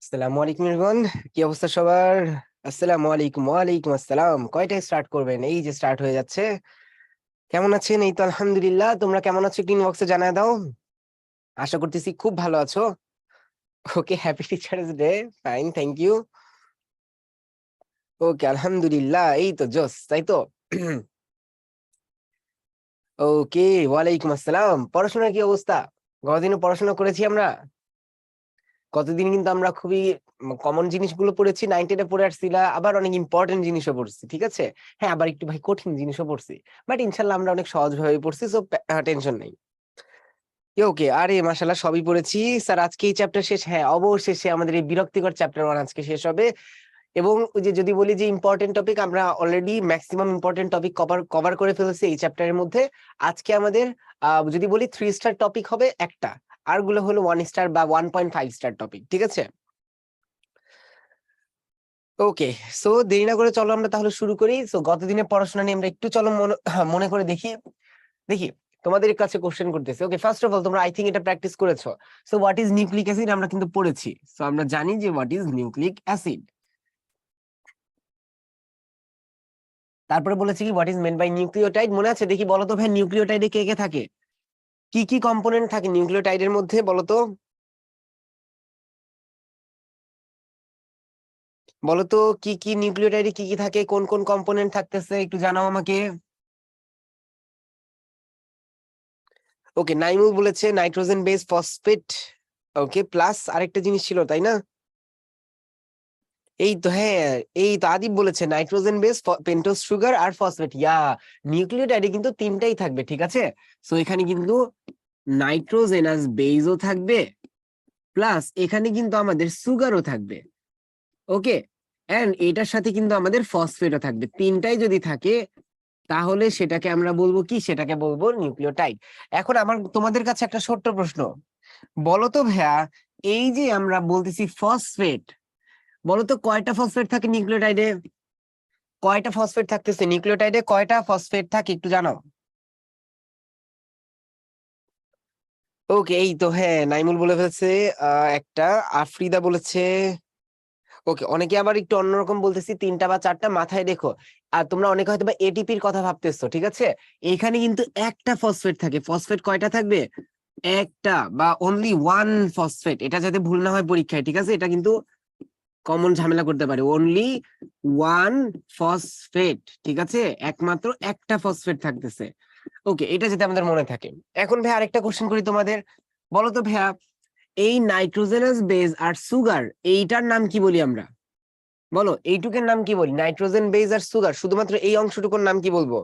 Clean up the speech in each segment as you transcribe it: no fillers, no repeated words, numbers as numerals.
আসসালামু আলাইকুম এভরিওয়ান, কি অবস্থা সবার? আসসালামু আলাইকুম। ওয়ালাইকুম আসসালাম। কয়টায় স্টার্ট করবেন? এই যে স্টার্ট হয়ে যাচ্ছে। কেমন আছেন? এই তো আলহামদুলিল্লাহ। তোমরা কেমন আছো একটু ইনবক্সে জানায় দাও। আশা করতেছি খুব ভালো আছো। Okay, happy teachers day. Fine, thank you. Okay, আলহামদুলিল্লাহ। এই তো জোস, তাই তো? ওকে, ওয়ালাইকুম আসসালাম। পড়াশোনার কি অবস্থা? গতদিনও পড়াশোনা করেছি আমরা। কতদিন কিন্তু আমরা খুবই কমন জিনিসগুলো পড়েছি, 9-10 পড়ে আসছিলা, আবার অনেক ইম্পর্টেন্ট জিনিসও পড়ছি, ঠিক আছে? হ্যাঁ, আবার একটু ভাই কঠিন জিনিসও পড়ছি, বাট ইনশাল্লাহ আমরা অনেক সহজ ভাবে পড়ছি, সো টেনশন নেই। ওকে, আরে মাশাল্লাহ সবই পড়েছি স্যার। আজকে এই চ্যাপ্টার শেষ? হ্যাঁ, অবশেষে আমাদের এই বিরক্তিকর চ্যাপ্টার 1 আজকে শেষ হবে। এবং ওই যে যদি বলি যে ইম্পর্টেন্ট টপিক, আমরা already maximum important topic cover cover করে ফেলেছি এই চ্যাপ্টারের মধ্যে। আজকে আমাদের যদি বলি 3 স্টার টপিক হবে একটা, আর গুলো হলো 1 স্টার বা 1.5 স্টার টপিক, ঠিক আছে? ওকে, সো দেরি না করে চলো আমরা তাহলে শুরু করি। সো গতদিনের পড়াশোনা নিয়ে আমরা একটু চলো মনে করে দেখি দেখি তোমাদের কাছে কোশ্চেন করতেছি। ওকে, ফার্স্ট অফ অল তোমরা আই থিঙ্ক এটা প্র্যাকটিস করেছো। So what is nucleic acid আমরা কিন্তু পড়েছি। সো আমরা জানি যে হোয়াট ইজ নিউক্লিক অ্যাসিড। তারপরে বলেছি কি what is meant by nucleotide, মনে আছে? দেখি বলো তো ভাই, নিউক্লিওটাইডে কে কে থাকে? কি কি কম্পোনেন্ট থাকে নিউক্লিওটাইডের মধ্যে বলো তো? বলো তো কি কি নিউক্লিওটাইডে কি কি থাকে, কোন কোন কম্পোনেন্ট থাকতেছে, একটু জানাও আমাকে। ওকে, নাইমুল বলেছে নাইট্রোজেন বেস ফসফেট। ওকে, প্লাস আরেকটা জিনিস ছিল, তাই না? এই তো, হ্যাঁ, এই তো আদিব বলেছে নাইট্রোজেন বেস পেন্টোজ সুগার আর ফসফেট। নিউক্লিওটাইডে কিন্তু তিনটাই থাকবে, ঠিক আছে? সো এখানে কিন্তু নাইট্রোজেনাস বেসও থাকবে, প্লাস এখানে কিন্তু আমাদের সুগারও থাকবে। ওকে, এন্ড এটার সাথে কিন্তু আমাদের ফসফেটও থাকবে। তিনটাই যদি থাকে তাহলে সেটাকে আমরা বলবো কি? সেটাকে বলবো নিউক্লিওটাইড। এখন আমার তোমাদের কাছে একটা ছোট্ট প্রশ্ন, বলো তো ভাইয়া, এই যে আমরা বলতেছি ফসফেট, বলো তো কয়টা ফসফেট থাকে নিউক্লিওটাইডে? কয়টা ফসফেট থাকতেছে নিউক্লিওটাইডে? কয়টা ফসফেট থাকে একটু জানো? ওকে, এই তো, হ্যাঁ, নাইমুল বলে ফেলছে একটা। আফ্রিদা বলেছে। ওকে, অনেকে আবার একটু অন্যরকম বলতেছি, তিনটা বা চারটা। মাথায় দেখো, আর তোমরা অনেকে হয়তো বা এটিপির কথা ভাবতেছো, ঠিক আছে? এখানে কিন্তু একটা ফসফেট থাকে। ফসফেট কয়টা থাকবে? একটা, বা অনলি ওয়ান ফসফেট। এটা যাতে ভুল না হয় পরীক্ষায়, ঠিক আছে? এটা কিন্তু কমন ঝামেলা করতে পারে। অনলি ওয়ান ফসফেট, ঠিক আছে? একমাত্র একটা ফসফেট থাকতেছে। ওকে, এটা যাতে আমাদের মনে থাকে। এখন ভাই আরেকটা কোশ্চেন করি তোমাদের। বলো তো ভাইয়া, এই নাইট্রোজেনাস বেস আর সুগার, এইটার নাম কি বলি আমরা? বলো, এইটুকের নাম কি বলি? নাইট্রোজেন বেস আর সুগার, শুধুমাত্র এই অংশটুকুর নাম কি বলবো?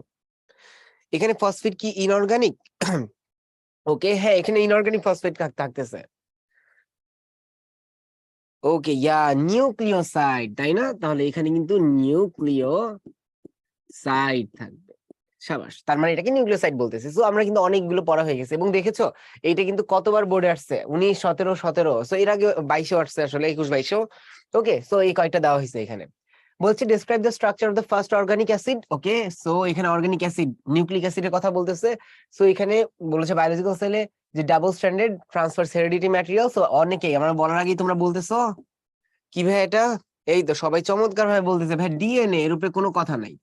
এখানে ফসফেট কি ইনঅর্গানিক? ওকে, হ্যাঁ, এখানে ইনঅর্গানিক ফসফেট থাকতেছে। ওকে, নিউক্লিওসাইড, তাই না? তাহলে এখানে কিন্তু নিউক্লিওসাইড থাকবে। সাবাস, তার মানে এটাকে নিউক্লিওসাইড বলতেছে। সো আমরা কিন্তু অনেকগুলো পড়া হয়ে গেছে, এবং দেখেছো এইটা কিন্তু কতবার বোর্ডে আসছে? 19, 17, 17। সো এর আগে 22 আসছে, আসলে 21, 22। ওকে, সো এই কয়টা দেওয়া হয়েছে এখানে। বলছে describe the structure of the first organic acid. Okay, so এখানে অর্গানিক অ্যাসিড, নিউক্লিক অ্যাসিডের কথা বলতেছে। সো এখানে বলেছে বায়োলজিক্যাল সেলে যে double standard transfer heredity material. So অনেকেই আমরা বলার আগেই তোমরা বলতেছো কি ভাই এটা? এই তো সবাই চমৎকার ভাবে বলতেছে ভাই, ডিএনএ এর উপরে কোনো কথা নাই।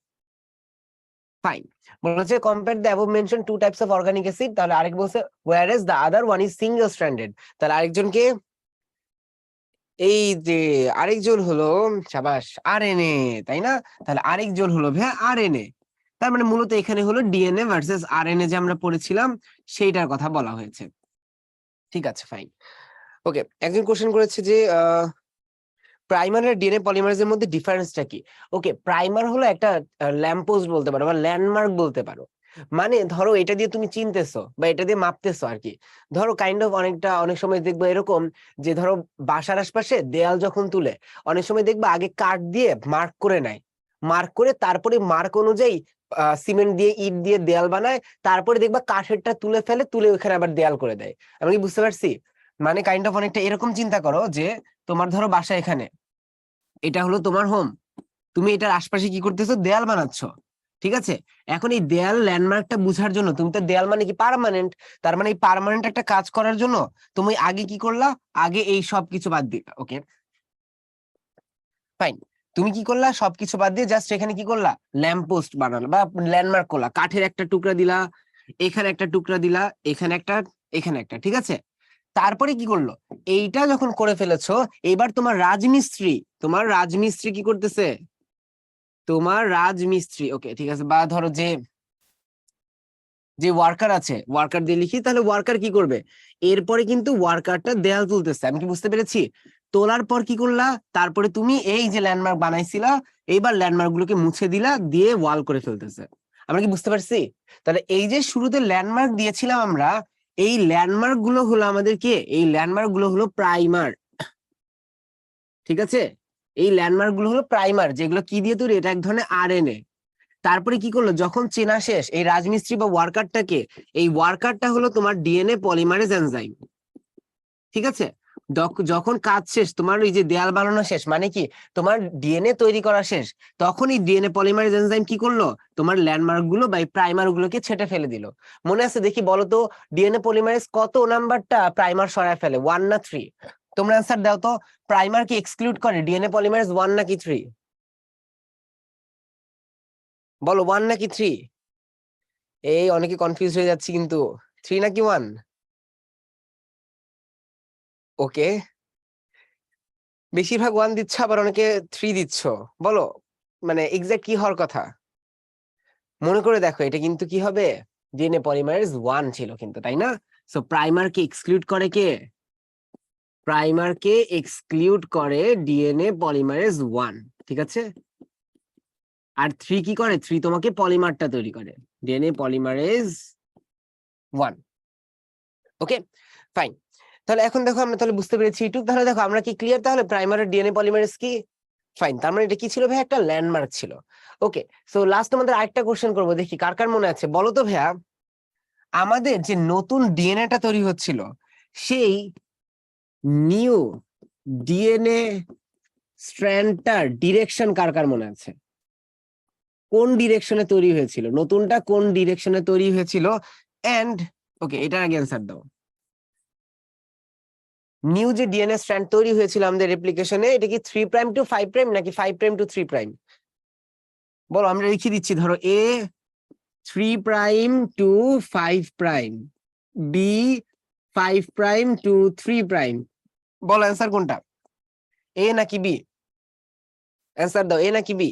ফাইন। বলেছে compare the above mention two types of organic acid. তাহলে আরেক বলছে whereas the other one is single stranded. তাহলে আরেকজনকে, এই যে আরেকজন হলো, সাবাস, আরএনএ, তাই না? তাহলে আরেকজন হলো ভাইয়া আরএনএ। তার মানে মূলত এখানে হলো ডিএনএ ভার্সেস আরএনএ যে আমরা পড়েছিলাম সেইটার কথা বলা হয়েছে। ঠিক আছে, ফাইন। ওকে, একজন কোশ্চেন করেছে যে প্রাইমার আর ডিএনএ পলিমারেজের মধ্যে ডিফারেন্সটা কি? ওকে, প্রাইমার হলো একটা ল্যাম্পপোস্ট বলতে পারো, বা ল্যান্ডমার্ক বলতে পারো। মানে ধরো এটা দিয়ে তুমি চিনতেছো বা এটা দিয়ে মাপতেছো আর কি। ধরো কাইন্ড অফ অনেক সময় দেখবো এরকম, যে ধরো বাসার আশপাশে দেয়াল যখন তুলে, অনেক সময় দেখবা আগে কাঠ দিয়ে মার্ক করে নেয়। মার্ক করে তারপরে মার্ক অনুযায়ী সিমেন্ট দিয়ে, ইট দিয়ে দেয়াল বানায়। তারপরে দেখবা কাঠেরটা তুলে ফেলে, তুলে ওখানে আবার দেয়াল করে দেয়। আমি কি বুঝতে পারছি? মানে কাইন্ড অফ অনেকটা এরকম চিন্তা করো যে তোমার ধরো বাসা এখানে, এটা হলো তোমার হোম। তুমি এটার আশপাশে কি করতেছো? দেয়াল বানাচ্ছ, ঠিক আছে? এখন এই দেয়াল ল্যান্ডমার্কটা বুঝার জন্য, তুমি তো দেয়াল মানে কি পার্মানেন্ট, তার মানে এই পার্মানেন্ট একটা কাজ করার জন্য তুমি আগে কি করলা? আগে এই সব কিছু বাদ দিলা। ওকে, ফাইন। তুমি কি করলা, সবকিছু বাদ দিয়ে জাস্ট এখানে কি করলা, ল্যাম্প পোস্ট বানালা বা ল্যান্ডমার্ক করলা, কাঠের একটা টুকরা দিলা, এখানে একটা টুকরা দিলা, এখানে একটা, এখানে একটা, ঠিক আছে। তারপরে কি করলো, এইটা যখন করে ফেলেছো, এবার তোমার রাজমিস্ত্রি কি করতেছে, তোমার রাজমিস্ত্রি, ওকে ঠিক আছে, বা ধরো যে যে ওয়ার্কার আছে, ওয়ার্কার দিয়ে লিখি, তাহলে ওয়ার্কার কি করবে, এরপরে কিন্তু ওয়ার্কারটা দেয়াল তুলতেছে, আমি কি বুঝতে পেরেছি। তোলার পর কি করলা, তারপরে তুমি এই যে ল্যান্ডমার্ক বানাইছিলা, এইবার ল্যান্ডমার্ক গুলোকে মুছে দিলা, দিয়ে ওয়াল করে ফেলতেছে। আমরা কি বুঝতে পারছি। তাহলে এই যে শুরুতে ল্যান্ডমার্ক দিয়েছিলাম আমরা, এই ল্যান্ডমার্ক গুলো হলো আমাদের কি, এই ল্যান্ডমার্ক গুলো হলো প্রাইমার, ঠিক আছে। এই ল্যান্ডমার্ক গুলো হলো প্রাইমার, যেগুলো কি দিয়ে তৈরি, এটা এক ধরনের আরএনএ। তারপরে কি করলো, যখন চেনা শেষ এই রাজমিস্ত্রি বা ওয়ার্কারটাকে, এই ওয়ার্কারটা হলো তোমার ডিএনএ পলিমারেজ এনজাইম, ঠিক আছে। যখন কাজ শেষ, তোমার ওই যে দেয়াল বানানো শেষ, মানে কি তোমার ডিএনএ তৈরি করা শেষ, তখন এই ডিএনএ পলিমারেজ এনজাইম কি করলো, তোমার ল্যান্ডমার্ক গুলো বা প্রাইমার গুলোকে ছেটে ফেলে দিল। মনে আছে, দেখি বলো তো, ডিএনএ পলিমারেজ কত নাম্বারটা প্রাইমার সরায় ফেলে, 1 না 3? তোমরা অ্যান্সার দাও তো, প্রাইমার কি এক্সক্লুড করে ডিএনএ পলিমারেজ 1 নাকি 3? বলো 1 নাকি 3? এই অনেকে কনফিউজ হয়ে যাচ্ছে কিন্তু, 3 নাকি 1? ওকে, বেশিরভাগ 1 দিচ্ছ, আবার অনেকে 3 দিচ্ছ। বলো মানে এক্সাক্ট কি হওয়ার কথা, মনে করে দেখো, এটা কিন্তু কি হবে, ডিএনএ পলিমারেজ 1 ছিল কিন্তু, তাই না। সো প্রাইমার কে এক্সক্লুড করে কে, প্রাইমার কে এক্সক্লুড করে ডিএনএ পলিমারেজ 1, ঠিক আছে। আর 3 কি করে, 3 তোমাকে পলিমারটা তৈরি করে, ডিএনএ পলিমারেজ 1। Okay fine. তাহলে এখন দেখো, আমরা তাহলে বুঝতে পেরেছি এইটুক, তাহলে দেখো আমরা কি ক্লিয়ার, তাহলে প্রাইমারের ডিএনএ পলিমারেজ কি, ফাইন। তার মানে এটা কি ছিল ভাই, একটা ল্যান্ডমার্ক ছিল। ওকে, সো লাস্ট আমাদের আরেকটা কোশ্চেন করবো, দেখি কার কার মনে আছে, বলো তো ভাইয়া, আমাদের যে নতুন ডিএনএটা তৈরি হচ্ছিল, সেই নিউ ডিএনএ স্ট্র্যান্ডটার ডিরেকশন কার কার মনে আছে, কোন ডিরেকশনে তৈরি হয়েছিল, নতুনটা কোন ডিরেকশনে তৈরি হয়েছিল, এন্ড ওকে, এটার আগে অ্যান্সার দাও। নিউ যে ডিএনএ স্ট্র্যান্ড তৈরি হয়েছিল আমাদের রেপ্লিকেশনে, এটা কি 3 প্রাইম টু 5 প্রাইম নাকি 5 প্রাইম টু 3 প্রাইম? বলো, আমরা লিখে দিচ্ছি, ধরো A 3 prime to 5 prime, B 5 prime to 3 prime. বলো অ্যান্সার কোনটা, এ নাকি বি? অ্যান্সার দাও, এ নাকি বি?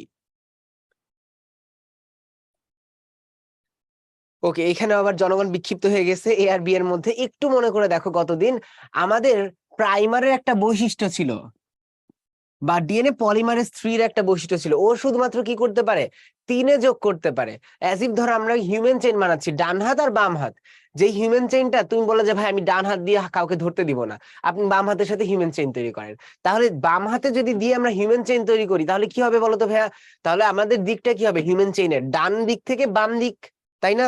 ওকে, এখানে আবার জনগণ বিক্ষিপ্ত হয়ে গেছে, এ আর বি এর মধ্যে। একটু মনে করে দেখো, গতদিন আমাদের প্রাইমারের একটা বৈশিষ্ট্য ছিল, বা ডিএনএ পলিমারেজ 3 এর একটা বৈশিষ্ট্য ছিল, ও শুধুমাত্র কি করতে পারে, 3 এ যোগ করতে পারে। অ্যাজ ইফ ধরো আমরা হিউম্যান চেইন বানাচ্ছি, ডান হাত আর বাম হাত, যে হিউম্যান চেইনটা তুমি বলে যে ভাই আমি ডান হাত দিয়ে কাউকে ধরতে দিব না, আপনি বাম হাতের সাথে হিউম্যান চেইন তৈরি করেন, তাহলে বাম হাতে যদি দিয়ে আমরা হিউম্যান চেইন তৈরি করি, তাহলে কি হবে বলো তো ভাইয়া, তাহলে আমাদের দিকটা কি হবে, হিউম্যান চেইনের ডান দিক থেকে বাম দিক, তাই না।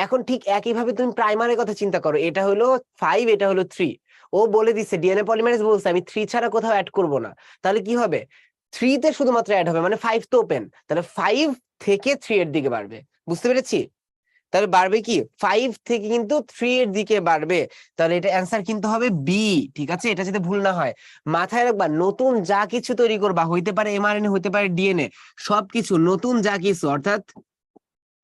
এখন ঠিক একইভাবে তুমি প্রাইমারের কথা চিন্তা করো, এটা হলো 5, এটা হলো 3, ও বলে দিচ্ছে, ডিএনএ পলিমারেজ বলছে আমি 3 ছাড়া কোথাও অ্যাড করব না, তাহলে কি হবে, 3 তে শুধুমাত্র অ্যাড হবে, মানে 5 তো ওপেন, তাহলে 5 থেকে 3 এর দিকে বাড়বে। বুঝতে পেরেছি, তাহলে বাড়বে কি, 5 থেকে কিন্তু 3 এর দিকে বাড়বে। তাহলে এটা অ্যান্সার কিন্তু হবে বি, ঠিক আছে, এটা যাতে ভুল না হয়। মাথায় রাখবা, নতুন যা কিছু তৈরি করবা, হইতে পারে এমআরএনএ, হইতে পারে ডিএনএ, সবকিছু নতুন যা কিছু, অর্থাৎ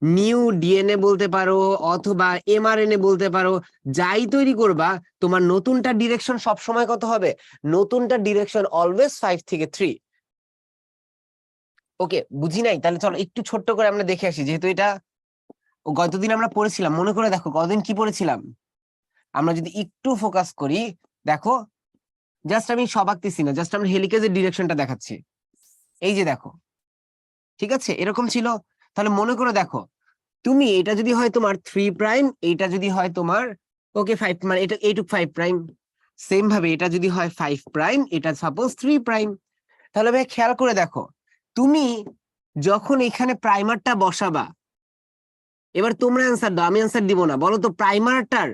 নিউ ডিএনএ বলতে পারো অথবা এমআরএনএ বলতে পারো, যাই তৈরি করবা, তোমার নতুনটা ডিরেকশন সব সময় কত হবে, নতুনটা ডিরেকশন অলওয়েজ 5 থেকে 3। ওকে, বুঝি নাই, তাহলে চলো একটু ছোট্ট করে আমরা দেখে আসি, যেহেতু এটা গতদিন আমরা পড়েছিলাম, মনে করে দেখো গতদিন কি পড়েছিলাম। আমরা যদি একটু ফোকাস করি, দেখো, জাস্ট আমি সব আঁকতেছি না, জাস্ট আমরা হেলিকেজের ডিরেকশনটা দেখাচ্ছি, এই যে দেখো, ঠিক আছে, এরকম ছিল। তাহলে মনে করে দেখো, তুমি এটা যদি হয় তোমার 3 প্রাইম, এটা যদি হয় তোমার ওকে 5, মানে এটা এইটুক 5 প্রাইম, সেম ভাবে এটা যদি হয় 5 প্রাইম, এটা সাপোজ 3 প্রাইম। তাহলে ভাই খেয়াল করে দেখো, তুমি যখন এখানে প্রাইমারটা বসাবা, এবার তোমরা অ্যান্সার দাও, আমি অ্যান্সার দিব না, বলো তো প্রাইমারটার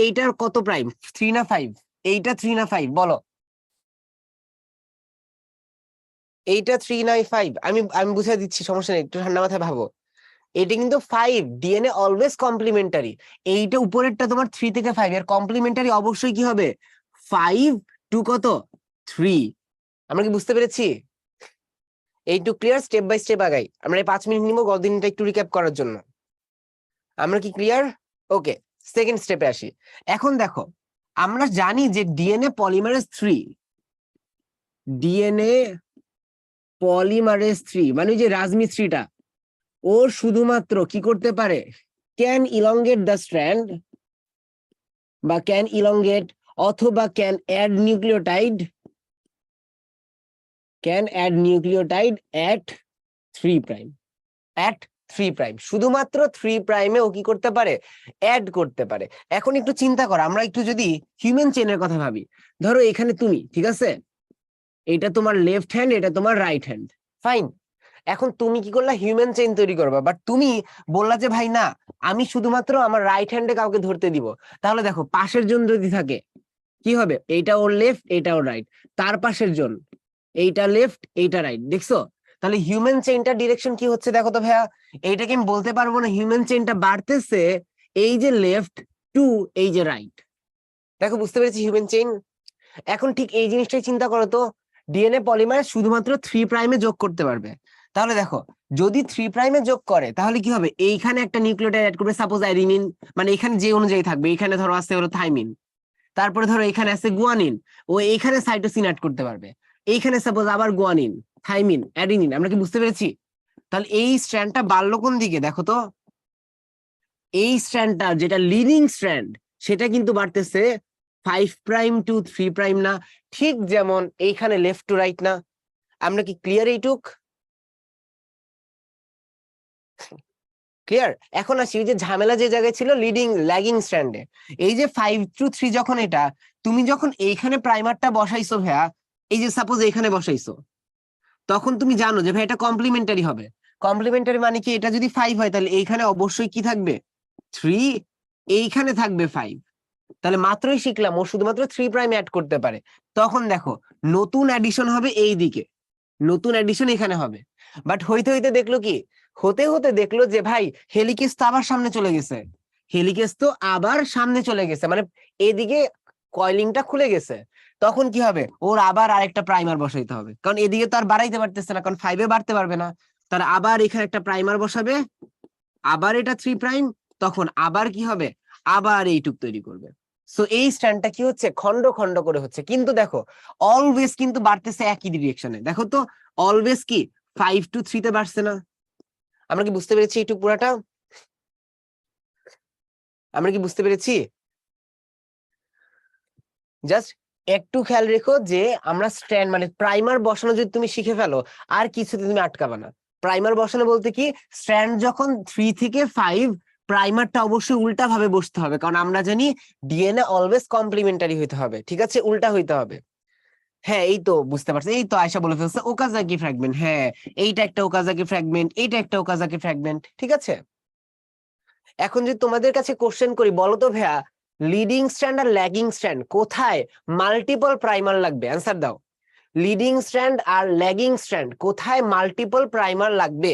এইটার কত প্রাইম, 3 না 5? এইটা 3 না 5 বলো, এইটা 3 না 5? আমি আমি বুঝিয়ে দিচ্ছি, সমস্যা নেই, একটু ঠান্ডা মাথায় ভাবো। এটা কিন্তু 5, ডিএনএ অলওয়েজ কমপ্লিমেন্টারি, এইটা উপরেরটা তোমার 3 থেকে 5, এর কমপ্লিমেন্টারি অবশ্যই কি হবে, 5 টু কত, 3। আমরা কি বুঝতে পেরেছি? এইটুক ক্লিয়ার? স্টেপ বাই স্টেপ আগাই। আমরা 5 মিনিট নিব গতদিনটা একটু রিক্যাপ করার জন্য। আমরা কি ক্লিয়ার? ওকে, সেকেন্ড স্টেপে আসি। এখন দেখো, আমরা জানি যে ডিএনএ পলিমারেজ 3, ডিএনএ পলিমারেজ 3 মানে যে রাজমিস্ত্রিটা, ও শুধুমাত্র কি করতে পারে? ক্যান ইলংগেট দ্য স্ট্র্যান্ড, বা ক্যান ইলংগেট, অথবা can add nucleotide, can add nucleotide at 3 prime, at 3 prime, শুধুমাত্র 3 প্রাইমে ও কি করতে পারে? অ্যাড করতে পারে। এখন একটু চিন্তা করো, আমরা একটু যদি হিউম্যান চেইনের কথা ভাবি, ধরো এখানে তুমি, ঠিক আছে, এটা তোমার লেফট হ্যান্ড, এটা তোমার রাইট হ্যান্ড, ফাইন। এখন তুমি কি করলা? হিউম্যান চেইন তৈরি করবা, বাট তুমি বললা যে ভাই না, আমি শুধুমাত্র আমার রাইট হ্যান্ডে কাউকে ধরতে দিব। তাহলে দেখো, পাশের জন যদি থাকে কি হবে? এইটা ওর লেফট, এইটা ওর রাইট, তার পাশের জন এইটা লেফট, এইটা রাইট, দেখছো? তাহলে হিউম্যান চেইনটা ডিরেকশন কি হচ্ছে দেখো তো ভাইয়া। এইটাকে আমি বলতে পারবো না হিউম্যান চেইনটা বাড়তেছে এই যে লেফট টু এই যে রাইট। দেখো, বুঝতে পেরেছি হিউম্যান চেইন। এখন ঠিক এই জিনিসটাই চিন্তা করো তো, ডিএনএ পলিমারেজ শুধুমাত্র 3 প্রাইমে যোগ করতে পারবে। তাহলে দেখো, যদি 3 প্রাইমে যোগ করে তাহলে কি হবে? এইখানে একটা নিউক্লিওটাইড অ্যাড করবে, সাপোজ অ্যাডিনিন, মানে এখানে যে অনুযায়ী থাকবে, এখানে ধরো আছে হলো থাইমিন, তারপরে ধরো এখানে আছে গুয়ানিন, ও এইখানে সাইটোসিন অ্যাড করতে পারবে, এইখানে সাপোজ আবার গুয়ানিন, থাইমিন, অ্যাডিনিন। আমরা কি বুঝতে পেরেছি? তাহলে এই স্ট্র্যান্ডটা বাড়লো কোন দিকে দেখো তো? এই স্ট্র্যান্ডটা যেটা লিডিং স্ট্র্যান্ড, সেটা কিন্তু বাড়তেছে 5 প্রাইম টু 3 প্রাইম না? ঠিক যেমন এইখানে লেফট টু রাইট না? আমরা কি ক্লিয়ার এইটুক? ক্লিয়ার? এখন আসি যে ঝামেলা যে জায়গায় ছিল, লিডিং ল্যাগিং স্ট্র্যান্ডে। এই যে 5 টু 3 যখন এটা, তুমি যখন এইখানে প্রাইমারটা বসাইছো ভাইয়া, এই যে সাপোজ এইখানে বসাইছো, তখন তুমি জানো যে ভাই এটা কমপ্লিমেন্টারি হবে। কমপ্লিমেন্টারি মানে কি? এটা যদি 5 হয় তাহলে এইখানে অবশ্যই কি থাকবে? 3, এইখানে থাকবে 5। তাহলে মাত্রই শিখলাম ও শুধুমাত্র 3 প্রাইম অ্যাড করতে পারে। তখন দেখো, নতুন অ্যাডিশন হবে এই দিকে, নতুন অ্যাডিশন এখানে হবে। বাট হইতে হইতে দেখলো কি? হতে হতে দেখলো যে ভাই হেলিকেস তো আবার সামনে চলে গেছে, হেলিকেস তো আবার সামনে চলে গেছে, মানে এদিকে কয়েলিংটা খুলে গেছে। তখন কি হবে? ওর আবার আরেকটা প্রাইমার বসাইতে হবে, কারণ এদিকে তো আর বাড়াইতে পারতেছে না, কারণ 5-এ বাড়তে পারবে না। তার আবার এখানে একটা প্রাইমার বসাবে, আবার এটা 3 প্রাইম, তখন আবার কি হবে? আবার এইটুক তৈরি করবে। সো এই স্ট্যান্ডটা কি হচ্ছে? খন্ড খন্ড করে হচ্ছে, কিন্তু দেখো অলওয়েজ কিন্তু বাড়তেছে একই ডিরেকশনে। দেখো তো, অলওয়েজ কি 5 টু 3 তে বাড়ছে না? আমরা কি বুঝতে পেরেছি এইটুক পুরাটা? আমরা কি বুঝতে পেরেছি? জাস্ট একটু খেয়াল রেখো যে আমরা স্ট্যান্ড মানে প্রাইমার বসানো যদি তুমি শিখে ফেলো, আর কিছুতে তুমি আটকাবে না। প্রাইমার বসানো বলতে কি? স্ট্যান্ড যখন 3 থেকে 5, প্রাইমারটা অবশ্যই উল্টা ভাবে বসতে হবে, কারণ আমরা জানি ডিএনএ অলওয়েজ কমপ্লিমেন্টারি হইতে হবে, ঠিক আছে? উল্টা হইতে হবে। হ্যাঁ, এই তো বুঝতে পারছি, এই তো আয়শা বলে ফেলছে ওকাজাকি ফ্র্যাগমেন্ট। হ্যাঁ, এইটা একটা ওকাজাকি ফ্র্যাগমেন্ট, এইটা একটা ওকাজাকি ফ্র্যাগমেন্ট, ঠিক আছে? এখন যদি তোমাদের কাছে কোশ্চেন করি, বলো তো ভাইয়া, লিডিং স্ট্র্যান্ড আর ল্যাগিং স্ট্র্যান্ড কোথায় মাল্টিপল প্রাইমার লাগবে? অ্যান্সার দাও। লিডিং স্ট্র্যান্ড আর ল্যাগিং স্ট্র্যান্ড কোথায় মাল্টিপল প্রাইমার লাগবে?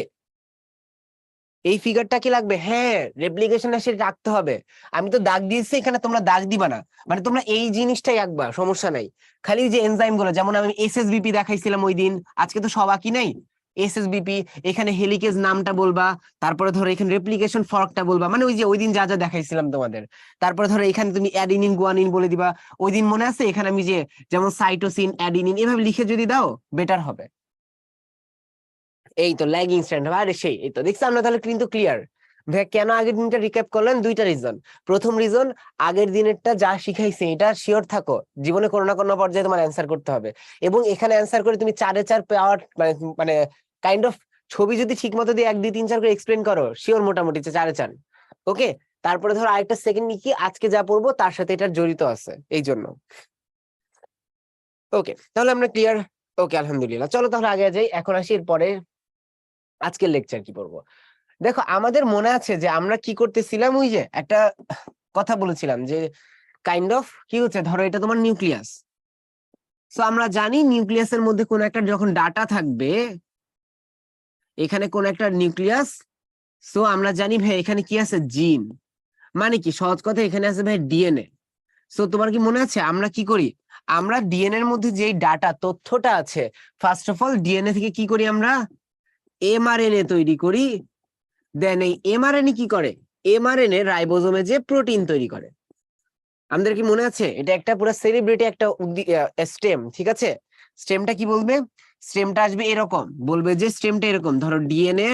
এই ফিগারটা কি লাগবে? হ্যাঁ, রেপ্লিকেশন এসে রাখতে হবে। আমি তো দাগ দিয়েছি এখানে, তোমরা দাগ দিবা না, মানে তোমরা এই জিনিসটাই আঁকবা, সমস্যা নাই। খালি যে এনজাইম গুলো, যেমন আমি এসএসবিপি দেখাইছিলাম ওই দিন, আজকে তো সব আঁকি নাই। এসএসবিপি, এখানে হেলিকেজ নামটা বলবা, তারপরে ধরো এখানে রেপ্লিকেশন ফর্কটা বলবা, মানে ওই যে ওই দিন যা যা দেখাইছিলাম তোমাদের। তারপরে ধরো এখানে তুমি অ্যাডিনিন গুয়ানিন বলে দিবা। ওই দিন মনে আছে এখানে আমি যে যেমন সাইটোসিন অ্যাডিনিন এভাবে লিখে যদি দাও বেটার হবে। এই তো ল্যাগিং স্ট্র্যান্ড। আরে সেই, এই তো দেখছি আমরা তাহলে কিন্তু ক্লিয়ার। ভাই কেন আগের দিনটা রিক্যাপ করলেন? দুইটা রিজন। প্রথম রিজন, আগের দিনেরটা যা শিখাইছে এটা শিওর থাকো, জীবনে কোনো না কোনো পর্যায়ে তোমার অ্যান্সার করতে হবে। এবং এখানে অ্যান্সার করে তুমি 4-এ 4 পাওয়ার মানে মানে কাইন্ড অফ ছবি যদি ঠিক মতো দিয়ে 1, 2, 3, 4 করে এক্সপ্লেন করো, শিওর মোটামুটি 4-এ 4। ওকে, তারপরে ধরো আরেকটা সেকেন্ড কি আজকে যা পড়বো তার সাথে এটা জড়িত আছে, এই জন্য। ওকে, তাহলে আমরা ক্লিয়ার। ওকে, আলহামদুলিল্লাহ। চলো তাহলে আগে যাই। এখন আসি এরপরে আজকের লেকচার কি পড়বো। দেখো, আমাদের মনে আছে যে আমরা কি করতেছিলাম, ওই যে একটা কথা বলেছিলাম যে কাইন্ড অফ কি হচ্ছে, ধরো এটা তোমার নিউক্লিয়াস। সো আমরা জানি নিউক্লিয়াসের মধ্যে কোন একটা যখন ডাটা থাকবে, এখানে কোন একটা নিউক্লিয়াস, সো আমরা জানি ভাই এখানে কি আছে? জিন। মানে কি, সহজ কথা, এখানে আছে ভাই ডিএনএ। সো তোমার কি মনে আছে আমরা কি করি? আমরা ডিএনএ এর মধ্যে যেই ডাটা তথ্যটা আছে, ফার্স্ট অফ অল ডিএনএ থেকে কি করি আমরা, এমআরএনএ তৈরি করি। দেন এই এমআরএনএ কি করে, এমআরএনএ রাইবোজোমে যে প্রোটিন তৈরি করে। আমাদের কি মনে আছে, এটা একটা পুরো সেলিব্রিটি একটা স্টেম, ঠিক আছে? স্টেমটা কি বলবে, স্টেমটা আসবে এরকম, বলবে যে স্টেমটা এরকম, ধরো ডিএনএ,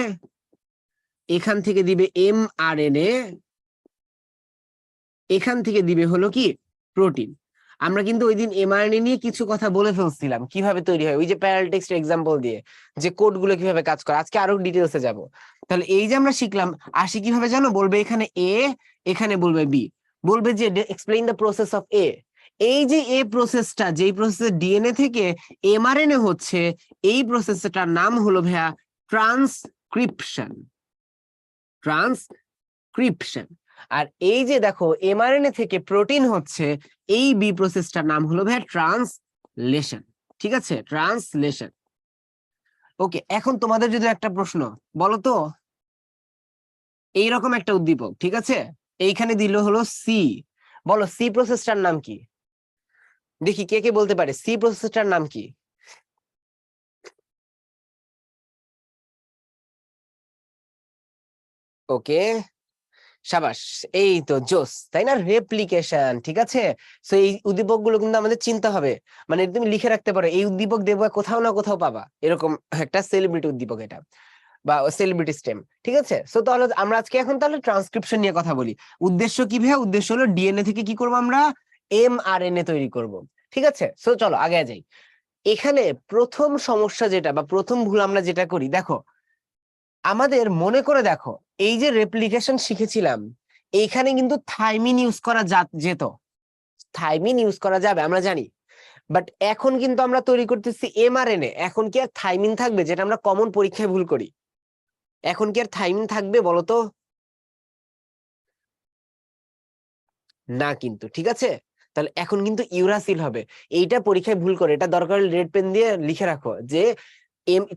এখান থেকে দিবে এমআরএনএ, এখান থেকে দিবে হলো কি প্রোটিন। আমরা কিন্তু ওই দিন এমআরএনএ নিয়ে কিছু কথা বলে ফেলছিলাম, কিভাবে তৈরি হয়, ওই যে প্যারাল টেক্সট এক্সাম্পল দিয়ে, যে কোড গুলো কিভাবে কাজ করে। আজকে আরো ডিটেলসে যাব। তাহলে এই যে আমরা শিখলাম, আসি কিভাবে জানো, বলবে এখানে এ, এখানে বলবে বি, বলবে যে এক্সপ্লেইন দ্য প্রসেস অফ এ। এই যে এ প্রসেসটা, যেই প্রসেস ডিএনএ থেকে এমআরএনএ হচ্ছে, এই প্রসেসটার নাম হলো ভাইয়া ট্রান্সক্রিপশন। ট্রান্সক্রিপশন। আর এই যে দেখো এমআরএনএ থেকে প্রোটিন হচ্ছে, এই বি প্রসেসটার নাম হলো ভাইয়া ট্রান্সলেশন। ঠিক আছে, ট্রান্সলেশন। ওকে, এখন তোমাদের যদি একটা প্রশ্ন, বলো তো, এইরকম একটা উদ্দীপক, ঠিক আছে, এইখানে দিল হলো সি, বলো সি প্রসেসটার নাম কি? দেখি কে কে বলতে পারে সি প্রসেসটার নাম কি। ওকে, সাবাস, এই তো জোস, তাই না, রেপ্লিকেশন। ঠিক আছে, সো এই উদ্দীপক গুলো কিন্তু আমাদের চিন্তা হবে, মানে তুমি লিখে রাখতে পারো, এই উদ্দীপক দেখবা কোথাও না কোথাও পাবা, এরকম একটা সেলিব্রিটি উদ্দীপক এটা, বা সেলিব্রিটি স্টেম। ঠিক আছে, সো তাহলে আমরা আজকে এখন তাহলে ট্রান্সক্রিপশন নিয়ে কথা বলি। উদ্দেশ্য কি ভাইয়া, উদ্দেশ্য হলো ডিএনএ থেকে কি করবো আমরা, এমআরএনএ তৈরি করব। ঠিক আছে, সো চলো আগে যাই। এখানে প্রথম সমস্যা যেটা, বা প্রথম ভুল আমরা যেটা করি, দেখো আমাদের মনে করে দেখো, এই যে রেপ্লিকেশন শিখেছিলাম, এইখানে কিন্তু থাইমিন ইউজ করা যেত, থাইমিন ইউজ করা যাবে আমরা জানি, বাট এখন কিন্তু আমরা তৈরি করতেছি এমআরএনএ। এখন কি আর থাইমিন থাকবে, যেটা আমরা কমন পরীক্ষায় ভুল করি? এখন কি আর থাইমিন থাকবে বলতো? না কিন্তু, ঠিক আছে, তাহলে এখন কিন্তু ইউরাসিল হবে। এইটা পরীক্ষায় ভুল করে, এটা দরকার রেড পেন দিয়ে লিখে রাখো, যে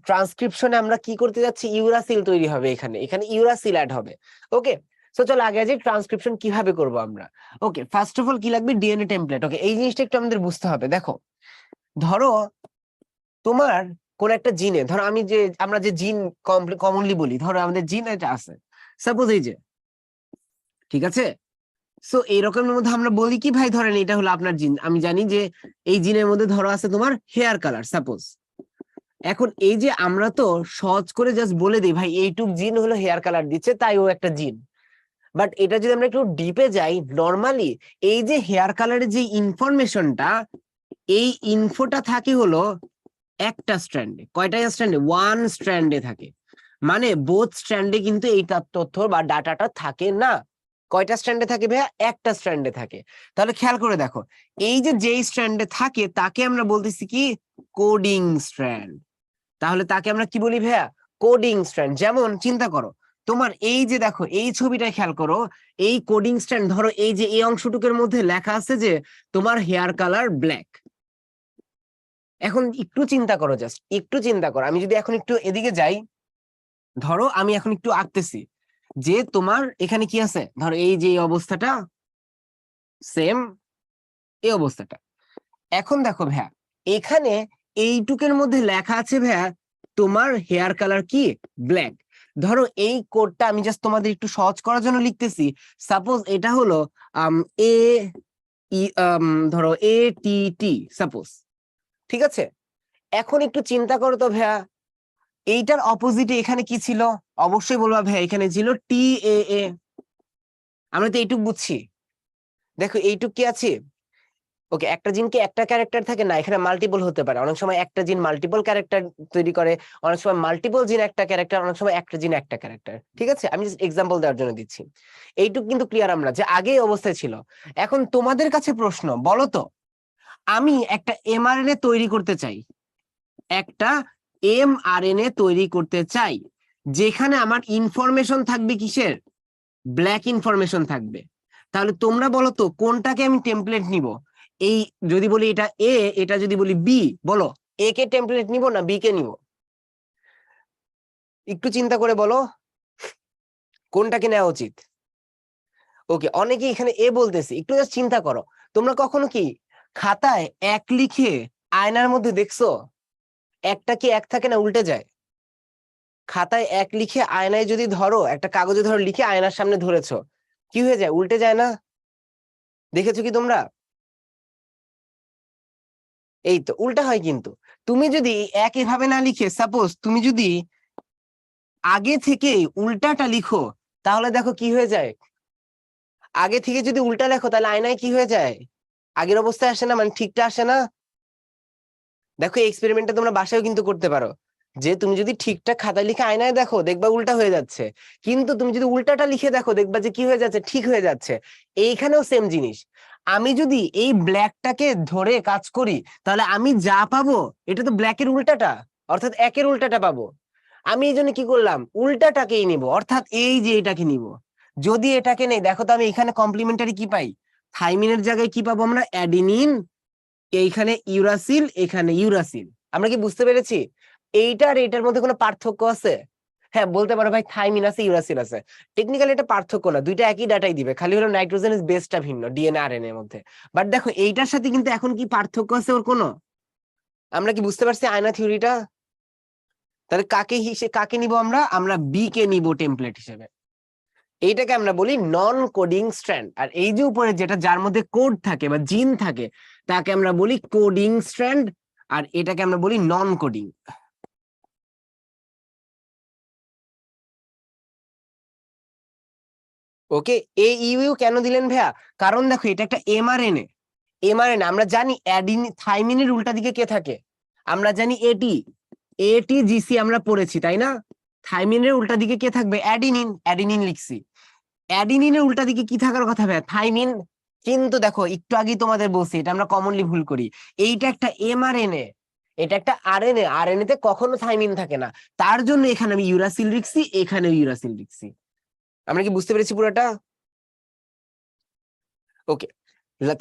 ট্রান্সক্রিপশনে আমরা কি করতে যাচ্ছি, ইউরাসিল তৈরি হবে, এখানে এখানে ইউরাসিল অ্যাড হবে। ওকে, সো চলো আগে যে ট্রান্সক্রিপশন কিভাবে করব আমরা। ওকে, ফার্স্ট অফ অল কি লাগবে, ডিএনএ টেমপ্লেট। ওকে, এই জিনিসটা একটু আমাদের বুঝতে হবে। দেখো, ধরো তোমার কোন একটা জিনে, ধরো আমি যে, আমরা যে জিন কমনলি বলি, ধরো আমাদের জিন এটা আছে, সাপোজ এই যে, ঠিক আছে, সো এইরকমের মধ্যে আমরা বলি কি ভাই, ধরেন এটা হলো আপনার জিন, আমি জানি যে এই জিনের মধ্যে ধরো আছে তোমার হেয়ার কালার, সাপোজ। এখন এই যে আমরা তো সহজ করে জাস্ট বলে দিই ভাই, এইটুক জিন হলো হেয়ার কালার দিচ্ছে, তাই ও একটা জিন। বাট এটা যদি আমরা একটু ডিপে যাই, নর্মালি এই যে হেয়ার কালারের যে ইনফরমেশনটা, এই ইনফোটা থাকে হলো একটা স্ট্র্যান্ডে। কয়টা স্ট্র্যান্ডে? ওয়ান স্ট্র্যান্ডে থাকে। মানে বোথ স্ট্র্যান্ডে কিন্তু এই তথ্য বা ডাটাটা থাকে না। কয়টা স্ট্র্যান্ডে থাকে ভাইয়া? একটা স্ট্র্যান্ডে থাকে। তাহলে খেয়াল করে দেখো, এই যে যেই স্ট্র্যান্ডে থাকে তাকে আমরা বলতেছি কি, কোডিং স্ট্র্যান্ড। তাহলে তাকে আমরা কি বলি ভাইয়া? Coding strand. যেমন চিন্তা করো, তোমার এই যে দেখো এই ছবিটা খেয়াল করো, এই কোডিং স্ট্র্যান্ড, ধরো এই যে এই অংশটুকুর মধ্যে লেখা আছে যে তোমার হেয়ার কালার ব্ল্যাক। এখন একটু চিন্তা করো, জাস্ট একটু চিন্তা করো, আমি যদি এখন একটু এদিকে যাই, ধরো আমি এখন একটু আঁকতেছি, যে তোমার এখানে কি আছে, ধরো এই যে এই অবস্থাটা, সেম এই অবস্থাটা। এখন দেখো ভাইয়া, এখানে এইটুকের মধ্যে লেখা আছে ভাইয়া তোমার হেয়ার কালার কি, ব্ল্যাক। ধরো এই কোডটা আমি জাস্ট তোমাদের একটু সহজ করার জন্য লিখতেছি। সাপোজ এটা হলো এ ই ধরো এ টি টি সাপোজ, ঠিক আছে। এখন একটু চিন্তা করো তো ভাইয়া, এইটার অপোজিটে এখানে কি ছিল? অবশ্যই বলবা ভাইয়া এখানে ছিল টি এ এ। আমরা তো এইটুক বুঝছি। দেখো এইটুক কি আছে? ওকে, একটা জিনকে একটা ক্যারেক্টার থাকে না, এখানে মাল্টিপল হতে পারে। অনেক সময় একটা জিন মাল্টিপল ক্যারেক্টার তৈরি করে, অনেক সময় মাল্টিপল জিন একটা ক্যারেক্টার, অনেক সময় একটা জিন একটা ক্যারেক্টার। ঠিক আছে, আমি জাস্ট এক্সাম্পল দেওয়ার জন্য দিচ্ছি। এইটুক কিন্তু ক্লিয়ার আমরা, যে আগে এই অবস্থায় ছিল। এখন তোমাদের কাছে প্রশ্ন, বলো তো, আমি একটা এমআরএনএ তৈরি করতে চাই, একটা এমআরএনএ তৈরি করতে চাই, যেখানে আমার ইনফরমেশন থাকবে কিসের? ব্ল্যাক ইনফরমেশন থাকবে। তাহলে তোমরা বলো তো কোনটাকে আমি টেমপ্লেট নিব? এই যদি বলি এটা এ, এটা যদি বলি বি, বলো এ কে টেমপ্লেট নিব না বি কে নিব? একটু চিন্তা করে বলো কোনটাকে নেওয়া উচিত। ওকে, অনেকে এখানে এ বলতেছে, একটু জাস্ট চিন্তা করো। তোমরা কখনো কি খাতায় 1 লিখে আয়নার মধ্যে দেখছো একটা কি 1 থাকে না, উল্টে যায়। খাতায় 1 লিখে আয়নায় যদি ধরো, একটা কাগজে ধরো লিখে আয়নার সামনে ধরেছো, কি হয়ে যায়? উল্টে যায় না? দেখেছো কি তোমরা? এই তো উল্টা হয়। কিন্তু তুমি যদি একইভাবে না লিখে, সাপোজ তুমি যদি আগে থেকে উল্টাটা লিখো, তাহলে দেখো কি হয়ে যায়। আগে থেকে যদি উল্টা লেখো তাহলে আয়নায় কি হয়ে যায়? আগের অবস্থায় আসে না, মানে ঠিকটা আসে না। দেখো এই এক্সপেরিমেন্টটা তোমরা বাসায়ও কিন্তু করতে পারো, যে তুমি যদি ঠিকঠাক খাতায় লিখে আয়নায় দেখো, দেখবা উল্টা হয়ে যাচ্ছে। কিন্তু তুমি যদি উল্টাটা লিখে দেখো, দেখবা যে কি হয়ে যাচ্ছে, ঠিক হয়ে যাচ্ছে। এইখানেও সেম জিনিস। আমি যদি এই ব্ল্যাকটাকে ধরে কাজ করি, তাহলে আমি যা পাবো এটা তো ব্ল্যাকের উল্টাটা, অর্থাৎ 1-এর উল্টাটা পাবো। আমি এই জন্য কি করলাম, উল্টাটাকেই নিব, অর্থাৎ এই যে এটাকে নিব। যদি এটাকে নেই, দেখো তো আমি এখানে কমপ্লিমেন্টারি কি পাই? থাইমিনের জায়গায় কি পাবো আমরা? অ্যাডিনিন। এইখানে ইউরাসিল, এখানে ইউরাসিল। আমরা কি বুঝতে পেরেছি? এইটা আর এটার মধ্যে কোনো পার্থক্য আছে? হ্যাঁ, বলতে পারো ভাই থাইমিন আছে, ইউরাসিল আছে। টেকনিক্যালি এটা পার্থক্য না, দুইটা একই ডাটাই দিবে, খালি হলো নাইট্রোজেন বেসটা ভিন্ন, ডিএনএ আরএনএ এর মধ্যে। বাট দেখো এইটার সাথে কিন্তু এখন কি পার্থক্য আছে ওর কোনো? আমরা কি বুঝতে পারছি আয়না থিওরিটা? তাহলে কাকে নিব আমরা? আমরা বি কে নিব টেমপ্লেট হিসেবে। এইটাকে আমরা বলি নন কোডিং স্ট্র্যান্ড। আর এই যে উপরে যেটা, যার মধ্যে কোড থাকে বা জিন থাকে, তাকে আমরা বলি কোডিং স্ট্র্যান্ড। আর এটাকে আমরা বলি নন কোডিং। ওকে, এই ইউ কেন দিলেন ভাইয়া? কারণ দেখো এটা একটা এমআরএনএ। এমআরএনএ আমরা জানি থাইমিনের উল্টা দিকে কে থাকে? আমরা জানি এটি। এটিজিসি আমরা পড়েছি তাই না? থাইমিনের উল্টা দিকে কে থাকবে? অ্যাডিনিন। অ্যাডিনিন লিখছি। অ্যাডিনিনের উল্টা দিকে কি থাকার কথা ভাইয়া? থাইমিন। কিন্তু দেখো একটু আগে তোমাদের বলছি, এটা আমরা কমনলি ভুল করি। এইটা একটা এমআরএনএ, এটা একটা আরএনএ। আরএনএ তে কখনো থাইমিন থাকে না। তার জন্য এখানে আমি ইউরাসিল লিখছি, এখানে ইউরাসিল লিখছি। আমরা কি বুঝতে পেরেছি পুরোটা? ওকে,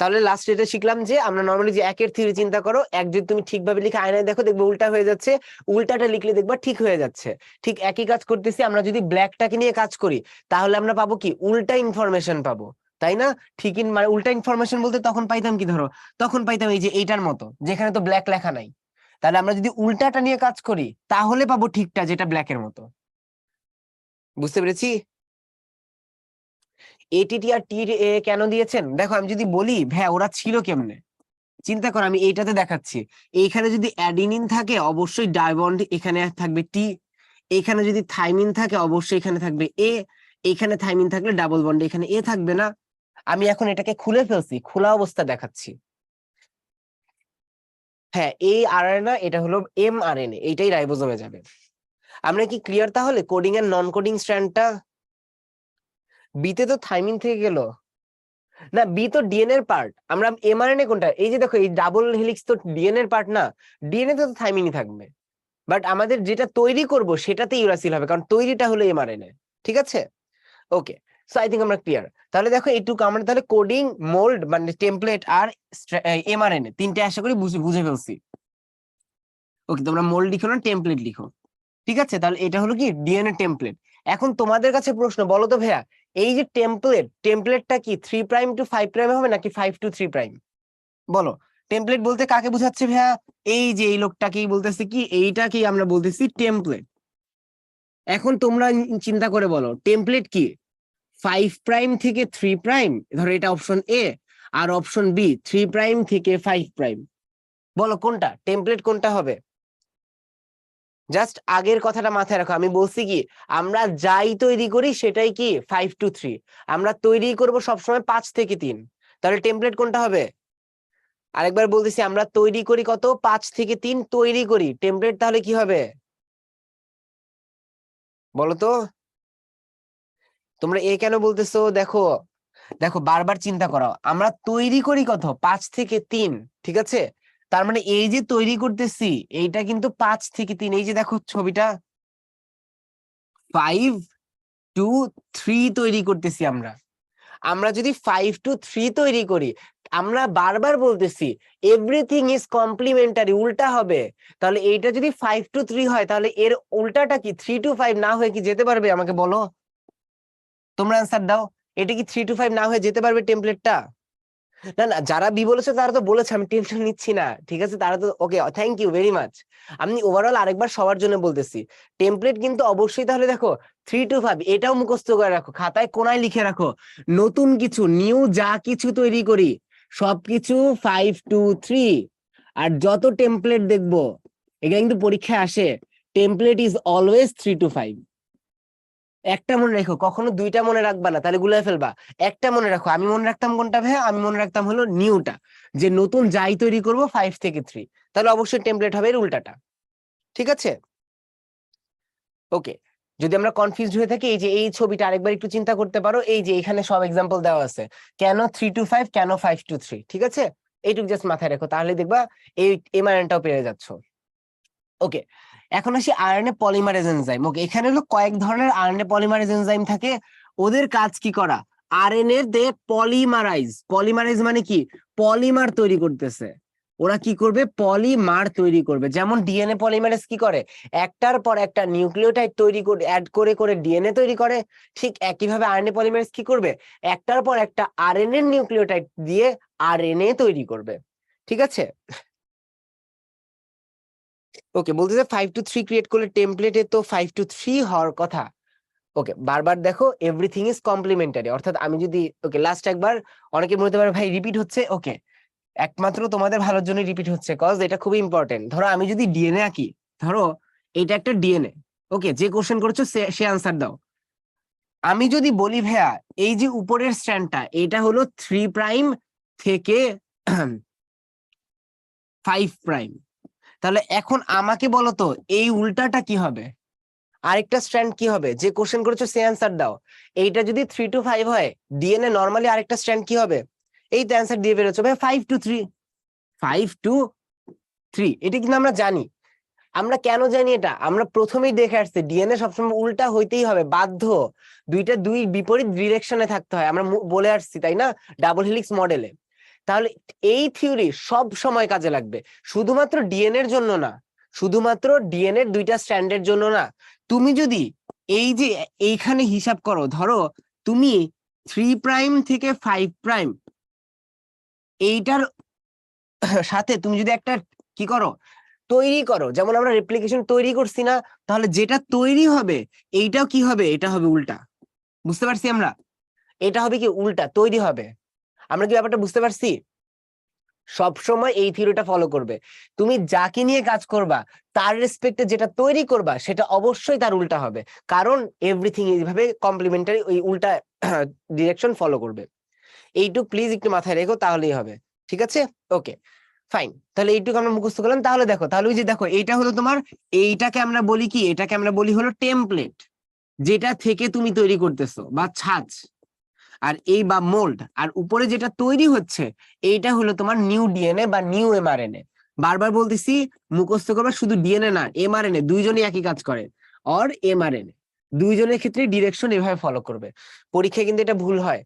তাহলে লাস্ট এটা শিখলাম যে আমরা নর্মালি যে 1-এর থিওরি চিন্তা করো, 1 যদি তুমি ঠিকভাবে লিখে আয়নায় দেখো, দেখবে উল্টা হয়ে যাচ্ছে। উল্টাটা লিখলে দেখবা ঠিক হয়ে যাচ্ছে। ঠিক একই কাজ করতেছি আমরা যদি ব্ল্যাকটাকে নিয়ে কাজ করি, তাহলে আমরা পাবো কি? উল্টা ইনফরমেশন পাবো, তাই না? ঠিক মানে উল্টা ইনফরমেশন বলতে তখন পাইতাম কি, ধরো তখন পাইতাম এই যে এইটার মতো, যেখানে তো ব্ল্যাক লেখা নাই। তাহলে আমরা যদি উল্টাটা নিয়ে কাজ করি, তাহলে পাবো ঠিকটা, যেটা ব্ল্যাকের মতো। বুঝতে পেরেছি? এটিটি আর টি কেন দিয়েছেন? দেখো আমি যদি বলি ভাই ওরা ছিল কেমনে, চিন্তা করো, আমি এইটাতে দেখাচ্ছি। এইখানে যদি অ্যাডিনিন থাকে, অবশ্যই ডাইবন্ড এখানে থাকবে টি। এখানে যদি থাইমিন থাকে, অবশ্যই এখানে থাকবে এ। এখানে থাইমিন থাকলে ডাবল বন্ড এখানে এ থাকবে না? আমি এখন এটাকে খুলে ফেলছি, খোলা অবস্থা দেখাচ্ছি। হ্যাঁ, এই আরএনএ, এটা হলো এমআরএনএ, এইটাই রাইবোজোমে যাবে। আমরা কি ক্লিয়ার তাহলে কোডিং এর নন কোডিং স্ট্র্যান্ডটা? বিতে তো থাইমিন থেকে গেল না, বি তো ডিএনএ এর পার্ট। আমরা এমআরএনএ কোনটা? এই যে দেখো এই ডাবল হেলিক্স তো ডিএনএ এর পার্ট না? ডিএনএ তো থাইমিনই থাকবে। বাট আমাদের যেটা তৈরি করব সেটাতে ইউরাসিল হবে, কারণ তৈরিটা হলো এমআরএনএ। ঠিক আছে? ওকে, সো আই থিঙ্ক আমরা ক্লিয়ার। তাহলে দেখো এইটুকু আমরা তাহলে কোডিং, মোল্ড মানে টেমপ্লেট আর এমআরএনএ তিনটে আশা করি বুঝে বুঝে ফেলছি। ওকে, তোমরা মোল্ড লিখো না, টেমপ্লেট লিখো। ঠিক আছে, তাহলে এটা হলো কি ডিএনএ টেমপ্লেট। এখন তোমাদের কাছে প্রশ্ন, বলো তো ভাইয়া, এই যে টেমপ্লেটটা কি 3' to 5' হবে নাকি 5 to 3'? বলো। টেমপ্লেট বলতে কাকে বোঝাচ্ছে ভাইয়া? এই যে এই লোকটাকেই বলতেছে কি, এইটাকেই আমরা বলতেছি টেমপ্লেট। এখন তোমরা চিন্তা করে বলো টেমপ্লেট কি? 5' থেকে 3', ধরো এটা অপশন এ, আর অপশন বি 3' থেকে 5'। বলো কোনটা টেমপ্লেট, কোনটা হবে? জাস্ট আগের কথাটা মাথায় রাখো, আমি বলছি কি আমরা যাই তৈরি করি সেটাই কি 5 to 3। আমরা তৈরি করব সবসময় 5 থেকে 3। তাহলে টেমপ্লেট কোনটা হবে? আরেকবার বলতেছি, আমরা তৈরি করি কত? 5 থেকে 3 তৈরি করি। টেমপ্লেট তাহলে কি হবে বলো তো? তোমরা এ কেন বলতেছো? দেখো দেখো, বারবার চিন্তা করো, আমরা তৈরি করি কত? 5 থেকে 3। ঠিক আছে, তার মানে এই যে তৈরি করতেছি, এইটা কিন্তু 5 থেকে 3। এই যে দেখো ছবিটা, 5 to 3 তৈরি করতেছি আমরা। আমরা যদি 5 to 3 তৈরি করি, আমরা বারবার বলতেছি এভরিথিং ইজ কমপ্লিমেন্টারি, উল্টা হবে। তাহলে এইটা যদি 5 to 3 হয়, তাহলে এর উল্টাটা কি 3 to 5 না হয়ে কি যেতে পারবে? আমাকে বলো, তোমরা অ্যান্সার দাও। এটা কি 3 to 5 না হয়ে যেতে পারবে টেমপ্লেটটা? না না, যারা বি বলেছে তারা তো বলেছে, আমি টেনশন নিচ্ছি না, ঠিক আছে, তারা তো ওকে, থ্যাংক ইউ ভেরি মাচ। আমি ওভারঅল আরেকবার সবার জন্য বলতেছি, টেমপ্লেট কিন্তু অবশ্যই তাহলে দেখো 3 to 5, এটাও মুখস্থ করে রাখো, খাতায় কোনায় লিখে রাখো, নতুন কিছু নিউ যা কিছু তৈরি করি সবকিছু 5 to 3। আর যত টেমপ্লেট দেখবো, এটা কিন্তু পরীক্ষায় আসে, টেমপ্লেট ইজ অলওয়েজ 3 to 5। একটা মনে রেখো, কখনো দুইটা মনে রাখবা না, তাহলে গুলাই ফেলবা। একটা মনে রাখো, আমি মনে রাখতাম কোনটা ভাইয়া, আমি মনে রাখতাম হলো নিউটা, যে নতুন যাই তৈরি করব 5 থেকে 3, তাহলে অবশ্যই টেমপ্লেট হবে এর উল্টাটা। ঠিক আছে, ওকে। যদি আমরা কনফিউজড হয়ে থাকি, এই যে এই ছবিটা আরেকবার একটু চিন্তা করতে পারো, এই যে এখানে সব এক্সাম্পল দেওয়া আছে, কেন 3 to 5, কেন 5 to 3, ঠিক আছে, এইটুকু জাস্ট মাথায় রেখো, তাহলে দেখবা এই এমআরএনটাও পেয়ে যাচ্ছ। ওকে, এখন আসি আরএনএ পলিমারেজ এনজাইম। ওকে, এখানে হলো কয়েক ধরনের আরএনএ পলিমারেজ এনজাইম থাকে, ওদের কাজ কি করা, আরএনএ তে পলিমারাইজ, পলিমারাইজ মানে কি, পলিমার তৈরি করতেছে। ওরা কি করবে, পলিমার তৈরি করবে। যেমন ডিএনএ পলিমারেজ কি করে, একটার পর একটা নিউক্লিওটাইড তৈরি করে অ্যাড করে করে ডিএনএ তৈরি করে, ঠিক একইভাবে আরএনএ পলিমারেজ কি করবে, একটার পর একটা আরএনএ নিউক্লিওটাইড দিয়ে আরএনএ তৈরি করবে। ঠিক আছে, ওকে, বলতেছে 5 to 3 ক্রিয়েট করলে টেমপ্লেটে তো 5 to 3 হওয়ার কথা। ওকে, বারবার দেখো, এভরিথিং ইজ কমপ্লিমেন্টারি, অর্থাৎ আমি যদি, ওকে লাস্ট একবার, অনেকে বলতে পারে ভাই রিপিট হচ্ছে, ওকে, একমাত্র তোমাদের ভালোর জন্য রিপিট হচ্ছে, কজ এটা খুবই ইম্পর্টেন্ট। ধরো আমি যদি ডিএনএ আঁকি, ধরো এটা একটা ডিএনএ, ওকে, যে কোশ্চেন করছো সে আনসার দাও। আমি যদি বলি ভাইয়া, এই যে উপরের স্ট্র্যান্ডটা, এটা হলো 3 প্রাইম থেকে 5 প্রাইম, তাহলে এখন আমাকে বলো তো এই উল্টাটা কি হবে, আরেকটা স্ট্র্যান্ড কি হবে, যে কোশ্চেন করেছো সে অ্যান্সার দাও। এইটা যদি 3 to 5 হয়, ডিএনএ নর্মালি আরেকটা স্ট্র্যান্ড কি হবে, এই তো অ্যান্সার দিয়ে বেরোচ্ছে ভাই, 5 to 3, 5 to 3, এটা কিন্তু আমরা জানি। আমরা কেন জানি এটা, আমরা প্রথমেই দেখে আসছি ডিএনএ সবসময় উল্টা হইতেই হবে, বাধ্য, দুই বিপরীত ডিরেকশনে থাকতে হয়, আমরা বলে আসছি তাই না, ডাবল হেলিক্স মডেলে। তাহলে এই থিওরি সব সময় কাজে লাগবে, শুধুমাত্র ডিএনএ এর জন্য না, শুধুমাত্র ডিএনএ এর দুইটা স্ট্র্যান্ডের জন্য না। তুমি যদি এই যে এইখানে হিসাব করো, ধরো তুমি 3 প্রাইম থেকে 5 প্রাইম, এইটার সাথে তুমি যদি একটা কি করো, তৈরি করো, যেমন আমরা রেপ্লিকেশন তৈরি করছি না, তাহলে যেটা তৈরি হবে এইটাও কি হবে, এটা হবে উল্টা। বুঝতে পারছি আমরা, এটা হবে কি উল্টা তৈরি হবে। আমরা কি ব্যাপারটা বুঝতে পারছি, সব সময় এই থিওরিটা ফলো করবে, তুমি যাকে নিয়ে কাজ করবা তার রেসপেক্টে যেটা তৈরি করবা সেটা অবশ্যই তার উল্টা হবে, কারণ এভরিথিং এইভাবে কমপ্লিমেন্টারি, ওই উল্টা ডিরেকশন ফলো করবে। এইটুকু প্লিজ একটু মাথায় রেখো, তাহলেই হবে। ঠিক আছে, ওকে ফাইন, তাহলে এইটুকু আমরা মুখস্থ করলাম। তাহলে দেখো, তাহলে ওই যে দেখো, এইটা হলো তোমার, এইটাকে আমরা বলি কি, এটাকে আমরা বলি হলো টেমপ্লেট, যেটা থেকে তুমি তৈরি করতেছো, বা ছাঁচ, আর এই বা মোল্ড, আর উপরে যেটা তৈরি হচ্ছে এইটা হলো তোমার নিউ ডিএনএ বা নিউ এমআরএনএ। বারবার বলতেছি, মুখস্থ করবা, শুধু ডিএনএ না, এমআরএনএ দুইজনই একই কাজ করে, অর এমআরএনএ দুইজনের ক্ষেত্রে ডিরেকশন এভাবে ফলো করবে। পরীক্ষায় কিন্তু এটা ভুল হয়,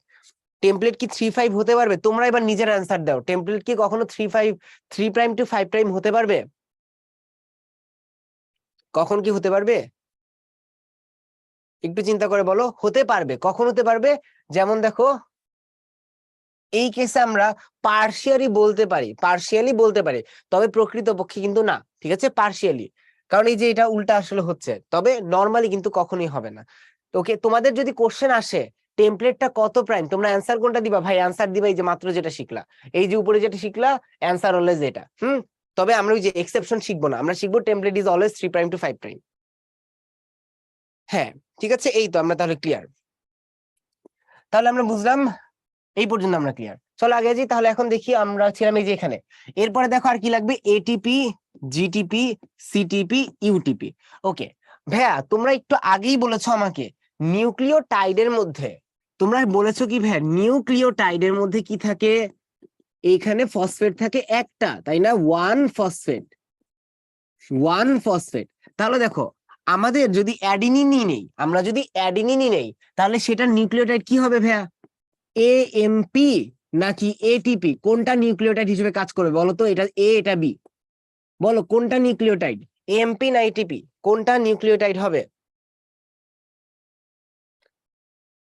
টেমপ্লেট কি 3 5 হতে পারবে, তোমরা এবার নিজের অ্যান্সার দাও, টেমপ্লেট কি কখনো 3 প্রাইম to 5 প্রাইম হতে পারবে, কখন কি হতে পারবে, একটু চিন্তা করে বলো, হতে পারবে, কখন হতে পারবে, যেমন দেখো এই কেসে আমরা পার্শিয়ালি বলতে পারি, তবে প্রকৃতপক্ষে কিন্তু না, ঠিক আছে, পার্শিয়ালি, কারণ এই যে এটা উল্টা আসলে হচ্ছে, তবে নর্মালি কিন্তু কখনোই হবে না। ওকে, তোমাদের যদি কোশ্চেন আসে টেমপ্লেটটা কত প্রাইম, তোমরা অ্যান্সার কোনটা দিবা ভাই, অ্যান্সার দিবা এই যে মাত্র যেটা শিখলা, এই যে উপরে যেটা শিখলা, অ্যান্সার অলওয়েজ এটা। তবে আমরা ওই যে এক্সেপশন শিখবো না, আমরা শিখবো template is always 3 prime to 5 prime. হ্যাঁ, ঠিক আছে, এই তো আমরা তাহলে ক্লিয়ার, তাহলে আমরা বুঝলাম, এই পর্যন্ত আমরা ক্লিয়ার। চলো আগে যাই, তাহলে এখন দেখি, আমরা ছিলাম এই যে এখানে, এরপরে দেখো আর কি লাগবে, এটিপি, জিটিপি, সিটিপি, ইউটিপি। ওকে ভাইয়া, তোমরা একটু আগেই বলেছো আমাকে নিউক্লিওটাইডের মধ্যে, তোমরা বলেছো কি ভাইয়া, নিউক্লিওটাইডের মধ্যে কি থাকে, এইখানে ফসফেট থাকে একটা, তাই না, ওয়ান ফসফেট। তাহলে দেখো, আমাদের যদি অ্যাডিনিনই নেই, আমরা যদি অ্যাডিনিনই নেই, তাহলে সেটা নিউক্লিওটাইড কি হবে ভাইয়া, এএমপি নাকি এটিপি, কোনটা নিউক্লিওটাইড হিসেবে কাজ করবে বলো তো, এটা এ এটা বি, বলো কোনটা নিউক্লিওটাইড, এএমপি না এটিপি, কোনটা নিউক্লিওটাইড হবে,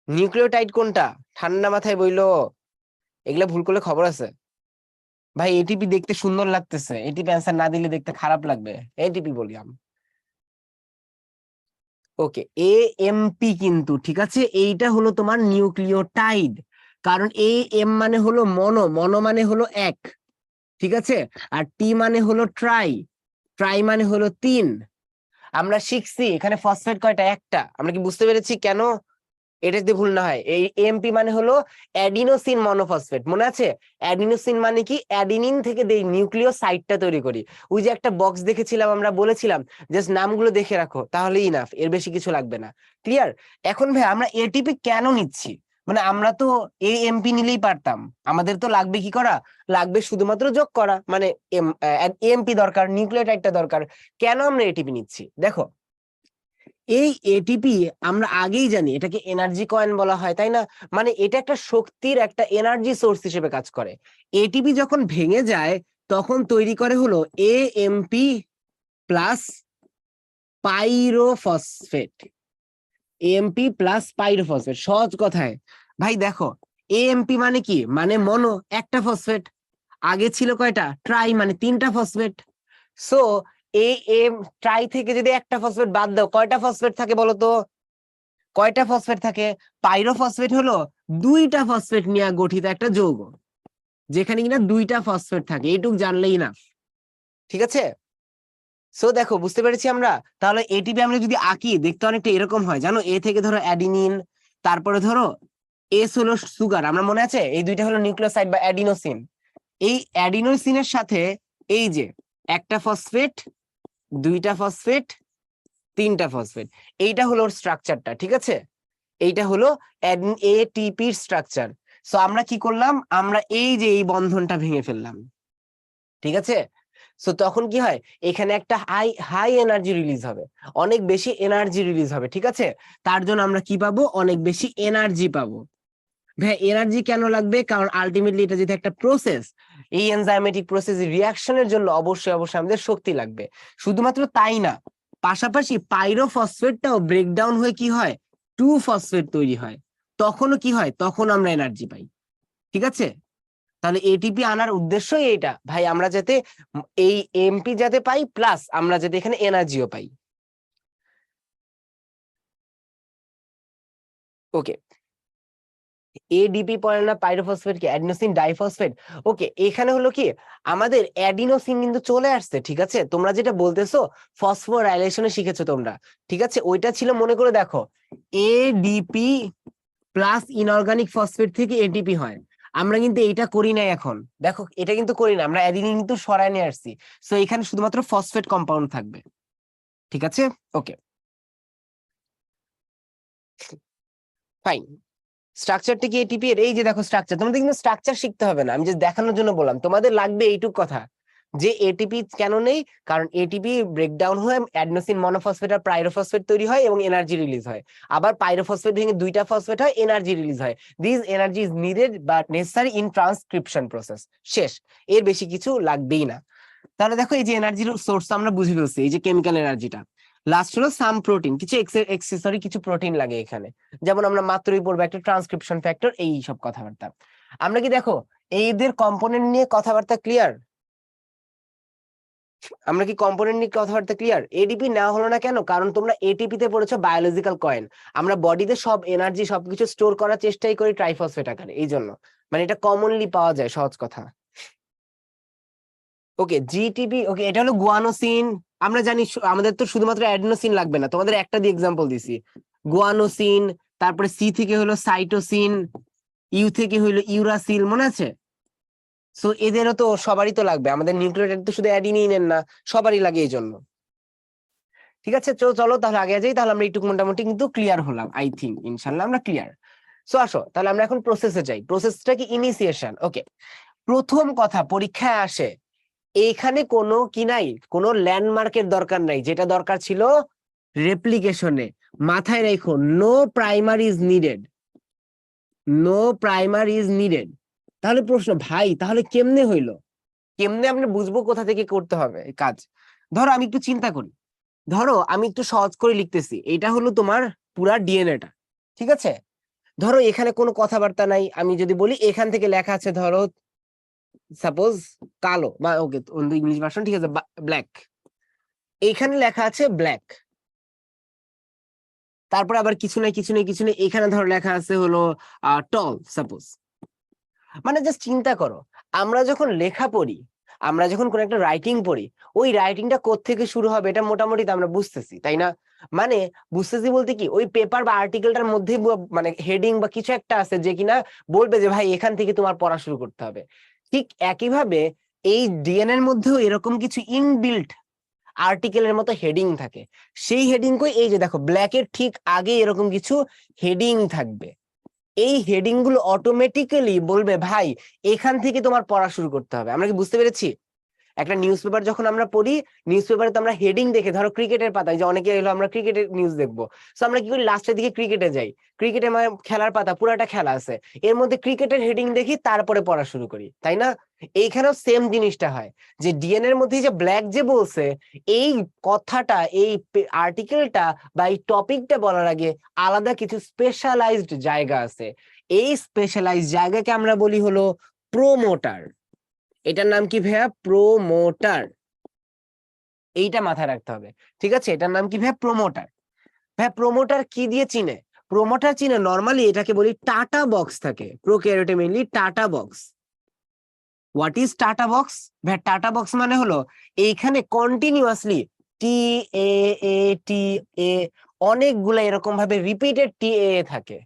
নিউক্লিওটাইড কোনটা, ঠান্ডা মাথায় বইলো, এগুলা ভুল করলে খবর আছে। ভাই এটিপি দেখতে সুন্দর লাগতেছে, এটিপি অ্যান্সার না দিলে দেখতে খারাপ লাগবে, এটিপি বলি আমি। ওকে, এএমপি কিন্তু ঠিক আছে, এইটা হলো তোমার নিউক্লিওটাইড। কারণ এম মানে হলো মনো, মনো মানে হলো এক, ঠিক আছে। আর টি মানে হলো ট্রাই, ট্রাই মানে হলো তিন। আমরা শিখছি এখানে ফসফেট কয়টা, একটা। আমরা কি বুঝতে পেরেছি কেন এটা যদি ভুল না হয়? এই এমপি মানে হলো অ্যাডিনোসিন মনোফসফেট, মনে আছে? অ্যাডিনোসিন মানে কি, অ্যাডিনিন থেকে দেই নিউক্লিওসাইডটা তৈরি করি। ওই যে একটা বক্স দেখেছিলাম, আমরা বলেছিলাম জাস্ট নামগুলো দেখে রাখো তাহলেই ইনাফ, এর বেশি কিছু লাগবে না। ক্লিয়ার? এখন ভাই আমরা এটিপি কেন নিচ্ছি? মানে আমরা তো এএমপি নিলেই পারতাম, আমাদের তো লাগবে কি করা, লাগবে শুধুমাত্র যোগ করা, মানে এমপি দরকার, নিউক্লিওটাইডটা দরকার। কেন আমরা এটিপি নিচ্ছি দেখো, এই এটিপি আমরা আগেই জানি এটাকে এনার্জি কয়েন বলা হয়, তাই না? মানে এটা একটা শক্তির একটা এনার্জি সোর্স হিসেবে কাজ করে। এটিপি যখন ভেঙে যায় তখন তৈরি করে হলো AMP plus pyrophosphate, AMP plus pyrophosphate. সহজ কথায় ভাই দেখো, এএমপি মানে কি, মানে মনো, একটা ফসফেট। আগে ছিল কয়টা, ট্রাই মানে তিনটা ফসফেট। সো এম ট্রাই থেকে যদি একটা ফসফেট বাদ দাও, কয়টা ফসফেট থাকে বলো তো? কয়টা ফসফেট থাকে? পাইরোফসফেট হলো দুইটা ফসফেট নিয়ে গঠিত একটা যৌগ, যেখানে কিনা দুইটা ফসফেট থাকে, এইটুক জানলেই না, ঠিক আছে। সো দেখো বুঝতে পেরেছি আমরা। তাহলে এটিপি আমরা যদি আঁকি দেখতে অনেকটা এরকম হয়, জানো? এ থেকে ধরো অ্যাডিনিন, তারপরে ধরো এস হলো সুগার, আমরা মনে আছে এই দুইটা হলো নিউক্লিওসাইড বা অ্যাডিনোসিন। এই অ্যাডিনোসিনের সাথে এই যে একটা ফসফেট, দুইটা ফসফেট, তিনটা ফসফেট, এইটা হলো ওর স্ট্রাকচারটা, ঠিক আছে। এইটা হলো এটিপির স্ট্রাকচার। সো আমরা কি করলাম, আমরা এই যে এই বন্ধনটা ভেঙে ফেললাম, ঠিক আছে। সো তখন কি হয়, এখানে একটা হাই হাই এনার্জি রিলিজ হবে, অনেক বেশি এনার্জি রিলিজ হবে, ঠিক আছে। তার জন্য আমরা কি পাবো, অনেক বেশি এনার্জি পাবো। ভাই এনার্জি কেন লাগবে, কারণ আলটিমেটলি এটা যেটা একটা প্রসেস, এই এনজাইমেটিক প্রসেস রিঅ্যাকশনের জন্য অবশ্যই অবশ্যই আমাদের শক্তি লাগবে। শুধুমাত্র তাই না, পাশাপাশি পাইরোফসফেটটাও ব্রেকডাউন হয়ে কি হয়, টু ফসফেট তৈরি হয়, তখনও কি হয়, তখন আমরা এনার্জি পাই, ঠিক আছে। তাহলে এটিপি আনার উদ্দেশ্যই এইটা ভাই, আমরা যাতে এই এমপি যাতে পাই, প্লাস আমরা যাতে এখানে এনার্জিও পাই। ওকে, এডিপি পড়ে না, পাইরোফসফেট কি অ্যাডিনোসিন ডাইফসফেট। ওকে, এখানে হলো কি, আমাদের অ্যাডিনোসিন কিন্তু চলে আসছে, ঠিক আছে। তোমরা যেটা বলতেছো ফসফোরাইলেশনে শিখেছো তোমরা, ঠিক আছে, ওইটা ছিল মনে করে দেখো, এডিপি প্লাস ইনঅর্গানিক ফসফেট থেকে এটিপি হয়। আমরা কিন্তু এটা করি নাই এখন, দেখো এটা কিন্তু করি না, আমরা অ্যাডিনিন কিন্তু সরায় নিয়ে আসছি। সো এখানে শুধুমাত্র ফসফেট কম্পাউন্ড থাকবে, ঠিক আছে। Okay fine. স্ট্রাকচারটা কি এটিপি এর, এই যে দেখো স্ট্রাকচার, তোমাদের কিন্তু স্ট্রাকচার শিখতে হবে না, আমি জাস্ট দেখানোর জন্য বললাম, তোমাদের লাগবে এইটুক কথা যে এটিপি কেন নেই, কারণ এটিপি ব্রেকডাউন হয়ে অ্যাডিনোসিন মনোফসফেট আর পাইরোফসফেট তৈরি হয় এবং এনার্জি রিলিজ হয়। আবার পাইরোফসফেট ভেঙে দুইটা ফসফেট হয়, এনার্জি রিলিজ হয়। This energy is needed but necessary in transcription process. শেষ, এর বেশি কিছু লাগবেই না। তাহলে দেখো এই যে এনার্জির সোর্স আমরা বুঝে ফেলছি, এই যে কেমিক্যাল এনার্জিটা। লাস্ট হলো সাম প্রোটিন, কিছু এক্সেসরি কিছু প্রোটিন লাগে এখানে, যেমন আমরা মাত্রই পড়বো একটা ট্রান্সক্রিপশন ফ্যাক্টর, এই সব কথাবার্তা। আমরা কি দেখো এইদের কম্পোনেন্ট নিয়ে কথাবার্তা ক্লিয়ার? আমরা কি কম্পোনেন্ট নিয়ে কথাবার্তা ক্লিয়ার? এডিপি নেওয়া হলো না কেন, কারণ তোমরা এটিপি তে পড়েছো বায়োলজিক্যাল কয়েন। আমরা বডিতে সব এনার্জি সবকিছু স্টোর করার চেষ্টাই করি ট্রাইফসফেট আকারে, এই জন্য মানে এটা কমনলি পাওয়া যায়, সহজ কথা। ওকে, জিটিপি, ওকে, এটা হলো গুয়ানোসিন। আমরা জানি আমাদের তো শুধুমাত্র অ্যাডিনোসিন লাগবে না, তোমাদের একটা দিয়ে এক্সাম্পল দিছি, গুয়ানোসিন। তারপরে সি থেকে হলো সাইটোসিন, ইউ থেকে হইলো ইউরাসিল, মনে আছে? সো এদেরও তো সবারই তো লাগবে, আমাদের নিউক্লিওটাইড তো শুধু অ্যাডিনিনের না, সবারই লাগে এই জন্য। ঠিক আছে, চলো তাহলে আগে যাই, তাহলে আমরা একটু মোটামুটি কিন্তু ক্লিয়ার হলাম, আই থিঙ্ক ইনশাল্লাহ আমরা ক্লিয়ার। সো আসো তাহলে আমরা এখন প্রসেসে যাই। প্রসেসটা কি ইনিশিয়েশন। ওকে, প্রথম কথা পরীক্ষায় আসে, এইখানে কোনো কি নাই, কোনো ল্যান্ডমার্কের দরকার নাই, যেটা দরকার ছিল রেপ্লিকেশনে। মাথায় রেখো, no primer is needed, no primer is needed. তাহলে প্রশ্ন, ভাই তাহলে কেমনে হইলো, কেমনে আমরা বুঝবো কোথা থেকে করতে হবে এই কাজ? ধরো আমি একটু চিন্তা করি, ধরো আমি একটু সহজ করে লিখতেছি, এটা হলো তোমার পুরা ডিএনএটা, ঠিক আছে। ধরো এখানে কোনো কথাবার্তা নাই, আমি যদি বলি এখান থেকে লেখা আছে ধরো সাপোজ কালো বা ওকে ইংলিশ ভার্সন ঠিক আছে ব্ল্যাক, এইখানে লেখা আছে ব্ল্যাক, তারপরে আবার কিছু নাই কিছু নেই কিছু নেই এখানে ধরো লেখা আছে হলো টল সাপোজ। মানে জাস্ট চিন্তা করো, আমরা যখন লেখা পড়ি, আমরা যখন কোন একটা রাইটিং পড়ি, ওই রাইটিংটা কোত্থেকে শুরু হবে এটা মোটামুটি তো আমরা বুঝতেছি, তাই না? মানে বুঝতেছি বলতে কি, ওই পেপার বা আর্টিকেলটার মধ্যে মানে হেডিং বা কিছু একটা আছে যে কিনা বলবে যে ভাই এখান থেকে তোমার পড়া শুরু করতে হবে। ঠিক একইভাবে এই ডিএনএ এর মধ্যেও এরকম কিছু ইনবিল্ট আর্টিকেলের মতো হেডিং থাকে। সেই হেডিং কই, এই যে দেখো ব্ল্যাকের ঠিক আগে এরকম কিছু হেডিং থাকবে। এই হেডিং গুলো অটোমেটিক্যালি বলবে ভাই এখান থেকে তোমার পড়া শুরু করতে হবে। আমরা কি বুঝতে পেরেছি? একটা নিউজ পেপার যখন আমরা পড়ি, নিউজ পেপারে তো আমরা হেডিং দেখে, ধরো ক্রিকেটের পাতায় যে অনেকে এলো আমরা ক্রিকেটের নিউজ দেখবো, তো আমরা কি করি লাস্টের দিকে ক্রিকেটে যাই, ক্রিকেটে মানে খেলার পাতা পুরাটা খেলা আছে, এর মধ্যে ক্রিকেটের হেডিং দেখি তারপরে পড়া শুরু করি, তাই না? এইখানেও সেম জিনিসটা হয়, যে ডিএনএ এর মধ্যে যে ব্ল্যাক যে বলছে, এই কথাটা এই আর্টিকেলটা বা এই টপিকটা বলার আগে আলাদা কিছু স্পেশালাইজড জায়গা আছে। এই স্পেশালাইজড জায়গাকে আমরা বলি হলো প্রোমোটার। এটার নাম কি ভাইয়া? প্রোমোটার। এইটা মাথায় রাখতে হবে, ঠিক আছে? এটার নাম কি ভাইয়া? প্রোমোটার। ভাইয়া প্রোমোটার কি দিয়ে চিনে? প্রোমোটার চিনে নর্মালি এটাকে বলি টাটা বক্স থাকে, প্রোক্যারিওটে mainly TATA box. What is TATA box? ভাইয়া টাটা বক্স মানে হলো এইখানে কন্টিনিউয়াসলি টি এ এ টি এ অনেকগুলা এরকম ভাবে রিপিটেড টি এ থাকে।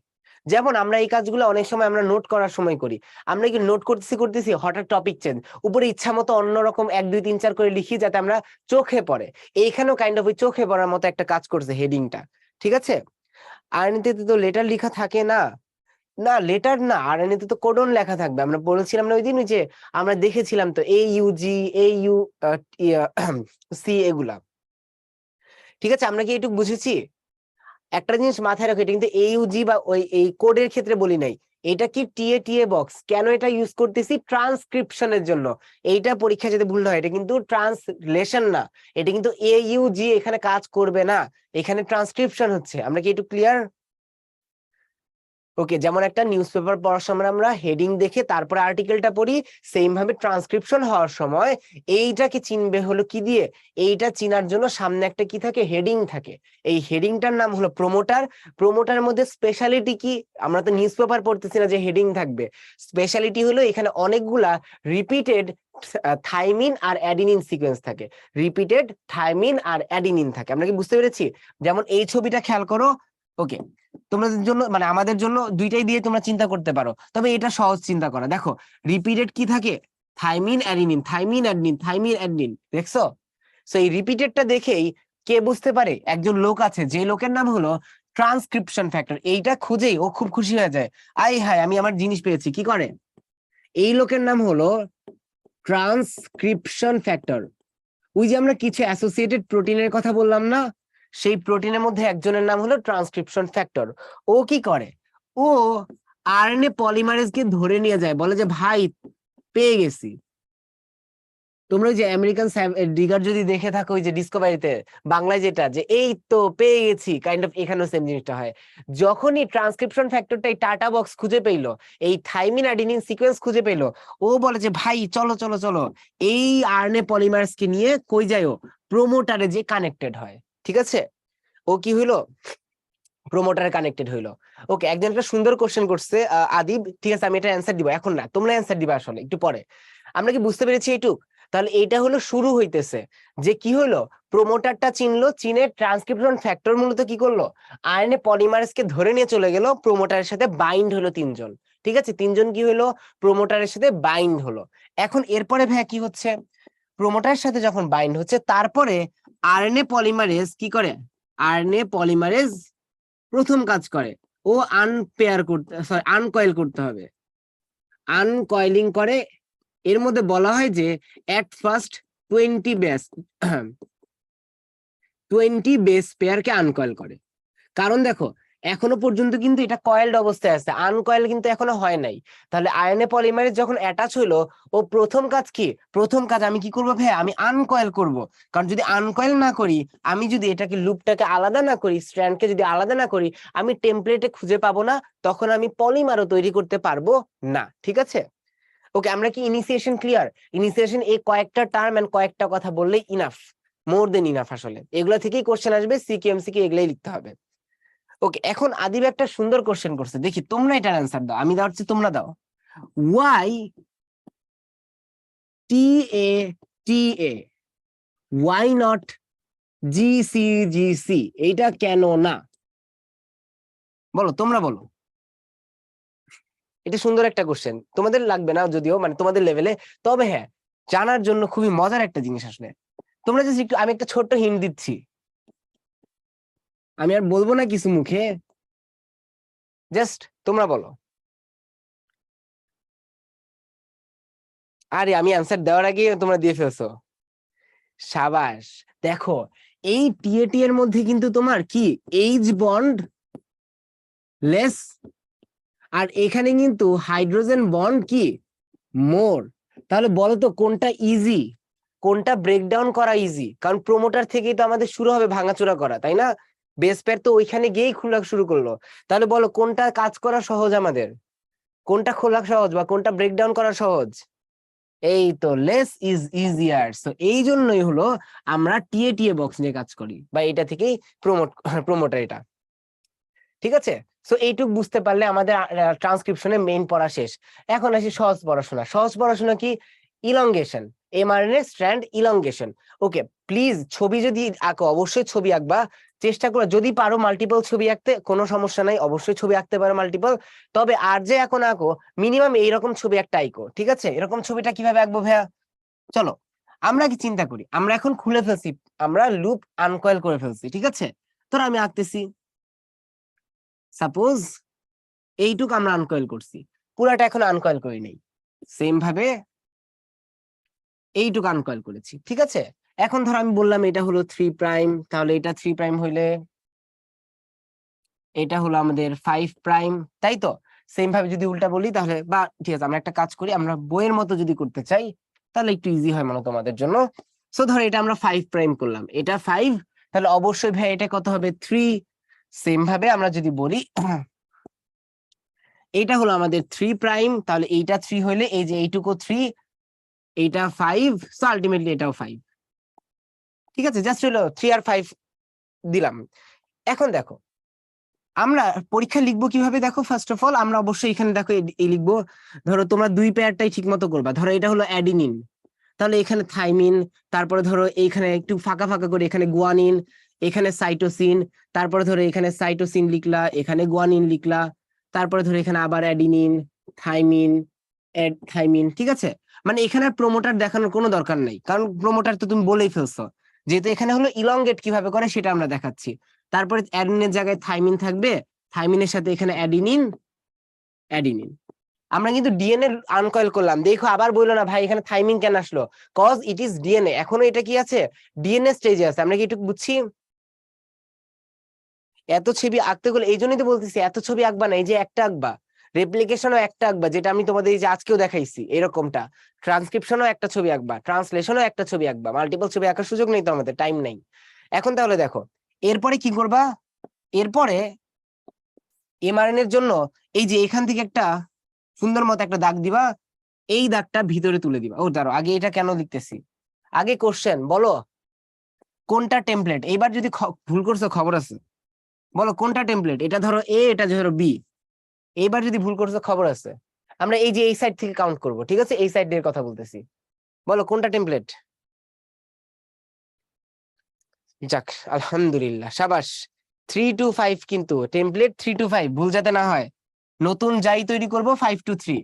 যেমন আমরা এই কাজগুলো অনেক সময় আমরা নোট করার সময় করি, আমরা কি নোট করতেছি করতেছি হঠাৎ টপিক চেঞ্জ, উপরে ইচ্ছা মতো অন্যরকম 1 2 3 4 করে লিখি যাতে আমরা চোখে পড়ে। এইখানেও কাইন্ড অফ ওই চোখে পড়ার মতো একটা কাজ করছে হেডিংটা, ঠিক আছে? আরএনএতে তো লেটার লেখা থাকে না, না লেটার না, আরএনএতে তো কোডন লেখা থাকবে। আমরা বলেছিলাম না ওই দিন, ওই যে আমরা দেখেছিলাম তো A U G A U C এগুলা, ঠিক আছে? আমরা কি এইটুকু বুঝেছি? একটা জিনিস মাথায় রাখো, এটা কিন্তু এইউজি বা ওই এই কোডের ক্ষেত্রে বলি নাই, এটা কি টিএ টিএ বক্স কেন এটা ইউজ করতেছি? ট্রান্সক্রিপশনের জন্য। এইটা পরীক্ষা যদি ভুল হয়, এটা কিন্তু ট্রান্সলেশন না, এটা কিন্তু এইউজি এখানে কাজ করবে না, এখানে ট্রান্সক্রিপশন হচ্ছে। আমরা কি একটু ক্লিয়ার? ওকে, যেমন একটা নিউজ পেপার পড়ার সময় আমরা হেডিং দেখে তারপরে আর্টিকেলটা পড়ি, সেম ভাবে ট্রান্সক্রিপশন হওয়ার সময় এইটাকে চিনবে হলো কি দিয়ে? এইটা চিনার জন্য সামনে একটা কি থাকে? হেডিং থাকে। এই হেডিংটার নাম হলো প্রোমোটার। প্রোমোটার মধ্যে স্পেশালিটি কি? আমরা তো নিউজ পেপার পড়তেছি না যে হেডিং থাকবে। স্পেশালিটি হলো এখানে অনেকগুলা রিপিটেড থাইমিন আর অ্যাডিনিন সিকোয়েন্স থাকে, রিপিটেড থাইমিন আর অ্যাডিনিন থাকে। আমরা কি বুঝতে পেরেছি? যেমন এই ছবিটা খেয়াল করো। ওকে, তোমাদের জন্য মানে আমাদের জন্য দুইটাই দিয়ে তোমরা চিন্তা করতে পারো, তবে এটা সহজ চিন্তা করা। দেখো রিপিটেড কি থাকে? Thymine adenine, thymine adenine, thymine adenine, দেখছো? সো এই রিপিটেডটা দেখেই কে বুঝতে পারে? একজন লোক আছে, যে লোকের নাম হলো ট্রান্সক্রিপশন ফ্যাক্টর। এইটা খুঁজেই ও খুব খুশি হয়ে যায়, আই হায় আমি আমার জিনিস পেয়েছি। কি করে? এই লোকের নাম হলো ট্রান্সক্রিপশন ফ্যাক্টর। ওই যে আমরা কিছু অ্যাসোসিয়েটেড প্রোটিনের কথা বললাম না, সেই প্রোটিনের মধ্যে একজনের নাম হলো ট্রান্সক্রিপশন ফ্যাক্টর। ও কি করে? ও আরএনএ পলিমারেজকে ধরে নিয়ে যায়, বলে যে ভাই পেয়ে গেছি। তোমরা ওই যে আমেরিকান ডিগার যদি দেখে থাকো, ওই যে ডিসকভারিতে বাংলায় যেটা, যে এই তো পেয়ে গেছি, কাইন্ড অফ এখানেও সেম জিনিসটা হয়। যখনই ট্রান্সক্রিপশন ফ্যাক্টরটা এই টাটা বক্স খুঁজে পেইলো, এই থাইমিন অ্যাডিনিন সিকোয়েন্স খুঁজে পেইলো, ও বলে যে ভাই চলো চলো চলো, এই আরএনএ পলিমারেজকে নিয়ে কই যায়ও? প্রোমোটারে যে কানেক্টেড হয়, ঠিক আছে? ও কি হইলো? প্রোমোটারে কানেক্টেড হইলো। ওকে, একজন একটা সুন্দর কোশ্চেন করছে আদিব, ঠিক আছে আমি এটা অ্যান্সার দিব, এখন না, তোমরা অ্যান্সার দিবা আসলে একটু পরে। আমরা কি বুঝতে পেরেছি এইটুক? তাহলে এইটা হলো শুরু হইতেছে, যে কি হলো? প্রোমোটারটা চিনলো, চিনে ট্রান্সক্রিপশন ফ্যাক্টর মূলত কি করলো? আরএনএ পলিমারেজকে ধরে নিয়ে চলে গেল, প্রোমোটারের সাথে বাইন্ড হলো 3 জন, ঠিক আছে? 3 জন কি হলো? প্রোমোটারের সাথে বাইন্ড হলো। এখন এরপরে ভাইয়া কি হচ্ছে? প্রোমোটারের সাথে যখন বাইন্ড হচ্ছে, তারপরে আরএনএ পলিমারেজ কি করে? আরএনএ পলিমারেজ প্রথম কাজ করে, ও আনপেয়ার করতে, সরি আনকয়েল করতে হবে। আনকয়েলিং করে। এর মধ্যে বলা হয় যে এট ফার্স্ট 20 বেস 20 বেস পেয়ারকে আনকয়েল করে। কারণ দেখো এখনো পর্যন্ত কিন্তু এটা কয়েলড অবস্থায় আছে, আনকয়েল কিন্তু এখনো হয় নাই। তাহলে আরএনএ পলিমারেজ যখন অ্যাটাচ হইলো, ও প্রথম কাজ কি, প্রথম কাজ আমি কি করবো ভাই, আমি আনকয়েল করব। কারণ যদি আনকয়েল না করি, আমি যদি এটাকে লুপটাকে আলাদা না করি, স্ট্র্যান্ডকে যদি আলাদা না করি, আমি টেমপ্লেটে খুঁজে পাবো না, তখন আমি পলিমারও তৈরি করতে পারবো না। ঠিক আছে, ওকে, আমরা কি ইনিশিয়েশন ক্লিয়ার? ইনিশিয়েশন এই কয়েকটা টার্ম এন্ড কয়েকটা কথা বললেই ইনাফ, মোর দেন ইনাফ। আসলে এগুলা থেকেই কোশ্চেন আসবে, সিকিউ এমসিকিউ এগুলাই লিখতে হবে। ওকে, এখন আদিব একটা সুন্দর কোশ্চেন করছে, দেখি তোমরা এটার অ্যান্সার দাও, আমি দেওয়ার চেয়ে তোমরা দাও। Why T A T A, why not G C G C, এইটা কেন না? বলো, তোমরা বলো। এটা সুন্দর একটা কোশ্চেন, তোমাদের লাগবে না যদিও, মানে তোমাদের লেভেলে, তবে হ্যাঁ জানার জন্য খুবই মজার একটা জিনিস আসলে। তোমরা জাস্ট একটু, আমি একটা ছোট্ট হিন্ট দিচ্ছি, আমি আর বলবো না কিছু মুখে, জাস্ট তোমরা বলো। আরে আমি অ্যান্সার দেওয়ার আগে তোমরা দিয়ে ফেলছো, সাবাস। দেখো, এই টিএটি এর মধ্যে কিন্তু তোমার কি এইচ বন্ড লেস, আর এখানে কিন্তু হাইড্রোজেন বন্ড কি মোর। তাহলে বলো তো কোনটা ইজি, কোনটা ব্রেকডাউন করা ইজি? কারণ প্রোমোটার থেকেই তো আমাদের শুরু হবে ভাঙাচোরা করা, তাই না? বেস পেয়ার তো ওইখানে গিয়েই খোলা শুরু করলো। তাহলে বলো কোনটা কাজ করা সহজ আমাদের, কোনটা খোলা সহজ বা কোনটা ব্রেকডাউন করা সহজ? এই তো লেস ইজ ইজিয়ার। সো এই জন্যই হলো আমরা টিএ বক্স নিয়ে কাজ করি, বা এটা থেকেই প্রমোটার এটা। ঠিক আছে, সো এইটুক বুঝতে পারলে আমাদের ট্রান্সক্রিপশনে মেইন পড়া শেষ। এখন আসি সহজ পড়াশোনা। সহজ পড়াশোনা কি? Elongation, mRNA strand elongation. Okay, please ছবি যদি আঁকো অবশ্যই ছবি আঁকবা, চেষ্টা করো যদি পারো মাল্টিপল ছবি আঁকতে, কোনো সমস্যা নাই, অবশ্যই ছবি আঁকতে পারো মাল্টিপল। তবে আর যে এখন আঁকো, মিনিমাম এইরকম ছবি একটা আঁকো। ঠিক আছে, এরকম ছবিটা কিভাবে আঁকবো ভাইয়া? চলো আমরা কি চিন্তা করি, আমরা এখন খুলে ফেলছি, আমরা লুপ আনকয়েল করে ফেলছি, ঠিক আছে? তোর আমি আঁকতেছি, সাপোজ এইটুক আমরা আনকয়েল করছি, পুরাটা এখন আনকয়েল করি নাই। সেম ভাবে এইটুক আনকয়েল করেছি, ঠিক আছে? এখন ধর আমি বললাম এটা হলো 3', তাহলে এটা 3' হইলে এটা হলো আমাদের 5', তাই তো? সেম ভাবে যদি উল্টা বলি তাহলে, বা ঠিক আছে আমরা একটা কাজ করি, আমরা বইয়ের মতো যদি করতে চাই তাহলে একটু ইজি হয় মনে তোমাদের জন্য। সো ধর এটা আমরা 5' করলাম, এটা 5, তাহলে অবশ্যই ভাই এটা কত হবে? 3। সেম ভাবে আমরা যদি বলি এইটা হলো আমাদের 3', তাহলে এইটা 3 হইলে এই যে এইটুকু 3, এইটা 5, সো আলটিমেটলি এটাও 5। ঠিক আছে, জাস্ট হলো 3 আর 5 দিলাম। এখন দেখো আমরা পরীক্ষা লিখবো কিভাবে, দেখো ফার্স্ট অফ অল আমরা অবশ্যই এখানে দেখো এই লিখবো, ধরো তোমরা দুই পেয়ারটাই ঠিক মতো করবা। ধরো এটা হলো অ্যাডিনিন, তাহলে এখানে থাইমিন, তারপরে ধরো এইখানে একটু ফাঁকা ফাঁকা করে এখানে গুয়ানিন, এখানে সাইটোসিন, তারপরে ধরো এখানে সাইটোসিন লিখলা, এখানে গুয়ানিন লিখলা, তারপরে ধরো এখানে আবার অ্যাডিনিন, থাইমিন, থাইমিন। ঠিক আছে, মানে এখানে প্রোমোটার দেখানোর কোনো দরকার নেই, কারণ প্রোমোটার তো তুমি বলেই ফেলছো। যেহেতু এখানে হলো ইলংগেট কিভাবে করে সেটা আমরা দেখাচ্ছি। তারপরে অ্যাডিনের জায়গায় থাইমিন থাকবে, থাইমিনের সাথে এখানে অ্যাডিনিন, অ্যাডিনিন। আমরা কিন্তু ডিএনএ আনকয়েল করলাম, দেখো আবার বললো না ভাই এখানে থাইমিন কেন আসলো, কজ ইট ইজ ডিএনএ, এখনো এটা কি আছে, ডিএনএ স্টেজে আছে। আমরা কি একটু বুঝছি? এত ছবি আঁকতে গেলে এই জন্যই তো বলতেছি এত ছবি আঁকবা না, এই যে একটা আঁকবা, রেপ্লিকেশনও একটা আঁকবা, যেটা আমি তোমাদের এই যে আজকেও দেখাইছি এরকমটা, ট্রান্সক্রিপশনও একটা ছবি আঁকবা, ট্রান্সলেশনও একটা ছবি আঁকবা, মাল্টিপল ছবি আঁকার সুযোগ নেই তো আমাদের, টাইম নাই। এখন তাহলে দেখো এরপরে কি করবা, এরপরে এমআরএন এর জন্য এই যে এখান থেকে একটা সুন্দর মতো একটা দাগ দিবা, এই দাগটা ভিতরে তুলে দিবা। ও দাঁড়ো, আগে এটা কেন লিখতেছি, আগে কোশ্চেন বলো কোনটা টেমপ্লেট। এইবার যদি ভুল করছো খবর আছে, বলো কোনটা টেমপ্লেট, এটা ধরো এ, এটা ধরো বি। এইবার যদি ভুল করছো খবর আছে, আমরা এই যে এই সাইড থেকে কাউন্ট করব, ঠিক আছে? এই সাইড এর কথা বলতেছি, বলো কোনটা টেমপ্লেট। যাক আলহামদুলিল্লাহ, সাবাস। 3 to 5 কিন্তু টেমপ্লেট, 3 to 5 ভুল যাতে না হয়। নতুন যাই তৈরি করব 5 to 3,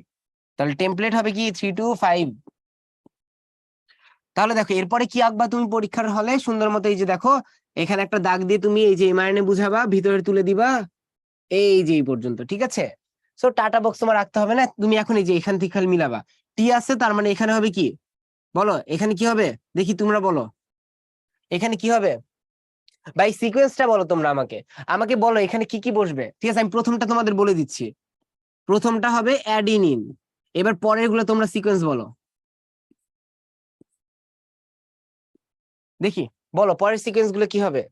তাহলে টেমপ্লেট হবে কি 3 to 5। তাহলে দেখো এরপরে কি আঁকবা তুমি পরীক্ষার হলে সুন্দর মতো, এই যে দেখো এখানে একটা দাগ দিয়ে তুমি এই যে এমআরএনএ বুঝাবা, ভিতরে তুলে দিবা এই যে এই পর্যন্ত, ঠিক আছে? সো টাটা বক্স তোমার রাখতে হবে না, তুমি এখন এই যে এখান থেকে খালি মিলাবা, টি আছে তার মানে এখানে হবে কি, বলো এখানে কি হবে, দেখি তোমরা বলো এখানে কি হবে, ভাই সিকোয়েন্সটা বলো তোমরা আমাকে, আমাকে বলো এখানে কি কি বসবে। ঠিক আছে, আমি প্রথমটা তোমাদের বলে দিচ্ছি। প্রথমটা হবে অ্যাডিনিন। এবার পরের গুলো তোমরা সিকোয়েন্স বলো, দেখি বলো পরের সিকোয়েন্স গুলো কি হবে,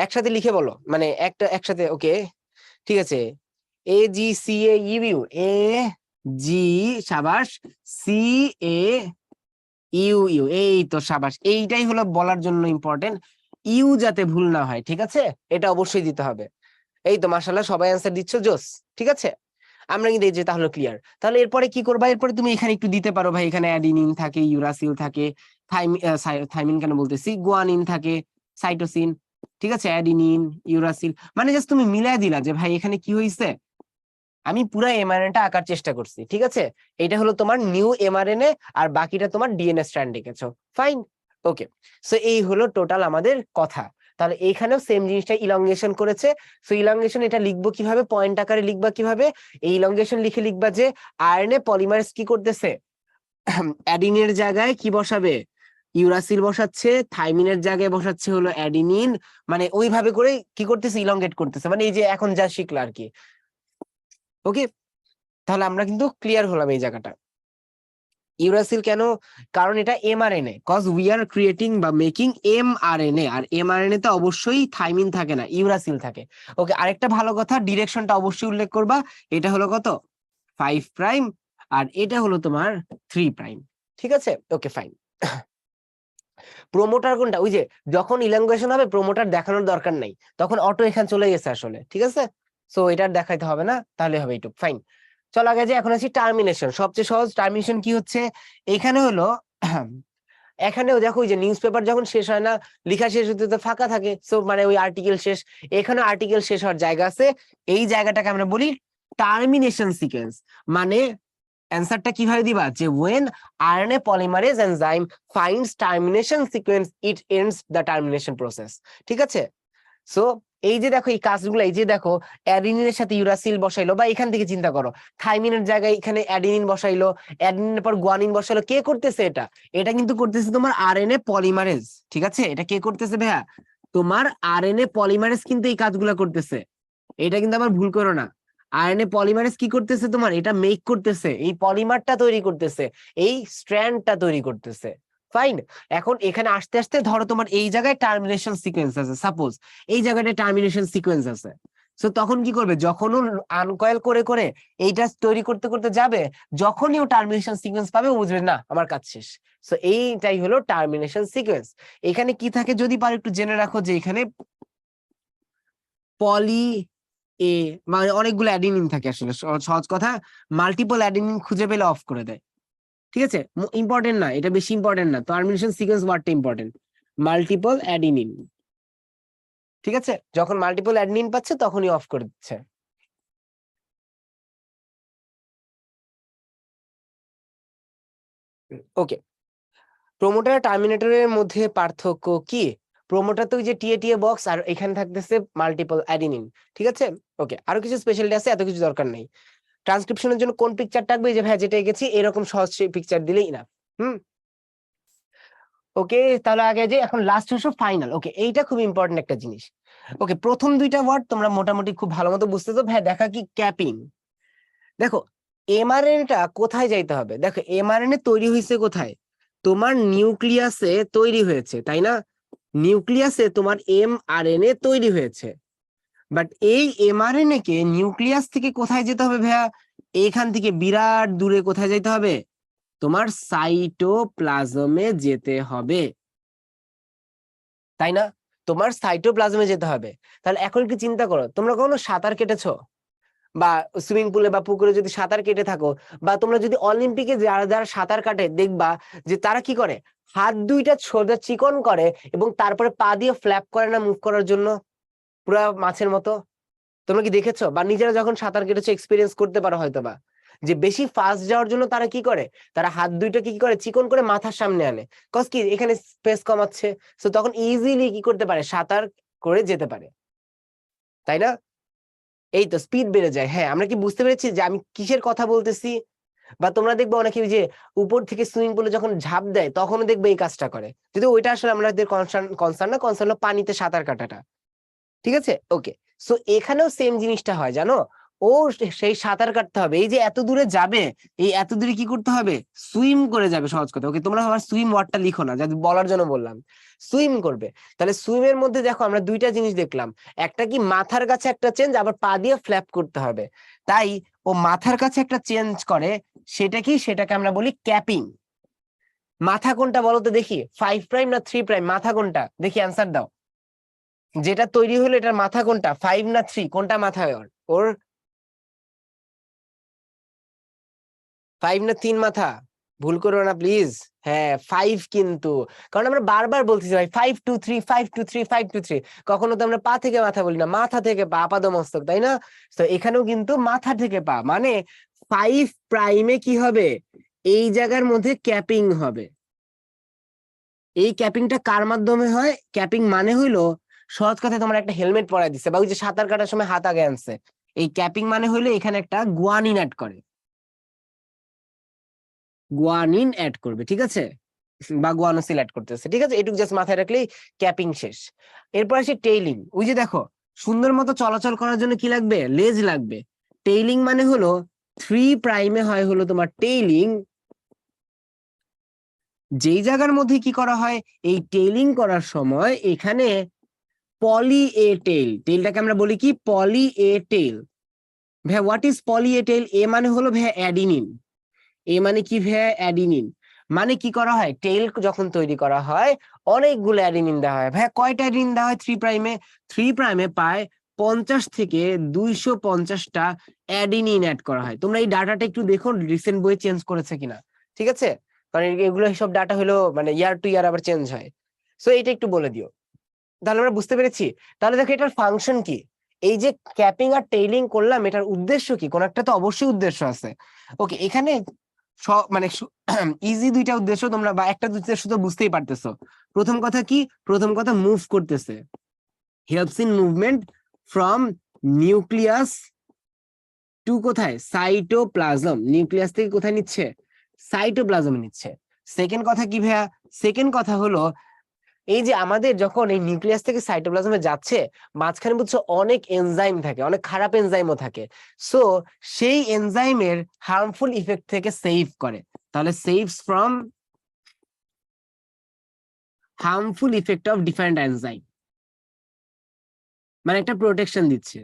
একসাথে লিখে বলো, মানে একটা একসাথে। ওকে ঠিক আছে, AGCAUU, AG, সাবাস, CAUU, এই তো সাবাস, এইটাই হলো বলার জন্য ইম্পর্টেন্ট, ইউ যাতে ভুল না হয়। ঠিক আছে, এটা অবশ্যই দিতে হবে। এই তো মাশাআল্লাহ সবাই অ্যান্সার দিচ্ছ, জোস। ঠিক আছে, আমরা কিন্তু এই যে তাহলে ক্লিয়ার। তাহলে এরপরে কি করবা, এরপরে তুমি এখানে একটু দিতে পারো ভাই, এখানে অ্যাডিনিন থাকে, ইউরাসিল থাকে, থাইমিন কেন বলতেছি, গুয়ানিন থাকে, সাইটোসিন। ঠিক আছে, অ্যাডিনিন, ইউরাসিল, মানে জাস্ট তুমি মিলাই দিলা যে ভাই এখানে কি হয়েছে। আমি পুরো এমআরএনএটা আঁকার চেষ্টা করছি। ঠিক আছে, এটা হলো তোমার নিউ এমআরএনএ, আর বাকিটা তোমার ডিএনএ স্ট্র্যান্ড লিখেছো। ফাইন, ওকে। সো এই হলো টোটাল আমাদের কথা। তাহলে এইখানেও সেম জিনিসটা ইলংগেশন করেছে। সো ইলংগেশন এটা লিখবো কিভাবে, পয়েন্ট আকারে লিখবা কিভাবে, এই ইলংগেশন লিখে লিখবা যে আরএনএ পলিমারেজ কি করতেছে, অ্যাডিনের জায়গায় কি বসাবে, ইউরাসিল বসাচ্ছে, থাইমিনের জায়গায় বসাচ্ছে হলো অ্যাডিনিন, মানে ওইভাবে করে কি করতেছে, ইলংগেট করতেছে, মানে এই যে এখন যা শিখলা আর কি। ওকে, তাহলে আমরা কিন্তু ক্লিয়ার হলাম এই জায়গাটা। ইউরাসিল কেন, কারণ এটা mRNA, cause we are creating বা মেকিং এমআরএনএ, আর এমআরএনএ তে অবশ্যই থাইমিন থাকে না, ইউরাসিল থাকে। ওকে, আরেকটা ভালো কথা, ডিরেকশনটা অবশ্যই উল্লেখ করবা। এটা হলো কত, 5', আর এটা হলো তোমার 3'। ঠিক আছে, ওকে ফাইন। প্রোমোটার কোনটা, ওই যে যখন ইলাঙ্গুয়েশন হবে প্রোমোটার দেখানোর দরকার নাই, তখন অটো এখানে চলে গেছে আসলে। ঠিক আছে, সো এটার দেখাইতে হবে না, তাহলে হবে এইটুক। ফাইন, চল আগে যে এখন আছি টার্মিনেশন, সবচেয়ে সহজ। টার্মিনেশন কি হচ্ছে, এখানে হলো এখানেও দেখো ওই যে নিউজ পেপার যখন শেষ হয় না, লেখা শেষ হতে তো ফাঁকা থাকে, সো মানে ওই আর্টিকেল শেষ, এখানে আর্টিকেল শেষ হওয়ার জায়গা আছে, এই জায়গাটাকে আমরা বলি টার্মিনেশন সিকোয়েন্স। মানে অ্যান্সারটা কিভাবে দিবা, যে when RNA polymerase enzyme finds termination sequence it ends the termination process। ঠিক আছে, সো এই যে দেখো এই কাজগুলো, এই যে দেখো অ্যাডিনিনের সাথে ইউরাসিল বসাইলো, বা এখান থেকে চিন্তা করো থাইমিনের জায়গায় এখানে অ্যাডিনিন বসাইলো, অ্যাডিনিনের পর গুয়ানিন বসাইলো, কে করতেছে এটা, এটা কিন্তু করতেছে তোমার আরএনএ পলিমারেজ। ঠিক আছে, এটা কে করতেছে ভাইয়া, তোমার আরএনএ পলিমারেজ কিন্তু এই কাজগুলো করতেছে, এটা কিন্তু আবার ভুল করো না। আরএনএ পলিমারেজ কি করতেছে, তোমার এটা মেক করতেছে, এই পলিমারটা তৈরি করতেছে, এই স্ট্র্যান্ডটা তৈরি করতেছে। ফাইন, এখন এখানে আস্তে আস্তে ধরো তোমার এই জায়গায় টার্মিনেশন সিকোয়েন্স আছে, সাপোজ এই জায়গাটা টার্মিনেশন সিকোয়েন্স আছে, সো তখন কি করবে, যখন ও আনকয়েল করে করে এইটা তৈরি করতে করতে যাবে, যখনই ও টার্মিনেশন সিকোয়েন্স পাবে ও বুঝবে না আমার কাজ শেষ। সো এইটাই হলো টার্মিনেশন সিকোয়েন্স। এখানে কি থাকে যদি পারো একটু জেনে রাখো, যে এখানে পলি এ মানে অনেকগুলো অ্যাডিনিন থাকে আসলে, সহজ কথা, মাল্টিপল অ্যাডিনিন খুঁজে পেলে অফ করে দেয়। ঠিক আছে, ইম্পর্টেন্ট না, এটা বেশি ইম্পর্টেন্ট না, টার্মিনেশন সিকোয়েন্স ওয়ার্ডটা ইম্পর্টেন্ট, মাল্টিপল অ্যাডিনিন। ঠিক আছে, যখন মাল্টিপল অ্যাডিনিন পাচ্ছে তখনই অফ করে দিচ্ছে। ওকে, প্রোমোটার টার্মিনেটরের মধ্যে পার্থক্য কি, প্রোমোটার তো ওই যে টিএ টিএ বক্স, আর এখানে থাকতেছে মাল্টিপল অ্যাডিনিন। ঠিক আছে, ওকে, আরো কিছু স্পেশালিটি আছে, এত কিছু দরকার নেই। ট্রান্সক্রিপশনের জন্য কোন পিকচার থাকবে, যে ভাই যেটা গেছি এরকম সহজ পিকচার দিলেই না। হুম, ওকে, তাহলে আগে যে এখন লাস্ট হচ্ছে ফাইনাল। ওকে, এইটা খুব ইম্পর্টেন্ট একটা জিনিস। ওকে, প্রথম দুইটা ওয়ার্ড তোমরা মোটামুটি খুব ভালো মতো বুঝতেছো। ভাই দেখা কি, ক্যাপিং। দেখো এমআরএনএটা কোথায় যাইতে হবে, দেখো এমআরএনএ তৈরি হয়েছে কোথায়, তোমার নিউক্লিয়াসে তৈরি হয়েছে, তাই না, নিউক্লিয়াসে তোমার এমআরএনএ তৈরি হয়েছে। বাট এই এমআরএনএ কে নিউক্লিয়াস থেকে কোথায় যেতে হবে ভাইয়া, এইখান থেকে বিরাট দূরে কোথায় যেতে হবে, তোমার সাইটোপ্লাজমে যেতে হবে, তাই না, তোমার সাইটোপ্লাজমে যেতে হবে। তাহলে এখন একটু চিন্তা করো, তোমরা কখনো সাঁতার কেটেছো, বা সুইমিং পুলে বা পুকুরে যদি সাঁতার কেটে থাকো, বা তোমরা যদি অলিম্পিকে যারা যারা সাঁতার কাটে দেখবা, যে তারা কি করে, হাত দুইটা সোজা চিকন করে এবং তারপরে পা দিয়ে ফ্ল্যাপ করে না মুভ করার জন্য, পুরো মাছের মতো। তোমরা কি দেখেছো, বা নিজেরা যখন সাঁতার কেটেছো এক্সপিরিয়েন্স করতে পারো হয়তো বা, যে বেশি ফাস্ট যাওয়ার জন্য তারা কি করে, তারা হাত দুইটাকে কি করে, চিকন করে মাথার সামনে আনে, কজ কি এখানে স্পেস কমাচ্ছে, তো তখন ইজিলি কি করতে পারে, সাঁতার করে যেতে পারে, তাই না। এই তো স্পিড বেড়ে যায়। হ্যাঁ, আমরা কি বুঝতে পেরেছি যে আমি কিসের কথা বলতেছি, বা তোমরা দেখবে অনেকে যে উপর থেকে সুইমিং পুলে যখন ঝাঁপ দেয় তখনও দেখবে এই কাজটা করে, কিন্তু ওইটা আসলে আমাদের কনসার্ন না, কনসার্ন হলো পানিতে সাঁতার কাটাটা। ঠিক আছে, ওকে। সো এখানেও সেম জিনিসটা হয় জানো, ও সেই সাঁতার কাটতে হবে, এই যে এত দূরে যাবে, এই এত দূরে কি করতে হবে, সুইম করে যাবে, সহজ কথা। ওকে, তোমরা আমার সুইম ওয়ার্ডটা লিখো না, যা বলার জন্য বললাম, সুইম করবে। তাহলে সুইমের মধ্যে দেখো আমরা দুইটা জিনিস দেখলাম, একটা কি মাথার কাছে একটা চেঞ্জ, আবার পা দিয়ে ফ্ল্যাপ করতে হবে, তাই ও মাথার কাছে একটা চেঞ্জ করে, সেটা কি, সেটাকে আমরা বলি ক্যাপিং। মাথা কোনটা বলো তো দেখি, 5 প্রাইম না 3 প্রাইম, মাথা কোনটা দেখি, অ্যান্সার দাও। যেটা তৈরি হলো এটার মাথা কোনটা, 5 না 3, কোনটা মাথা ওর ওর 5 না 3 মাথা? ভুল করো না প্লিজ। হ্যাঁ 5 কিন্তু, কারণ আমরা বারবার বলতেছি ভাই 5 2 3 5 2 3 5 2 3, কখনো তো আমরা পা থেকে মাথা বলি না, মাথা থেকে পা, আপাদমস্তক, তাই না? তো এখানেও কিন্তু মাথা থেকে পা, মানে 5 প্রাইমে কি হবে, এই জায়গার মধ্যে ক্যাপিং হবে। এই ক্যাপিংটা কার মাধ্যমে হয়, ক্যাপিং মানে হইলো, সহজ কথায় তোমার একটা হেলমেট পরাই দিচ্ছে, বা ওই যে সাঁতার কাটার সময় হাত আগে আনছে, এই ক্যাপিং মানে হইলো এখানে একটা গুয়ানিন অ্যাড করে, গুয়ানিন অ্যাড করবে, ঠিক আছে, বা গুয়ানোসিল অ্যাড করতেছে, ঠিক আছে, এটুকু জাস্ট মাথায় রাখলেই ক্যাপিং শেষ। এরপর আসি টেইলিং। ওই যে দেখো, সুন্দর মতো চলাচল করার জন্য কি লাগবে, লেজ লাগবে। টেইলিং মানে হলো 3 প্রাইমে হয় হলো তোমার টেইলিং, যেই জায়গার মধ্যে কি করা হয়, এই টেইলিং করার সময় এখানে পলি এ টেইল, টেইলটাকে আমরা বলি কি, পলি এ টেইল। ভাই what is poly A tail? A মানে হলো ভাই অ্যাডিনিন, এ মানে কি ভাই, অ্যাডিনিন। মানে কি করা হয়, টেইল যখন তৈরি করা হয় অনেকগুলো অ্যাডিনিন দেওয়া হয়। ভাই কয়টা অ্যাডিনিন দেওয়া হয় 3 প্রাইমে? 3 প্রাইমে প্রায় 50 থেকে 250টা অ্যাডিনিন অ্যাড করা হয়। তোমরা এই ডাটাটা একটু দেখো রিসেন্ট বই চেঞ্জ করেছে কিনা, ঠিক আছে, কারণ এগুলো সব ডাটা হলো মানে ইয়ার টু ইয়ার আবার চেঞ্জ হয়। সো এটা একটু বলে দিও, তাহলে আমরা বুঝতে পেরেছি। তাহলে দেখো এটার ফাংশন কি, এই যে ক্যাপিং আর টেইলিং করলাম, এটার উদ্দেশ্য কি, কোন একটা তো অবশ্যই উদ্দেশ্য আছে। ওকে, এখানে মানে ইজি দুইটা উদ্দেশ্য তোমরা, বা একটা উদ্দেশ্য তো বুঝতেই পারতেছো। প্রথম কথা কি, প্রথম কথা মুভ করতেছে, helps in movement from nucleus to কোথায়, সাইটোপ্লাজম। নিউক্লিয়াস থেকে কোথায় নিচ্ছে, সাইটোপ্লাজমে নিচ্ছে। সেকেন্ড কথা কি ভাইয়া, সেকেন্ড কথা হলো, এই যে আমাদের যখন এই নিউক্লিয়াস থেকে সাইটোপ্লাজমে যাচ্ছে, মাঝখানে বুঝছো অনেক এনজাইম থাকে, অনেক খারাপ এনজাইমও থাকে। সো সেই এনজাইমের হার্মফুল ইফেক্ট থেকে সেভ করে, তাহলে saves from harmful effect of different enzyme, মানে একটা প্রোটেকশন দিচ্ছে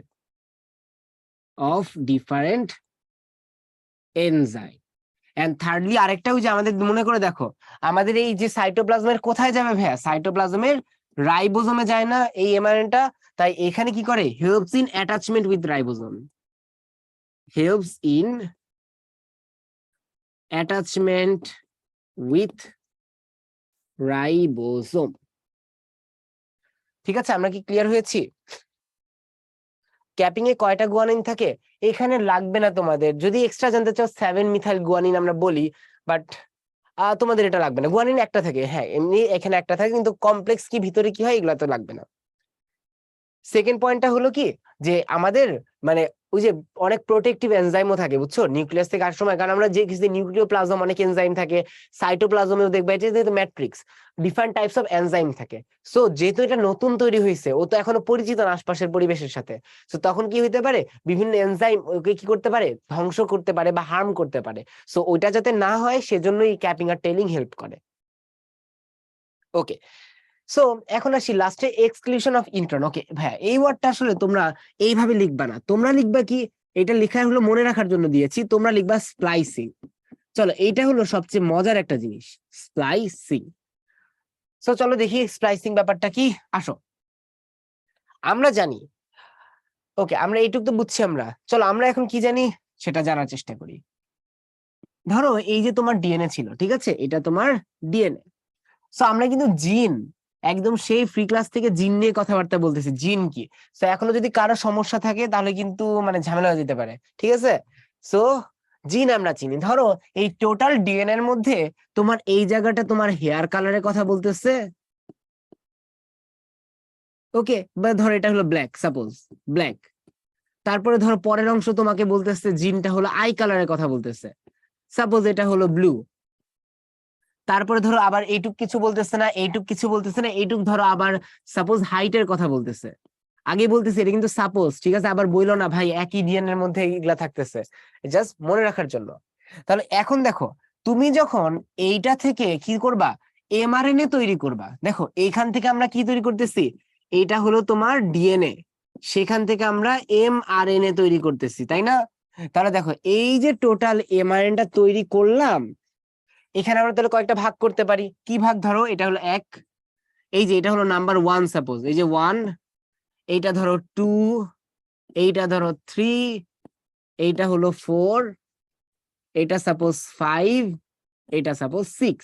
of different enzyme. And thirdly আরেকটা, ওই যে আমাদের মনে করে দেখো, আমাদের এই যে সাইটোপ্লাজমের কোথায় যাবে ভাইয়া, সাইটোপ্লাজমের রাইবোজোমে যায় না এই এমআরএনটা, তাই এখানে কি করে, helps in attachment with ribosome, helps in attachment with ribosome. ঠিক আছে, আমরা কি ক্লিয়ার হয়েছি? ক্যাপিং এ কয়টা গুয়ানিন থাকে এখানে লাগবে না তোমাদের, যদি এক্সট্রা জানতে চাও 7 মিথাইল গুয়ানিন আমরা বলি, বাট তোমাদের এটা লাগবে না, গুয়ানিন একটা থাকে, হ্যাঁ এমনি এখানে একটা থাকে, কিন্তু কমপ্লেক্স কি ভিতরে কি হয় এগুলো তো লাগবে না। সেকেন্ড পয়েন্টটা হলো কি, যে আমাদের মানে ওই যে অনেক প্রোটেক্টিভ এনজাইমও থাকে বুঝছো নিউক্লিয়াস থেকে আসার সময়, কারণ আমরা যে নিউক্লিওপ্লাজম অনেক এনজাইম থাকে, সাইটোপ্লাজমেও দেখবে, এটা যেহেতু matrix, different types of enzyme থাকে। সো যেহেতু এটা নতুন তৈরি হয়েছে, ও তো এখনো পরিচিত না আশপাশের পরিবেশের সাথে, সো তখন কি হইতে পারে, বিভিন্ন এনজাইম ওকে কি করতে পারে, ধ্বংস করতে পারে বা হার্ম করতে পারে। সো ওইটা যাতে না হয় সেজন্যই ক্যাপিং আর টেইলিং হেল্প করে। ওকে, সো এখন আসি লাস্টে, এক্সক্লুশন অফ ইন্ট্রন। ওকে ভাইয়া, এই ওয়ার্ডটা আসলে তোমরা এইভাবে লিখবা না, তোমরা লিখবা কি, এটা লেখা হলো মনে রাখার জন্য দিয়েছি, তোমরা লিখবা স্প্লাইসিং। চলো, এইটা হলো সবচেয়ে মজার একটা জিনিস, স্প্লাইসিং। সো চলো দেখি স্প্লাইসিং ব্যাপারটা কি, আসো। আমরা জানি, ওকে আমরা এইটুকু তো বুঝছি, আমরা চলো আমরা এখন কি জানি সেটা জানার চেষ্টা করি। ধরো এই যে তোমার ডিএনএ ছিল, ঠিক আছে, এটা তোমার ডিএনএ। সো আমরা কিন্তু জিন, একদম সেই ফ্রি ক্লাস থেকে জিন নিয়ে কথাবার্তা বলতেছি, জিন কি। সো এখনো যদি কারো সমস্যা থাকে তাহলে কিন্তু মানে ঝামেলা হয়ে যেতে পারে, ঠিক আছে। সো জিন আমরা চিনি, ধরো এই টোটাল ডিএনএ এর মধ্যে তোমার এই জায়গাটা তোমার হেয়ার কালারের কথা বলতেছে, ওকে, বা ধরো এটা হলো ব্ল্যাক, সাপোজ ব্ল্যাক। তারপরে ধরো পরের অংশ তোমাকে বলতেছে জিনটা হলো আই কালারের কথা বলতেছে, সাপোজ এটা হলো ব্লু। তারপরে ধরো আবার এইটুক কিছু বলতেছে না, এইটুক কিছু বলতেছে না, এইটুক ধরো আবার সাপোজ হাইটের কথা বলতেছে। আগে বলতেছে এটা কিন্তু সাপোজ, ঠিক আছে? আবার বইলো না ভাই একই ডিএনএ এর মধ্যে এগুলা থাকতেছে, জাস্ট মনে রাখার জন্য। তাহলে এখন দেখো, তুমি যখন এইটা থেকে কি করবা, এমআরএনএ তৈরি করবা। দেখো এইখান থেকে আমরা কি তৈরি করতেছি, এইটা হলো তোমার ডিএনএ, সেখান থেকে আমরা এমআরএনএ তৈরি করতেছি, তাই না? তাহলে দেখো এই যে টোটাল এমআরএনটা তৈরি করলাম, এখানে আমরা তাহলে কয়েকটা ভাগ করতে পারি। কি ভাগ? ধরো এটা হলো 1, এই যে এটা হলো নাম্বার 1, সাপোজ এই যে 1, এইটা ধরো 2, এইটা ধরো 3, এইটা হলো 4, এটা সাপোজ 5, এটা সাপোজ 6।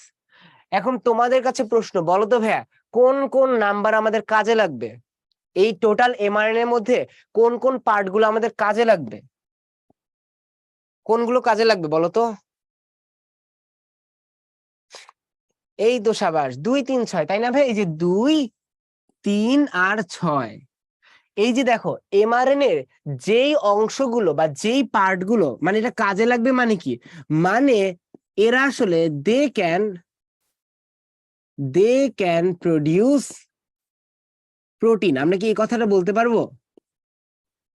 এখন তোমাদের কাছে প্রশ্ন, বলো তো ভাইয়া কোন কোন নাম্বার আমাদের কাজে লাগবে? এই টোটাল এমআরএনএ এর মধ্যে কোন কোন পার্ট গুলো আমাদের কাজে লাগবে? কোনগুলো কাজে লাগবে বলো তো? এই তো সাবাস, 2 3 6, তাই না ভাই? এই যে 2 3 আর 6। এই যে দেখো এমআরএনএ এর যেই অংশগুলো বা যেই পার্ট গুলো মানে এটা কাজে লাগবে, মানে কি, মানে এরা আসলে দে ক্যান প্রডিউস প্রোটিন। আমরা কি এই কথাটা বলতে পারবো?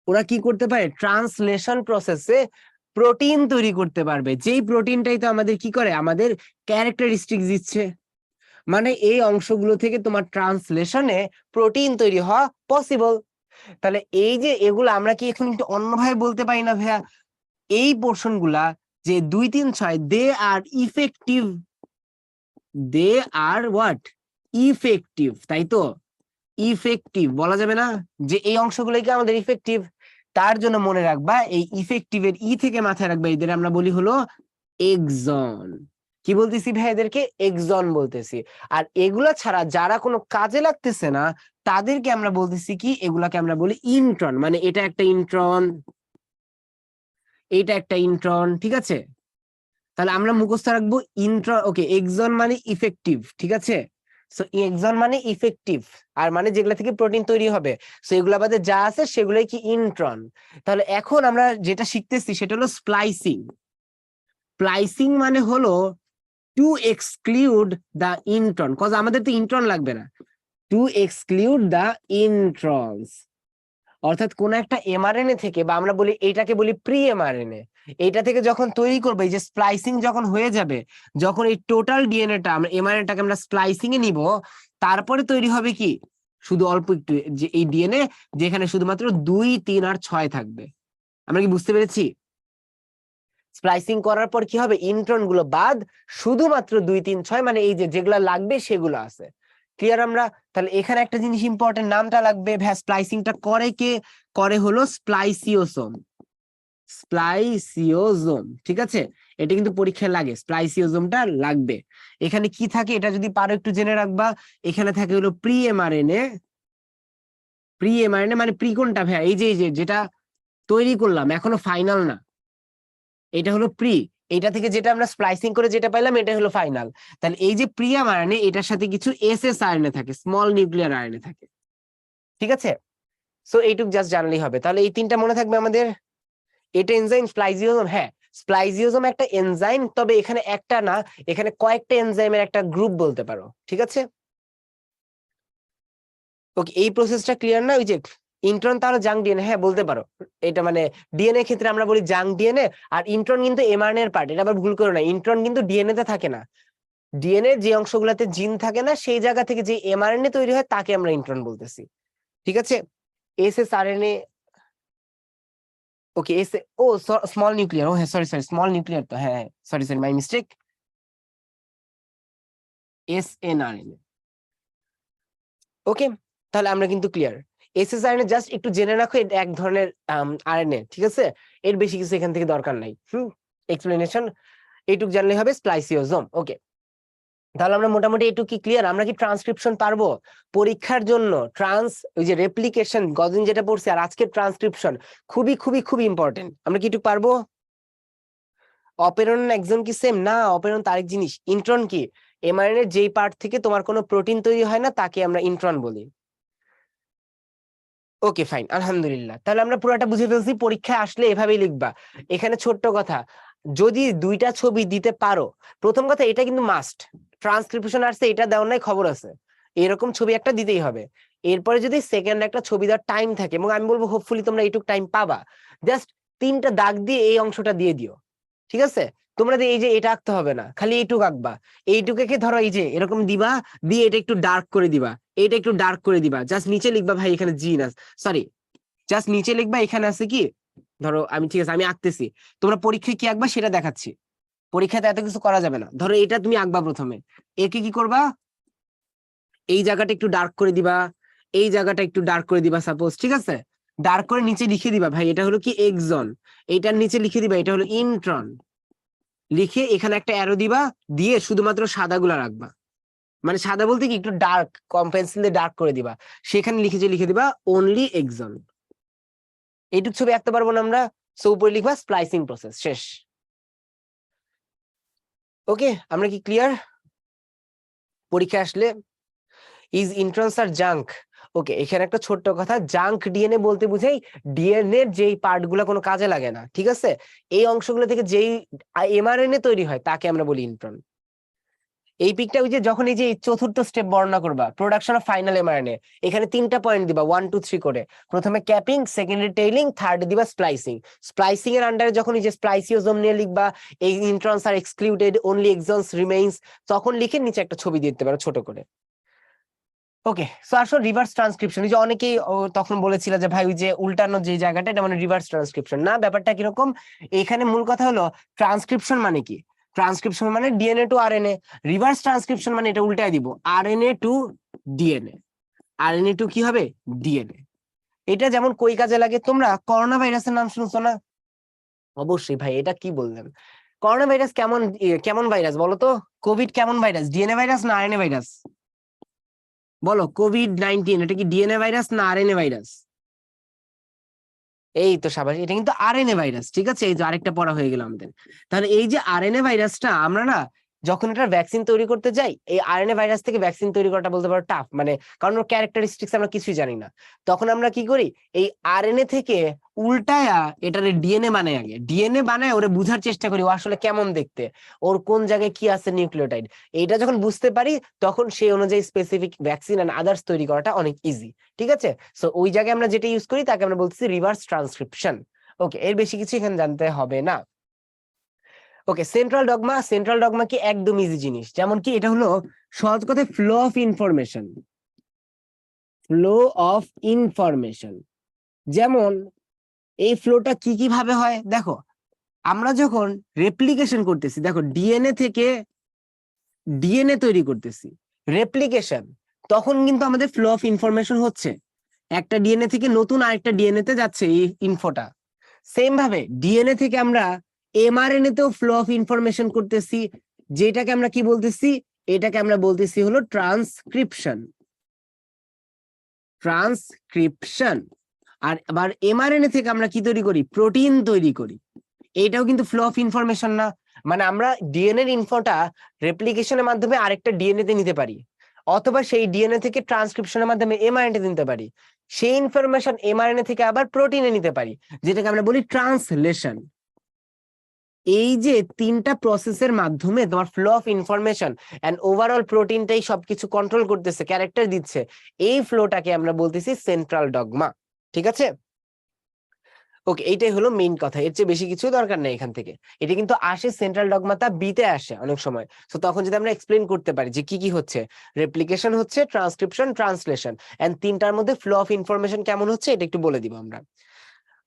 ওরা কি করতে পারে, ট্রান্সলেশন প্রসেসে প্রোটিন তৈরি করতে পারবে, যেই প্রোটিনটাই তো আমাদের কি করে, আমাদের ক্যারেক্টারিস্টিক দিচ্ছে। মানে এই অংশগুলো থেকে তোমার ট্রান্সলেশনে প্রোটিন তৈরি হওয়া পসিবল। তাহলে এই যে এগুলো আমরা কি এখন একটু অন্যভাবে বলতে পারি না ভাইয়া, এই পোর্শন গুলা যে 2 3 6 they are effective, they are what, effective, তাই তো? ইফেক্টিভ বলা যাবে না যে এই অংশগুলো কি আমাদের ইফেক্টিভ? তার জন্য মনে রাখবা এই ইফেক্টিভের ই থেকে মাথায় রাখবা, এদের আমরা বলি হলো এক্সন। কি বলতেছি ভাই? এদেরকে এক্সন বলতেছি। আর এগুলা ছাড়া যারা কোনো কাজে লাগতেছে না তাদেরকে আমরা বলতেছি কি, এগুলাকে আমরা বলি ইন্ট্রন। মানে এটা একটা ইন্ট্রন, এটা একটা ইন্ট্রন, ঠিক আছে? তাহলে আমরা মুখস্থ রাখবো ইন্ট্রন। ওকে, এক্সন মানে ইফেক্টিভ, ঠিক আছে? সো এক্সন মানে ইফেক্টিভ, আর মানে যেগুলা থেকে প্রোটিন তৈরি হবে। সো এগুলা বাদে যা আছে সেগুলাই কি, ইন্ট্রন। তাহলে এখন আমরা যেটা শিখতেছি সেটা হলো স্প্লাইসিং। স্প্লাইসিং মানে হলো to exclude the intron, cause আমাদের তো ইন্ট্রন লাগবে না, টু এক্সক্লুড দ্য ইন্ট্রনস। অর্থাৎ কোন একটা এমআরএনএ থেকে, বা আমরা বলি এটাকে বলি প্রি এমআরএনএ, এইটা থেকে যখন তৈরি করবে, এই যে স্প্লাইসিং যখন হয়ে যাবে, যখন এই টোটাল ডিএনএটা আমরা এমআরএনএটাকে আমরা স্প্লাইসিং এ নিব, তারপরে তৈরি হবে কি, শুধু অল্প একটু যে এই ডিএনএ, যেখানে শুধুমাত্র 2 3 আর 6 থাকবে। আমরা কি বুঝতে পেরেছি? স্প্লাইসিং করার পর কি হবে, ইন্ট্রন গুলো বাদ শুধুমাত্র 2 3 6, মানে এই যে যেগুলো লাগবে সেগুলো আছে। ক্লিয়ার আমরা? তাহলে এখানে একটা জিনিস ইম্পর্টেন্ট, নামটা লাগবে ভাই। স্প্লাইসিংটা করে কে? করে হলো স্প্লাইসিওসোম। স্প্লাইসিওজোম, ঠিক আছে? এটা কিন্তু পরীক্ষায় লাগে, স্প্লাইসিওজোমটা লাগবে। এখানে কি থাকে এটা যদি পারো একটু জেনে রাখবা। এখানে থাকে হলো প্রি এমআরএনএ। প্রি এমআরএনএ মানে প্রি কোনটা ভাই? এই যে যেটা তৈরি করলাম এখনো ফাইনাল না, এটা হলো প্রি। এটা থেকে যেটা আমরা স্প্লাইসিং করে যেটা পাইলাম এটা হলো ফাইনাল। তাহলে এই যে প্রি এমআরএনএ, এটার সাথে কিছু এসএস আরএনএ থাকে, স্মল নিউক্লিয়ার আরএনএ থাকে, ঠিক আছে? সো এইটুক জাস্ট জানলেই হবে। তাহলে এই তিনটা মনে থাকবে আমাদের। এটা এনজাইম স্প্লাইসিওজোম, হ্যাঁ স্প্লাইসিওজোম একটা এনজাইম, তবে এখানে একটা না, এখানে কয়েকটা এনজাইমের একটা গ্রুপ বলতে পারো, ঠিক আছে? ওকে, এই প্রসেসটা ক্লিয়ার না? ওই যে ইন্ট্রন তাহলে জাঙ্ক ডিএনএ, হ্যাঁ বলতে পারো। এটা মানে ডিএনএ ক্ষেত্রে আমরা বলি জাঙ্ক ডিএনএ, আর ইন্ট্রন কিন্তু এমআরএনএ এর পার্ট, এটা আবার ভুল করো না। ইন্ট্রন কিন্তু ডিএনএ তে থাকে না, ডিএনএ যে অংশগুলোতে জিন থাকে না সেই জায়গা থেকে যে এমআরএনএ তৈরি হয় তাকে আমরা ইন্ট্রন বলতেছি, ঠিক আছে? এসএসআরএনএ, ওকে এস, ও স্মল নিউক্লিয়ার, ও হ্যাঁ সরি সরি, স্মল নিউক্লিয়ার তো, হ্যাঁ সরি সরি, মাই মিস্টেক। এসএনআরএনএ, ওকে। তাহলে আমরা কিন্তু ক্লিয়ার। এসএসআরএনএ জাস্ট একটু জেনে রাখো, এটা এক ধরনের আরএনএ, ঠিক আছে? এর বেশি কিছু এখান থেকে দরকার নাই। এক্সপ্লেনেশন এইটুক জানলে হবে, স্প্লাইসিওজোম, ওকে। তাহলে আমরা মোটামুটি এইটুকু কি ক্লিয়ার? আমরা কি ট্রান্সক্রিপশন পারবো পরীক্ষার জন্য? ওই যে রেপ্লিকেশন গতদিন যেটা পড়ছি, আর আজকের ট্রান্সক্রিপশন খুবই খুবই খুবই ইম্পর্টেন্ট। আমরা কি একটু পারবো? অপেরন একজন কি সেম না? অপেরন তো আরেক জিনিস। ইন্ট্রন কি, এমআরএনএ যেই পার্ট থেকে তোমার কোনো প্রোটিন তৈরি হয় না তাকে আমরা ইন্ট্রন বলি। ওকে ফাইন, আলহামদুলিল্লাহ। তাহলে আমরা পুরোটা বুঝে ফেলছি, পরীক্ষায় আসলে এভাবেই লিখবা। এখানে ছোট্ট কথা, যদি দুইটা ছবি দিতে পারো, প্রথম কথা এটা কিন্তু মাস্ট, ট্রান্সক্রিপশন আসছে এটা দেওয়ার নাই খবর আছে, এরকম ছবি একটা দিতেই হবে। এরপরে যদি সেকেন্ড একটা ছবি দেওয়ার টাইম থাকে, এবং আমি বলবো হোপফুলি তোমরা এইটুক টাইম পাবা, জাস্ট 3টা দাগ দিয়ে এই অংশটা দিয়ে দিও, ঠিক আছে? তোমরা এই যে এটা আঁকতে হবে না, খালি এইটুক আঁকবা, এইটুকে ধরো এই যে এরকম দিবা, দিয়ে এটা একটু ডার্ক করে দিবা, এটা একটু ডার্ক করে দিবা, জাস্ট নিচে লিখবা ভাই এখানে জিন আছে, সরি জাস্ট নিচে লিখবা এখানে আছে কি, ধরো আমি ঠিক আছে আমি আঁকতেছি, তোমরা পরীক্ষায় কি আঁকবা সেটা দেখাচ্ছি, পরীক্ষাতে এত কিছু করা যাবে না। ধরো এটা তুমি আঁকবা প্রথমে, একে কি করবা, এই জায়গাটা একটু ডার্ক করে দিবা, এই জায়গাটা একটু ডার্ক করে দিবা সাপোজ, ঠিক আছে? ডার্ক করে নিচে লিখে দিবা ভাই এটা হলো কি এক্সন, এইটার নিচে লিখে দিবা এটা হলো ইন্ট্রন, লিখে এখানে একটা অ্যারো দিবা, দিয়ে শুধুমাত্র সাদাগুলা রাখবা, মানে সাদা বলতে কি একটু ডার্ক, কম পেন্সিল দিয়ে ডার্ক করে দিবা, সেখানে লিখে দিবা অনলি এক্সন। এইটুক ছবি আঁকতে পারবো না আমরা, সো উপরে লিখবা স্প্লাইসিং প্রসেস, শেষ। ওকে, আমরা কি ক্লিয়ার? পরীক্ষা আসলে ইজ ইন্ট্রান্স আর জাঙ্ক, ওকে এখানে একটা ছোট্ট কথা, জাঙ্ক ডিএনএ বলতে বুঝাই ডিএনএ এর যেই পার্ট গুলা কোনো কাজে লাগে না, ঠিক আছে? এই অংশগুলো থেকে যেই এমআরএনএ তৈরি হয় তাকে আমরা বলি ইন্ট্রন। এই পিকটা ওই যে যখন এই যে চতুর্থ স্টেপ বর্ণনা করবা, প্রোডাকশন অফ ফাইনাল এমআরএনএ, এখানে 3টা পয়েন্ট দিবা 1 2 3 করে, প্রথমে ক্যাপিং, সেকেন্ডে টেইলিং, থার্ড দিবা স্প্লাইসিং। স্প্লাইসিং এর আন্ডারে যখন এই যে স্প্লাইসিওজোম নিয়ে লিখবা, এই ইন্ট্রনস আর এক্সক্লুডেড, অনলি এক্সনস রিমেইনস, তখন লিখে নিচে একটা ছবি দিয়ে দিতে পারো ছোট করে। ওকে, সো আসলে রিভার্স ট্রান্সক্রিপশন, এই যে অনেকেই তখন বলেছিল যে ভাই ওই যে উল্টানো যে জায়গাটা এটা মানে রিভার্স ট্রান্সক্রিপশন, না ব্যাপারটা কিরকম, এখানে মূল কথা হলো ট্রান্সক্রিপশন মানে কি, ট্রান্সক্রিপশন মানে DNA to RNA, reverse transcription মানে এটা উল্টায় দিব, RNA to DNA, RNA to কি হবে ডিএনএ। এটা যেমন কই কাজে লাগে, তোমরা করোনা ভাইরাসের নাম শুনছো না? অবশ্যই ভাই, এটা কি বললেন, করোনা ভাইরাস কেমন কেমন ভাইরাস বলো তো? কোভিড কেমন ভাইরাস, ডিএনএ ভাইরাস না আরএনএ ভাইরাস? বলো, কোভিড-19 এটা কি ডিএনএ ভাইরাস না আরএনএ ভাইরাস? এই তো সাবাস, এটা কিন্তু আরএনএ ভাইরাস, ঠিক আছে? এই যে আরেকটা পড়া হয়ে গেল আমাদের। তাহলে এই যে আরএনএ ভাইরাসটা আমরা না যখন এটা ভ্যাকসিন তৈরি করতে যাই, এই আরএনএ ভাইরাস থেকে ভ্যাকসিন তৈরি করাটা বলতে পারো টাফ, মানে কারণ ওর ক্যারেক্টারিস্টিক্স আমরা কিছুই জানি না। তখন আমরা কি করি, এই আরএনএ থেকে উল্টায়া এটারে ডিএনএ বানাই, আগে ডিএনএ বানায় ওরে বুঝার চেষ্টা করি ও আসলে কেমন দেখতে, ওর কোন জায়গায় কি আছে নিউক্লিওটাইড, এইটা যখন বুঝতে পারি তখন সেই অনুযায়ী স্পেসিফিক ভ্যাকসিন এন্ড আদার্স তৈরি করাটা অনেক ইজি, ঠিক আছে? সো ওই জায়গায় আমরা যেটা ইউজ করি তাকে আমরা বলতেছি রিভার্স ট্রান্সক্রিপশন। ওকে, এর বেশি কিছু এখানে জানতে হবে না। ওকে, সেন্ট্রাল ডগমা, সেন্ট্রাল ডগমা কি একদম ইজি জিনিস, যেমন কি এটা হলো সহজ কথায় flow of information, flow of information. যেমন এই ফ্লোটা কি কি ভাবে হয় দেখো, আমরা যখন রেপ্লিকেশন করতেছি, দেখো ডিএনএ থেকে ডিএনএ তৈরি করতেছি, রেপ্লিকেশন, তখন কিন্তু আমাদের ফ্লো অফ ইনফরমেশন হচ্ছে, একটা ডিএনএ থেকে নতুন আরেকটা ডিএনএ তে যাচ্ছে এই ইনফোটা। সেম ভাবে ডিএনএ থেকে আমরা এমআরএনএ তেও ফ্লো অফ ইনফরমেশন করতেছি, যেটাকে আমরা কি বলতেছি, এটাকে আমরা বলতেছি হলো ট্রান্সক্রিপশন, ট্রান্সক্রিপশন। আর আবার এমআরএনএ থেকে আমরা কি তৈরি করি, প্রোটিন তৈরি করি, এটাও কিন্তু ফ্লো অফ ইনফরমেশন না? মানে আমরা ডিএনএ এর ইনফোটা রেপ্লিকেশনের মাধ্যমে আরেকটা ডিএনএ তে নিতে পারি, অথবা সেই ডিএনএ থেকে ট্রান্সক্রিপশনের মাধ্যমে এমআরএনএ তে নিতে পারি, সেই ইনফরমেশন এমআরএনএ থেকে আবার প্রোটিনে নিতে পারি, যেটাকে আমরা বলি ট্রান্সলেশন। এই যে 3টা প্রসেসের মাধ্যমে তোমার flow of information and overall প্রোটিনটাই সবকিছু কন্ট্রোল করতেছে, ক্যারেক্টার দিচ্ছে, এই ফ্লোটাকে আমরা বলতেছি সেন্ট্রাল ডগমা, ঠিক আছে? ওকে, এইটাই হলো মেইন কথা, এর চেয়ে বেশি কিছু দরকার নেই এখান থেকে। এটা কিন্তু আসে সেন্ট্রাল ডগমাটা বিতে আসে অনেক সময়, তো তখন যদি আমরা এক্সপ্লেইন করতে পারি যে কি কি হচ্ছে, রেপ্লিকেশন হচ্ছে, ট্রান্সক্রিপশন, ট্রান্সলেশন, এন্ড 3টার মধ্যে ফ্লো অফ ইনফরমেশন কেমন হচ্ছে এটা একটু বলে দিব আমরা।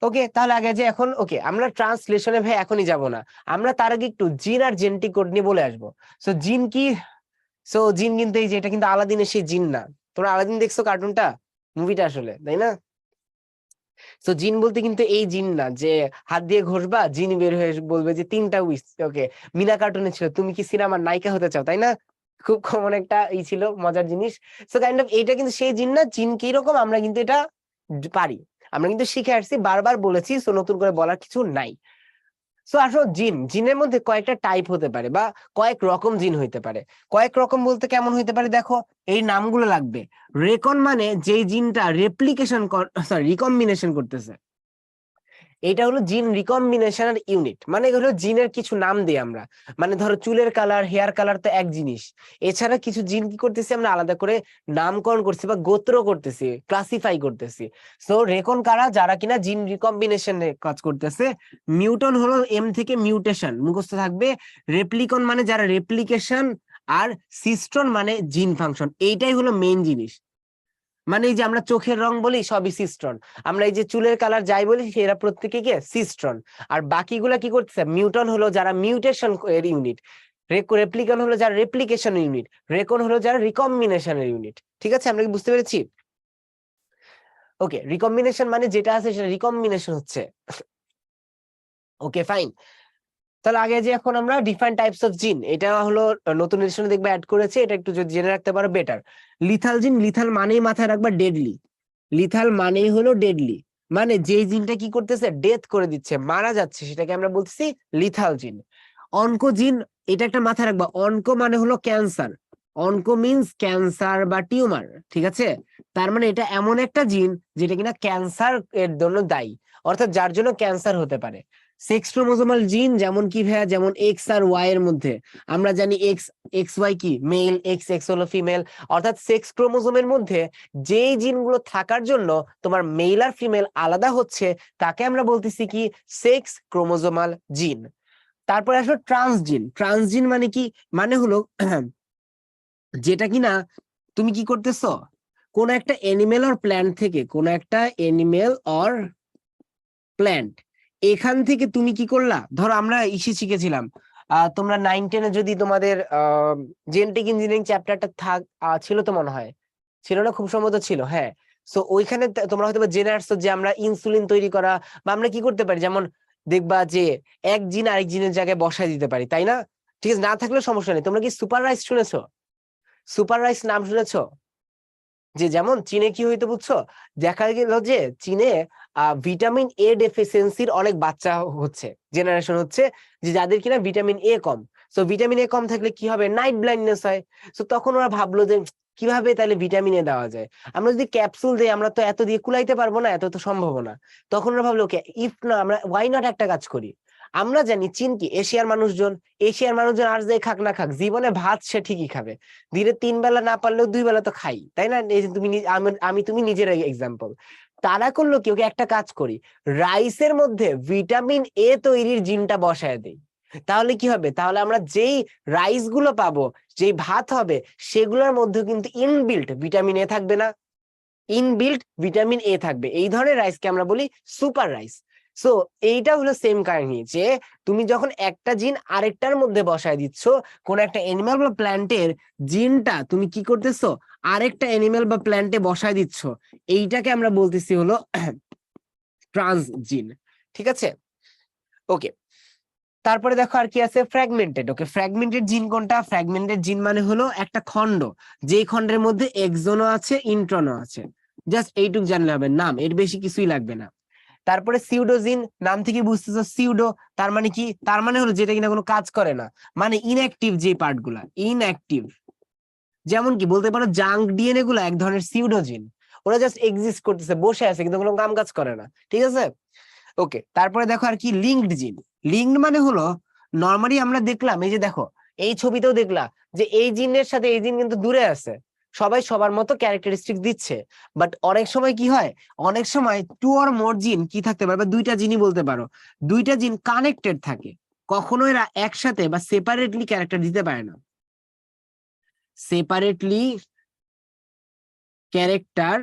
ওকে, তাহলে আগে যে এখন ওকে আমরা ট্রান্সলেশনে ভাই এখনই যাব না, আমরা তার আগে একটু জিন আর জেনেটিক কোড নিয়ে বলে আসবো। সো জিন কি, সো জিন কিন্তু এই যে এটা কিন্তু আলাদিনের সেই জিন না, তোমরা আলাদিন দেখছো কার্টুনটা, মুভিটা আসলে, তাই না? তো জিন বলতে কিন্তু এই জিন না যে হাত দিয়ে ঘষবা জিন বের হয়ে বলবে যে 3টা উইশ। ওকে, মিনা কার্টুনে ছিল তুমি কি সিনেমার নায়িকা হতে চাও, তাই না? খুব কমন একটা ছিল মজার জিনিস। সো কাইন্ড অফ এইটা কিন্তু সেই জিন না, জিন কি রকম আমরা কিন্তু এটা পারি, আমরা কিন্তু শিখে আসছি, বারবার বলেছি, সো নতুন করে বলার কিছু নাই। সো আসলে জিনের মধ্যে কয়েকটা টাইপ হতে পারে বা কয়েক রকম জিন হইতে পারে। কয়েক রকম বলতে কেমন হইতে পারে দেখো, এই নামগুলো লাগবে। রেকন মানে যেই জিনটা রেপ্লিকেশন সরি রিকম্বিনেশন করতেছে, এটা হলো জিন রিকম্বিনেশনের ইউনিট, মানে হলো জিনের কিছু নাম দিই আমরা, মানে ধরো চুলের কালার, হেয়ার কালার তো এক জিনিস, এছাড়া কিছু জিন কি করতেছি আমরা আলাদা করে নামকরণ করছি বা গোত্র করতেছি, ক্লাসিফাই করতেছি। সো রেকন কারা, যারা কিনা জিন রিকম্বিনেশন কাজ করতেছে। মিউটন হলো এম থেকে মিউটেশন, মুখস্থ থাকবে। রেপ্লিকন মানে যারা রেপ্লিকেশন, আর সিস্ট্রন মানে জিন ফাংশন। এইটাই হলো মেইন জিনিস, মানে এই যে আমরা চোখের রং বলি সবই সিস্ট্রন, আমরা এই যে চুলের কালার যাই বলি সেটা প্রত্যেকে কি সিস্ট্রন। আর বাকিগুলা কি করতেছে, মিউটন হলো যারা মিউটেশন এর ইউনিট, রেপ্লিকন হলো যারা রেপ্লিকেশন ইউনিট, রেকন হলো যারা রিকম্বিনেশনের ইউনিট। ঠিক আছে, আমরা কি বুঝতে পেরেছি? ওকে, রিকম্বিনেশন মানে যেটা আছে সেটা রিকম্বিনেশন হচ্ছে। Okay fine. তাহলে আগে যে এখন আমরা ডিফারেন্ট টাইপস অফ জিন, এটা হলো নতুন এডিশনে দেখবে অ্যাড করেছে, এটা একটু যদি জেনে রাখতে পারো বেটার। লিথাল জিন, লিথাল মানেই মাথায় রাখবা ডেডলি, লিথাল মানেই হলো ডেডলি, মানে যে জিনটা কি করতেছে, ডেথ করে দিচ্ছে, মারা যাচ্ছে, সেটাকে আমরা বলতেছি লিথাল জিন। অনকো জিন, এটা একটা মাথায় রাখবা, অনকো মানে হলো ক্যান্সার, অনকো মিন্স ক্যান্সার বা টিউমার, ঠিক আছে? তার মানে এটা এমন একটা জিন যেটা কিনা ক্যান্সার এর জন্য দায়ী, অর্থাৎ যার জন্য ক্যান্সার হতে পারে। সেক্স ক্রোমোসোমাল জিন যেমন কি ভাইয়া, যেমন এক্স আর ওয়াই এর মধ্যে আমরা জানি এক্স, এক্স ওয়াই কি মেল, এক্স এক্স হলো ফিমেল, অর্থাৎ সেক্স ক্রোমোসোমের মধ্যে যেই জিনগুলো থাকার জন্য তোমার মেল আর ফিমেল আলাদা হচ্ছে, তাকে আমরা বলতেছি কি সেক্স ক্রোমোসোমাল জিন। তারপরে আসলো ট্রান্সজিন, ট্রান্সজিন মানে কি, মানে হলো যেটা কিনা তুমি কি করতেছো, কোন একটা এনিমেল অর প্ল্যান্ট থেকে, কোন একটা এনিমেল অর প্ল্যান্ট, এখান থেকে তুমি কি করলা, ধরো আমরা ইসে শিখেছিলাম, তোমরা 9-10-এ যদি তোমাদের জেনেটিক ইঞ্জিনিয়ারিং চ্যাপ্টারটা ছিল তো মনে হয়, ছিল না? খুব সম্ভবত ছিল, হ্যাঁ। সো ওইখানে তোমরা হয়তো জেনে আসছো যে আমরা ইনসুলিন তৈরি করা বা আমরা কি করতে পারি, যেমন দেখবা যে এক জিন আরেক জিনের জায়গায় বসায় দিতে পারি, তাই না? ঠিক আছে, না থাকলেও সমস্যা নেই। তোমরা কি সুপার রাইস শুনেছো? সুপার রাইস নাম শুনেছো? যে যেমন চীনে কি হইতো বুঝছো, দেখা গেল যে চীনে ভিটামিন এ ডেফিসিয়েন্সির অনেক বাচ্চা হচ্ছে, জেনারেশন হচ্ছে, যে যাদের কিনা ভিটামিন এ কম। সো ভিটামিন এ কম থাকলে কি হবে, নাইট ব্লাইন্ডনেস হয়। সো তখন ওরা ভাবলো যে কিভাবে তাহলে ভিটামিন এ দেওয়া যায়, আমরা যদি ক্যাপসুল দিই আমরা তো এত দিয়ে কুলাইতে পারবো না, এত তো সম্ভব না। তখন ওরা ভাবলো ওকে, ইফ না আমরা ওয়াই নট একটা কাজ করি, আমরা জানি চীন কি এশিয়ার মানুষজন, এশিয়ার মানুষজন আর যে খাক না খাক জীবনে ভাত সে ঠিকই খাবে, দিনে 3 বেলা না পারলেও 2 বেলা তো খাই, তাই না? এই যে তুমি আমি তুমি নিজের এক্সাম্পল। তারা করলো কি, ওকে একটা কাজ করি, রাইসের মধ্যে ভিটামিন এ তৈরির জিনটা বসায় দেই, তাহলে কি হবে, তাহলে আমরা যেই রাইস গুলো পাবো, যেই ভাত হবে, সেগুলোর মধ্যে কিন্তু ইনবিল্ট ভিটামিন এ থাকবে না, ইনবিল্ট ভিটামিন এ থাকবে। এই ধরনের রাইসকে আমরা বলি সুপার রাইস। সো এইটা হলো সেম কাহিনী, যে তুমি যখন একটা জিন আরেকটার মধ্যে বসায় দিচ্ছ, কোন একটা এনিম্যাল বা প্ল্যান্টের জিনটা তুমি কি করতেছো, আরেকটা এনিম্যাল বা প্ল্যান্টে বসায় দিচ্ছ, এইটাকে আমরা বলতেছি হলো ট্রান্সজিন। ঠিক আছে, ওকে। তারপরে দেখো আর কি আছে, ফ্র্যাগমেন্টেড। ওকে, ফ্র্যাগমেন্টেড জিন কোনটা, ফ্র্যাগমেন্টেড জিন মানে হলো একটা খণ্ড, যেই খণ্ডের মধ্যে এক্সনও আছে ইন্ট্রনও আছে, জাস্ট এইটুক জানলে হবে, নাম এর বেশি কিছুই লাগবে না। তারপরে সিউডোজিন, নাম থেকে বুঝতেছো সিউডো, তার মানে কি, তার মানে হলো যেটা কিনা কোনো কাজ করে না, মানে ইনঅ্যাক্টিভ যে পার্ট গুলা, ইনঅ্যাক্টিভ। যেমন কি বলতে পারো জাঙ্ক ডিএনএ গুলা এক ধরনের সিউডোজিন, ওরা জাস্ট এক্সিস্ট করতেছে, বসে আছে, কিন্তু কোনো কাম কাজ করে না। ঠিক আছে, ওকে। তারপরে দেখো আর কি লিঙ্কড জিন, লিঙ্কড মানে হলো নরমালি আমরা দেখলাম, এই যে দেখো এই ছবিতেও দেখলা যে এই জিনের সাথে এই জিন কিন্তু দূরে আছে, সবাই সবার মতো ক্যারেক্টারিস্টিক দিচ্ছে, বাট অনেক সময় কি হয়, অনেক সময় 2 or more জিন কি থাকতে পারে, বা দুইটা জিনই বলতে পারো, দুইটা জিন কানেক্টেড থাকে, কখনো এরা একসাথে বা সেপারেটলি ক্যারেক্টার দিতে পারে না, সেপারেটলি ক্যারেক্টার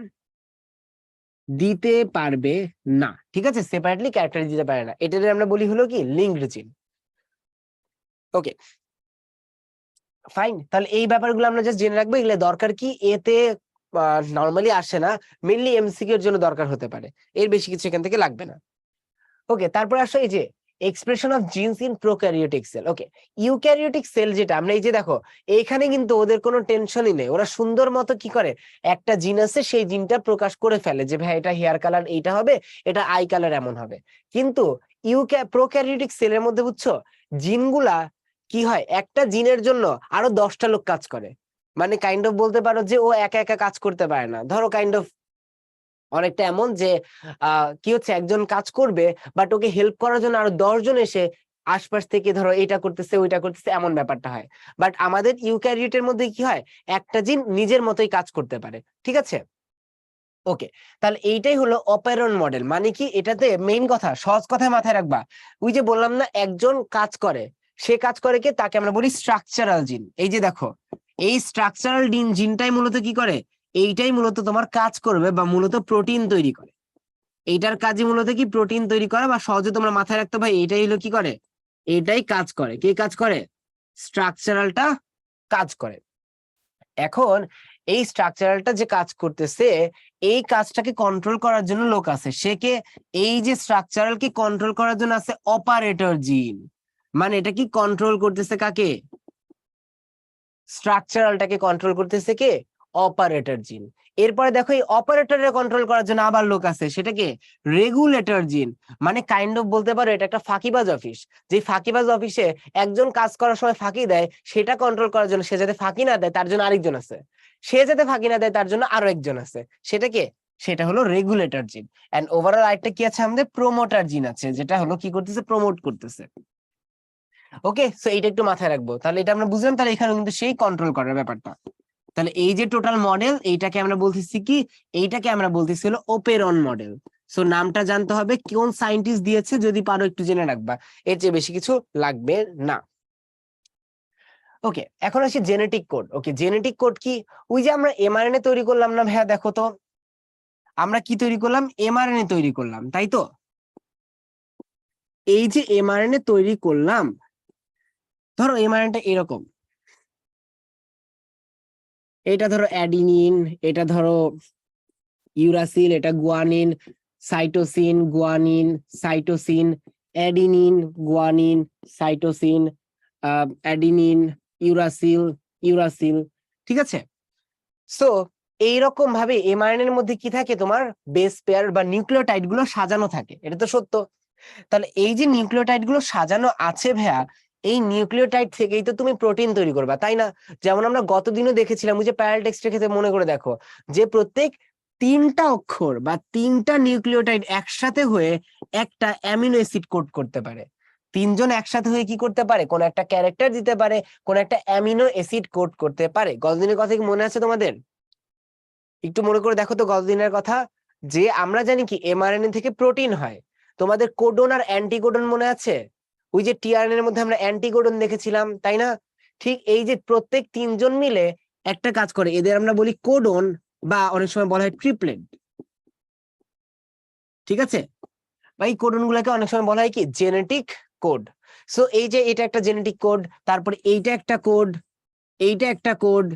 দিতে পারবে না। ঠিক আছে, সেপারেটলি ক্যারেক্টার দিতে পারে না, এটাকে আমরা বলি হলো কি লিঙ্কড জিন। ওকে ফাইন, তাহলে এই ব্যাপারগুলো আমরা জাস্ট জেনে রাখবো, এগুলো দরকার কি, এতে নর্মালি আসে না, মেনলি এমসিকিউ এর জন্য দরকার হতে পারে, এর বেশি কিছু এখান থেকে লাগবে না। ওকে, তারপরে আসো এই যে expression of genes in prokaryotic cell. Okay, eukaryotic cell যেটা, আমরা এই যে দেখো এইখানে কিন্তু ওদের কোনো টেনশনই নেই, ওরা সুন্দর মতো কি করে, একটা জিন আছে সেই জিনটা প্রকাশ করে ফেলে, যে ভাই এটা হেয়ার কালার এইটা হবে, এটা আই কালার এমন হবে। কিন্তু প্রোক্যারিওটিক সেলের মধ্যে বুঝছো, জিনগুলা কি হয়, একটা জিনের জন্য আরো 10টা লোক কাজ করে, মানে কাইন্ড অফ বলতে পারো যে ও একা একা কাজ করতে পারে না, ধরো কাইন্ড অফ অনেকটা এমন যে কি হচ্ছে, একজন কাজ করবে বাট ওকে হেল্প করার জন্য আরো 10 জন এসে আশপাশ থেকে ধরো এটা করতেছে ওইটা করতেছে, এমন ব্যাপারটা হয়। বাট আমাদের ইউক্যারিওটের মধ্যে কি হয়, একটা জিন নিজের মতোই কাজ করতে পারে, ঠিক আছে। ওকে, তাহলে এইটাই হলো অপারেন মডেল। মানে কি, এটাতে মেইন কথা সহজ কথায় মাথায় রাখবা, ওই যে বললাম না একজন কাজ করে, সে কাজ করে কি, তাকে আমরা বলি স্ট্রাকচারাল জিন। এই যে দেখো, এই স্ট্রাকচারাল জিনটাই মূলত কি করে, এইটাই মূলত তোমার কাজ করবে বা মূলত প্রোটিন তৈরি করে। এইটার কাজই মূলত কি, প্রোটিন তৈরি করা, বা সহজে তোমরা মাথায় রাখতে ভাই এইটাই হলো কি করে, এটাই কাজ করে। কে কাজ করে, স্ট্রাকচারালটা কাজ করে। এখন এই স্ট্রাকচারালটা যে কাজ করতেছে, এই কাজটাকে কন্ট্রোল করার জন্য লোক আছে, সে কে, এই যে স্ট্রাকচারালকে কন্ট্রোল করার জন্য আছে অপারেটর জিন। মানে এটা কি কন্ট্রোল করতেছে কাকে, স্ট্রাকচারালটাকে কন্ট্রোল করতেছে কে, অপারেটর জিন। এরপরে দেখো এই অপারেটরের কন্ট্রোল করার জন্য আবার লোক আছে, সেটাকে রেগুলেটর জিন। মানে কাইন্ড অফ বলতে পারো এটা একটা ফাঁকিবাজ অফিস, যে ফাঁকিবাজ অফিসে একজন কাজ করার সময় ফাঁকি দেয়, সেটা কন্ট্রোল করার জন্য, সে যাতে ফাঁকি না দেয় তার জন্য আরেকজন আছে, সে যাতে ফাঁকি না দেয় তার জন্য আরো একজন আছে, সেটা কে, সেটা হলো রেগুলেটর জিন। এন্ড ওভারঅল আরেকটা কি আছে আমাদের, প্রমোটার জিন আছে, যেটা হলো কি করতেছে, প্রমোট করতেছে। ওকে, সো এইটা একটু মাথায় রাখবো, তাহলে এটা আমরা বুঝলাম। তাহলে এখানে কিন্তু সেই কন্ট্রোল করার ব্যাপারটা। তাহলে এই যে টোটাল মডেল, এইটাকে আমরা বলতেছি কি, এইটাকে আমরা বলতেছি হলো ওপেরন মডেল। সো নামটা জানতে হবে, কোন সায়েন্টিস্ট দিয়েছে যদি পারো একটু জেনে রাখবা, এর চেয়ে বেশি কিছু লাগবে না। ওকে, এখন আসি জেনেটিক কোড। ওকে, জেনেটিক কোড কি, ওই যে আমরা এমআরএনএ তৈরি করলাম না ভাইয়া, দেখো তো আমরা কি তৈরি করলাম, এমআরএনএ তৈরি করলাম, তাই তো। এই যে এমআরএনএ তৈরি করলাম, ধরো এমআরএনএটা এরকম, এটা ধরো অ্যাডিনিন, এটা ধরো ইউরাসিল, এটা guanine, cytosine, guanine, cytosine, adenine, guanine, cytosine, adenine, uracil, uracil, ঠিক আছে। সো এইরকম ভাবে এমআরএনএ এর মধ্যে কি থাকে, তোমার বেস পেয়ার বা নিউক্লিওটাইড গুলো সাজানো থাকে, এটা তো সত্য। তাহলে এই যে নিউক্লিওটাইড গুলো সাজানো আছে ভাইয়া, এই নিউক্লিওটাইড থেকেই তো তুমি প্রোটিন তৈরি করবা, তাই না। যেমন আমরা গতদিনও দেখেছিলাম, ওই যে প্যারাল টেক্সটের ক্ষেত্রে মনে করে দেখো, যে প্রত্যেক 3টা অক্ষর বা 3টা নিউক্লিওটাইড একসাথে হয়ে একটা অ্যামিনো অ্যাসিড কোড করতে পারে। 3জন একসাথে হয়ে কি করতে পারে, কোন একটা ক্যারেক্টার দিতে পারে, কোন একটা অ্যামিনো অ্যাসিড কোড করতে পারে। গতদিনের কথা কি মনে আছে তোমাদের, একটু মনে করে দেখো তো গতদিনের কথা। যে আমরা জানি কি এমআরএনএ থেকে প্রোটিন হয়, তোমাদের কোডন আর অ্যান্টিকোডন মনে আছে, ওই যে টিআরএনএ এর মধ্যে আমরা অ্যান্টিকোডন দেখেছিলাম, তাই না। ঠিক এই যে প্রত্যেক 3জন মিলে একটা কাজ করে, এদের আমরা বলি কোডন, বা অনেক সময় বলা হয় ট্রিপলেট, ঠিক আছে। বা এই কোডন গুলাকে অনেক সময় বলা হয় কি জেনেটিক কোড। সো এই যে এটা একটা জেনেটিক কোড, তারপরে এইটা একটা কোড, এইটা একটা কোড,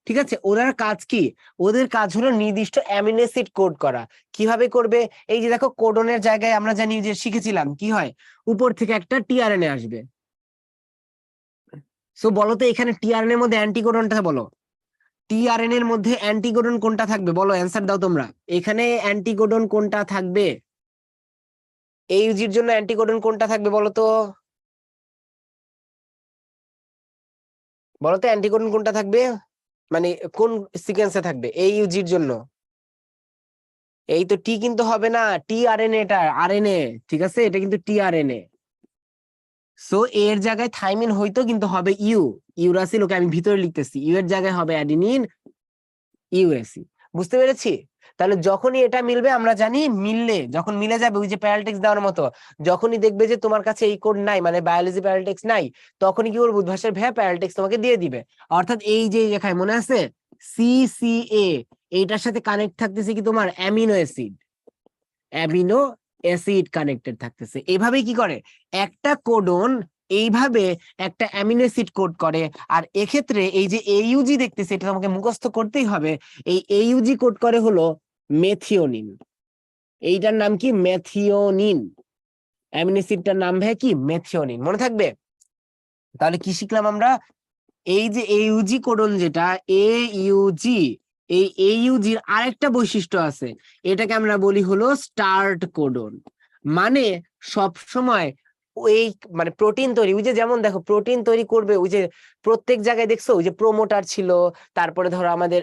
ঠিক আছে। ওদের কাজ কি, ওদের কাজ হলো নির্দিষ্ট অ্যামিনো অ্যাসিড কোড করা। কিভাবে করবে, এই যে দেখো কোডনের জায়গায় আমরা জানি যে শিখেছিলাম কি হয়, উপর থেকে একটা টিআরএনএ আসবে। সো বলো তো এখানে টিআরএনএ এর মধ্যে অ্যান্টিকোডনটা বলো, টিআরএনএ এর মধ্যে অ্যান্টিকোডন কোনটা থাকবে, বলো অ্যান্সার দাও তোমরা। এখানে অ্যান্টিকোডন কোনটা থাকবে, এইউজির জন্য অ্যান্টিকোডন কোনটা থাকবে বলো তো, বলো তো অ্যান্টিকোডন কোনটা থাকবে, মানে কোন সিকোয়েন্সে থাকবে এইউজির জন্য। এই তো টি কিন্তু হবে না, টিআরএনএ, এটা আরএনএ, ঠিক আছে, এটা কিন্তু টিআরএনএ। সো এর জায়গায় থাইমিন হইতো, কিন্তু হবে ইউরাসিল। ওকে, আমি ভিতরে লিখতেছি, ইউ এর জায়গায় হবে অ্যাডিনিন, ইউএসি। বুঝতে পেরেছি। তাহলে যখনই এটা মিলবে, আমরা জানি মিললে, যখন মিলে যাবে ওই যে প্যারালটেক্স দেওয়ার মতো, যখনই দেখবে যে তোমার কাছে এই কোড নাই, মানে বায়োলজি প্যারালটেক্স নাই, তখনই কি করবো, উদ্ভাসের ভ্যা প্যারালটেক্স তোমাকে দিয়ে দিবে। অর্থাৎ এই যে লেখায় মনে আছে সিসিএ, এইটার সাথে কানেক্ট থাকতেছে কি তোমার amino acid, amino acid connected থাকতেছে। এইভাবে কি করে, একটা কোডন এইভাবে একটা অ্যামিনো অ্যাসিড কোড করে। আর এক্ষেত্রে এই যে এইউজি দেখতেছে, এটা তোমাকে মুখস্থ করতেই হবে। এই এইউজি কোড করে হলো মেথিওনিন। এইটার নাম কি, মেথিওনিন। অ্যামিনো অ্যাসিডটার নাম ভাই কি, মেথিওনিন, মনে থাকবে। তাহলে কি শিখলাম আমরা, এই যে এইউজি কোডন যেটা, এ ইউজি, এই এইউজির আরেকটা বৈশিষ্ট্য আছে, এটাকে আমরা বলি হলো স্টার্ট কোডন। মানে সব সময় ওই, মানে প্রোটিন তৈরি, ওই যে যেমন দেখো প্রোটিন তৈরি করবে, ওই যে প্রত্যেক জায়গায় দেখছো ওই যে প্রোমোটার ছিল, তারপরে ধরো আমাদের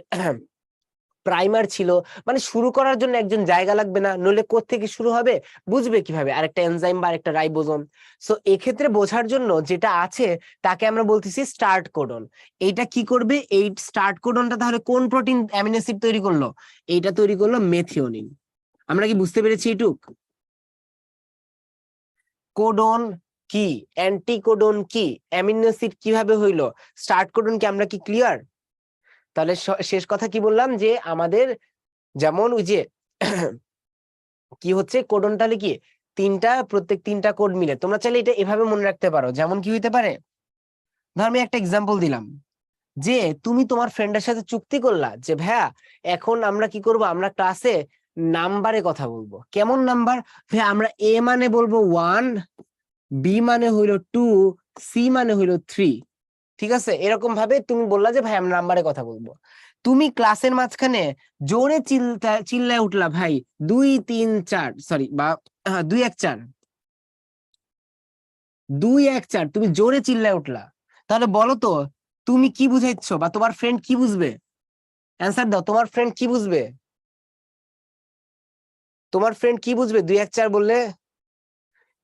প্রাইমার ছিল, মানে শুরু করার জন্য একজন জায়গা লাগবে না, নইলে কোত্থেকে শুরু হবে, বুঝবে কিভাবে, আরেকটা এনজাইম বা আরেকটা রাইবোজোম। সো এক্ষেত্রে বোঝার জন্য যেটা আছে তাকে আমরা বলতেছি স্টার্ট কোডন। এইটা কি করবে, এই স্টার্ট কোডনটা তাহলে কোন প্রোটিন অ্যামিনো অ্যাসিড তৈরি করলো, এইটা তৈরি করলো মেথিওনিন। আমরা কি বুঝতে পেরেছি এইটুক? কোডন কি, অ্যান্টিকোডন কি, অ্যামিনো অ্যাসিড কিভাবে হইলো, স্টার্ট কোডন কি, আমরা কি ক্লিয়ার? তাহলে শেষ কথা কি বললাম, যে আমাদের যেমন ওই যে কি হচ্ছে কোডন, তাহলে কি প্রত্যেক তিনটা কোড মিলে, তোমরা চাইলে এটা এভাবে মনে রাখতে পারো। যেমন কি হইতে পারে, ধর আমি একটা এক্সাম্পল দিলাম, যে তুমি তোমার ফ্রেন্ডের সাথে চুক্তি করলা যে ভাইয়া এখন আমরা কি করব, আমরা ক্লাসে নাম্বারে কথা বলবো। কেমন নাম্বার? ভাইয়া আমরা এ মানে বলবো 1, বি মানে হইলো 2, সি মানে হইলো 3। ঠিক আছে, এরকম ভাবে তুমি বললা যে ভাই আমরা নাম্বারে কথা বলবো। তুমি ক্লাসের মাঝখানে জোরে চিল্লায় উঠলা, ভাই 2 3 4, সরি, বা 2 1 4, 2 1 4, তুমি জোরে চিল্লায় উঠলা। তাহলে বলো তো তুমি কি বুঝাইছো, বা তোমার ফ্রেন্ড কি বুঝবে? অ্যান্সার দাও, তোমার ফ্রেন্ড কি বুঝবে? তোমার ফ্রেন্ড কি বুঝবে 2 1 4 বললে?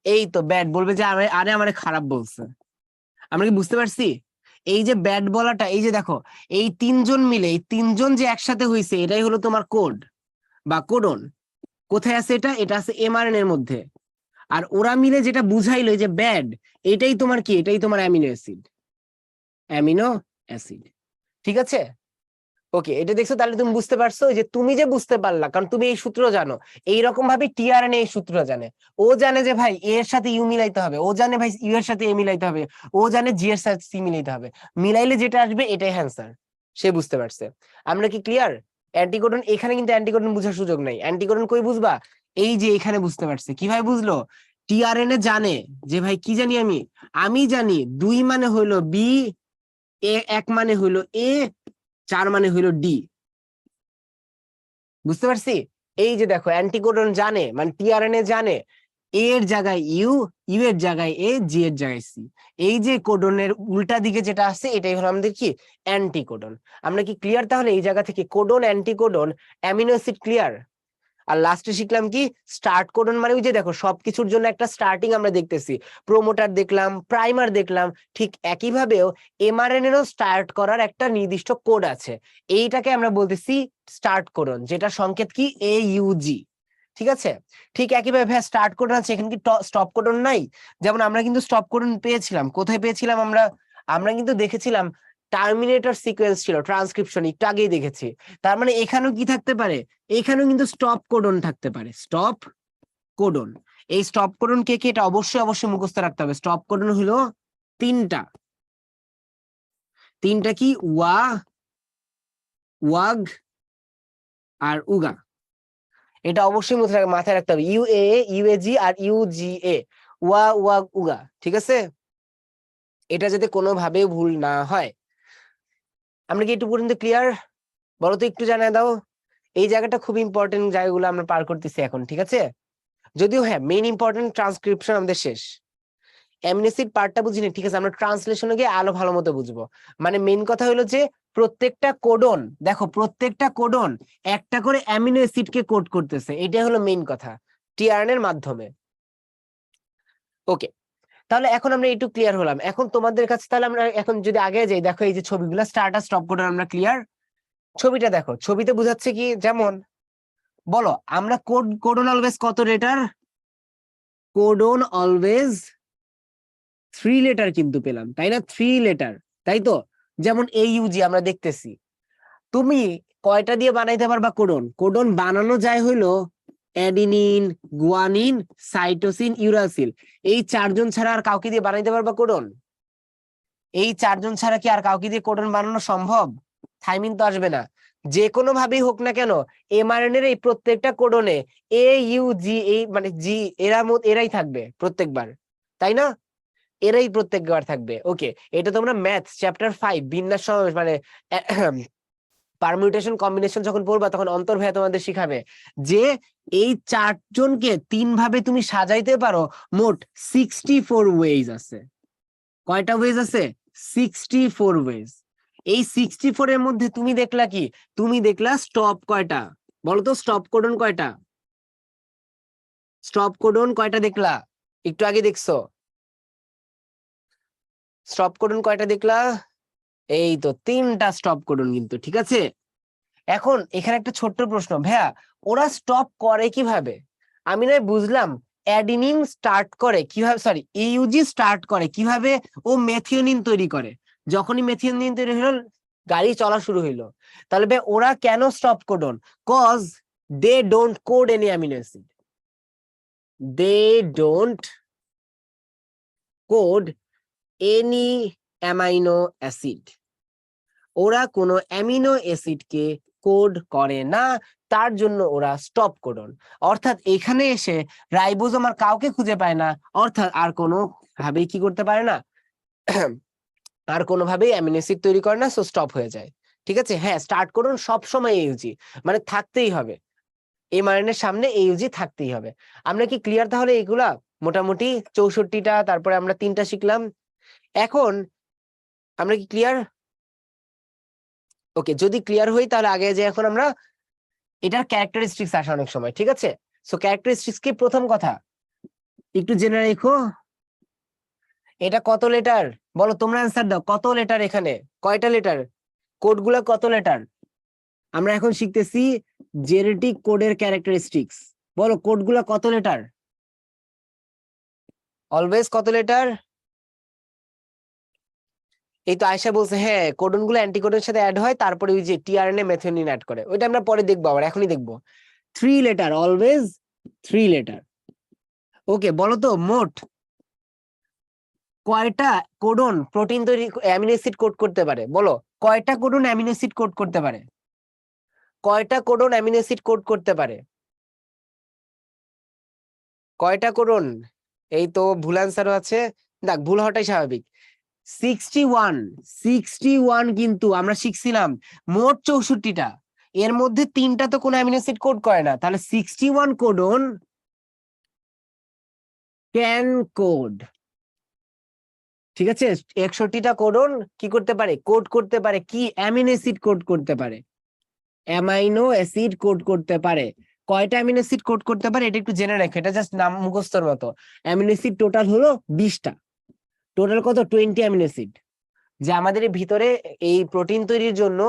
এই তো ব্যাড বলবে, যে আরে আমারে খারাপ বলছে। আমরা কি বুঝতে পারছি? এই যে ব্যাড বলাটা, এই যে দেখো, এই তিনজন মিলে, এই তিনজন যে একসাথে হয়েছে, এটাই হলো তোমার কোড বা কোডন। কোথায় আছে এটা? এটা আছে এমআরএনএ এর মধ্যে। আর ওরা মিলে যেটা বুঝাইলো এই যে ব্যাড, এটাই তোমার কি, এটাই তোমার অ্যামিনো অ্যাসিড, অ্যামিনো অ্যাসিড। ঠিক আছে, ওকে, এটা দেখছো? তাহলে তুমি বুঝতে পারছো যে তুমি যে বুঝতে পারলা, কারণ তুমি এই সূত্র জানো। এইরকম ভাবে টিআরএনএ এই সূত্র জানে। ও জানে যে ভাই এ এর সাথে ইউ মিলাইতে হবে, ও জানে ভাই ইউ এর সাথে এ মিলাইতে হবে, ও জানে জি এর সাথে সি মিলাইতে হবে। মিলাইলে যেটা আসবে এটাই অ্যান্সার। সে বুঝতে পারছে। আমরা কি ক্লিয়ার? অ্যান্টিকোডন, এখানে কিন্তু অ্যান্টিকোডন বুঝার সুযোগ নাই। অ্যান্টিকোডন কই বুঝবা? এই যে এখানে বুঝতে পারছে। কিভাবে বুঝলো? টিআরএনএ জানে যে ভাই কি জানি আমি, আমি জানি 2 মানে হইলো বি, 1 মানে হইলো এ, 4 মানে হইলো ডি। বুঝতে পারছি? এই যে দেখো, অ্যান্টিকোডন জানে, মানে টিআরএনএ জানে এ এর জায়গায় ইউ, ইউ এর জায়গায় এ, জি এর জায়গায় সি। এই যে কোডনের উল্টা দিকে যেটা আছে, এটাই হলো আমাদের কি, অ্যান্টিকোডন। আমরা কি ক্লিয়ার তাহলে এই জায়গা থেকে? Codon, anticodon, amino acid clear. আর লাস্টে শিখলাম কি, স্টার্ট কোডন, মানে ওই যে দেখো সবকিছুর জন্য একটা স্টার্টিং আমরা দেখতেছি, প্রোমোটার দেখলাম, প্রাইমার দেখলাম, ঠিক একইভাবেও এমআরএনএ এরও স্টার্ট করার একটা নির্দিষ্ট কোড আছে। এইটাকে আমরা বলতেছি স্টার্ট কোডন, যেটা সংকেত কি, AUG। ঠিক আছে, ঠিক একইভাবে স্টার্ট কোডন আছে, এখানে কি স্টপ কোডন নাই? যেমন আমরা কিন্তু স্টপ কোডন পেয়েছিলাম, কোথায় পেয়েছিলাম আমরা? আমরা কিন্তু দেখেছিলাম টার্মিনেটর সিকোয়েন্স ছিল, ট্রান্সক্রিপশন, একটু আগেই দেখেছি। তার মানে এখানেও কি থাকতে পারে, এখানেও কিন্তু স্টপ কোডন থাকতে পারে, স্টপ কোডন। এই স্টপ কোডন কে কি, এটা অবশ্যই অবশ্যই মুখস্থ রাখতে হবে। স্টপ কোডন হলো তিনটা, তিনটা কি, ওয়া, ওয়াগ আর উগা। এটা অবশ্যই মাথায় রাখতে হবে, ইউএ, ইউএজি আর ইউজিএ, ওয়া, ওয়াগ, উগা। ঠিক আছে, এটা যাতে কোনোভাবেই ভুল না হয়। আমরা কি একটু পর্যন্ত ক্লিয়ার? বলো তো, একটু জানায় দাও। এই জায়গাটা খুব ইম্পর্টেন্ট, জায়গাগুলো আমরা পার করতেছি এখন। ঠিক আছে, যদিও হ্যাঁ মেইন ইম্পর্টেন্ট ট্রান্সক্রিপশন আমাদের শেষ, অ্যামিনো অ্যাসিড পার্টটা বুঝিনি। ঠিক আছে, আমরা ট্রান্সলেশনে গিয়ে আলো ভালো মতো বুঝবো। মানে মেইন কথা হলো যে প্রত্যেকটা কোডন, দেখো প্রত্যেকটা কোডন একটা করে অ্যামিনো অ্যাসিড কে কোড করতেছে, এটাই হলো মেইন কথা, টিআরএনএ এর মাধ্যমে। ওকে, তাহলে এখন আমরা একটু ক্লিয়ার হলাম। এখন তোমাদের কাছে তাহলে আমরা এখন যদি আগে যাই, দেখো এই যে ছবিগুলো স্টার্ট আর স্টপ কোডন আমরা ক্লিয়ার। ছবিটা দেখো, ছবিতে বোঝাচ্ছে কি, যেমন বলো আমরা কোডন অলওয়েজ কত লেটার? কোডন অলওয়েজ 3 লেটার কিন্তু পেলাম, তাই না? 3 লেটার, তাই তো? যেমন AUG আমরা দেখতেছি। তুমি কয়টা দিয়ে বানাইতে পারবা কোডন? কোডন বানানো যায় হইলো অ্যাডিনিন, গুয়ানিন, সাইটোসিন, ইউরাসিল, এই 4 জন ছাড়া আর কাউকে দিয়ে বানাইতে পারবা কোডন? এই 4 জন ছাড়া কি আর কাউকে দিয়ে কোডন বানানো সম্ভব? থাইমিন তো আসবে না। যে কোনো ভাবেই হোক না কেন, এমআরএনএ এর এই প্রত্যেকটা কোডনে AUG, এই মানে জি, এরাই থাকবে প্রত্যেকবার, তাই না? এরাই প্রত্যেকবার থাকবে। ওকে, এটা তোমরা ম্যাথ চ্যাপ্টার 5 বিন্যাস সমাবেশ মানে পারমিউটেশন কম্বিনেশন যখন পড়বা, তখন অন্তর্ভুক্ত তোমাদের শিখাবে যে এই 4 জনকে 3 ভাবে তুমি সাজাইতে পারো। মোট 64 ওয়েজ আছে। কয়টা ওয়েজ আছে? 64 ওয়েজ। এই 64 এর মধ্যে তুমি দেখলা কি, তুমি দেখলা স্টপ কয়টা, বলো তো স্টপ কোডন কয়টা, স্টপ কোডন কয়টা দেখলা, একটু আগে দেখছো স্টপ কোডন কয়টা দেখলা, এই তো 3টা স্টপ কোডন কিন্তু, ঠিক আছে। এখন এখানে একটা ছোট্ট প্রশ্ন, ভাইয়া ওরা স্টপ করে কিভাবে, আমি না বুঝলাম অ্যাডিনিন স্টার্ট করে কিভাবে, সরি ইউজি স্টার্ট করে কিভাবে, ও মেথিওনিন তৈরি করে, যখনই মেথিওনিন তৈরি হলো গাড়ি চলা শুরু হইলো, তাহলে ভাই ওরা কেন stop codon, cause they don't code any amino acid, they don't code any amino acid, ওরা কোনো অ্যামিনো অ্যাসিডকে কোড করে না, তার জন্য ওরা স্টপ কোডন, অর্থাৎ এখানে এসে রাইবোজোম আর কাউকে খুঁজে পায় না, অর্থাৎ আর কোনো ভাবেই কি করতে পারে না, আর কোনোভাবেই অ্যামিনো অ্যাসিড তৈরি করে না, সো স্টপ হয়ে যায়, ঠিক আছে। হ্যাঁ, স্টার্ট কোডন সবসময় ইউজি, মানে থাকতেই হবে, এমআরএনএর সামনে ইউজি থাকতেই হবে। আমরা কি ক্লিয়ার তাহলে এগুলা মোটামুটি 64টা, তারপরে আমরা 3টা শিখলাম, এখন আমরা কি ক্লিয়ার? ওকে, যদি ক্লিয়ার হই তাহলে আগে যে এখন আমরা এটার ক্যারেক্টারিস্টিক্স আসে অনেক সময়, ঠিক আছে। সো ক্যারেক্টারিস্টিক্স কি, প্রথম কথা একটু জেনে রেখো, এটা কত লেটার, বলো তোমরা অ্যান্সার দাও, কত লেটার এখানে, কয়টা লেটার, কোডগুলো কত লেটার, আমরা এখন শিখতেছি জেনেটিক কোডের ক্যারেক্টারিস্টিক্স, বলো কোডগুলো কত লেটার, অলওয়েজ কত লেটার, এই তো আয়শা বলছে হ্যাঁ কোডন গুলো অ্যান্টিকোডনের সাথে অ্যাড হয়, তারপরে ওই যে টিআরএনএ মেথিওনিন অ্যাড করে, ওইটা আমরা পরে দেখবো, আবার এখনই দেখবো। 3 লেটার, অলওয়েজ 3 লেটার। ওকে, বলো তো মোট কয়টা কোডন প্রোটিন তৈরি, অ্যামিনো অ্যাসিড কোড করতে পারে, বলো কয়টা কোডন অ্যামিনো অ্যাসিড কোড করতে পারে, কয়টা কোডন অ্যামিনো অ্যাসিড কোড করতে পারে, কয়টা কোডন, এই তো ভুল অ্যান্সারও আছে, দেখ ভুল হওয়াটাই স্বাভাবিক, 61, 61 কিন্তু আমরা শিখছিলাম মোট 64টা, এর মধ্যে 3টা তো কোনো অ্যামিনো অ্যাসিড কোড করে না, তাহলে 61 কোডন ক্যান কোড, ঠিক আছে। 61টা কোডন কি করতে পারে, কোড করতে পারে, কি অ্যামিনো অ্যাসিড কোড করতে পারে, অ্যামাইনো অ্যাসিড কোড করতে পারে, কয়টা অ্যামিনো অ্যাসিড কোড করতে পারে এটা একটু জেনে রাখো, এটা জাস্ট নাম মুখস্থর মতো, অ্যামিনো অ্যাসিড টোটাল হলো 20টা, টোটাল কত 20 অ্যামিনো অ্যাসিড, যে আমাদের ভিতরে এই প্রোটিন তৈরির জন্য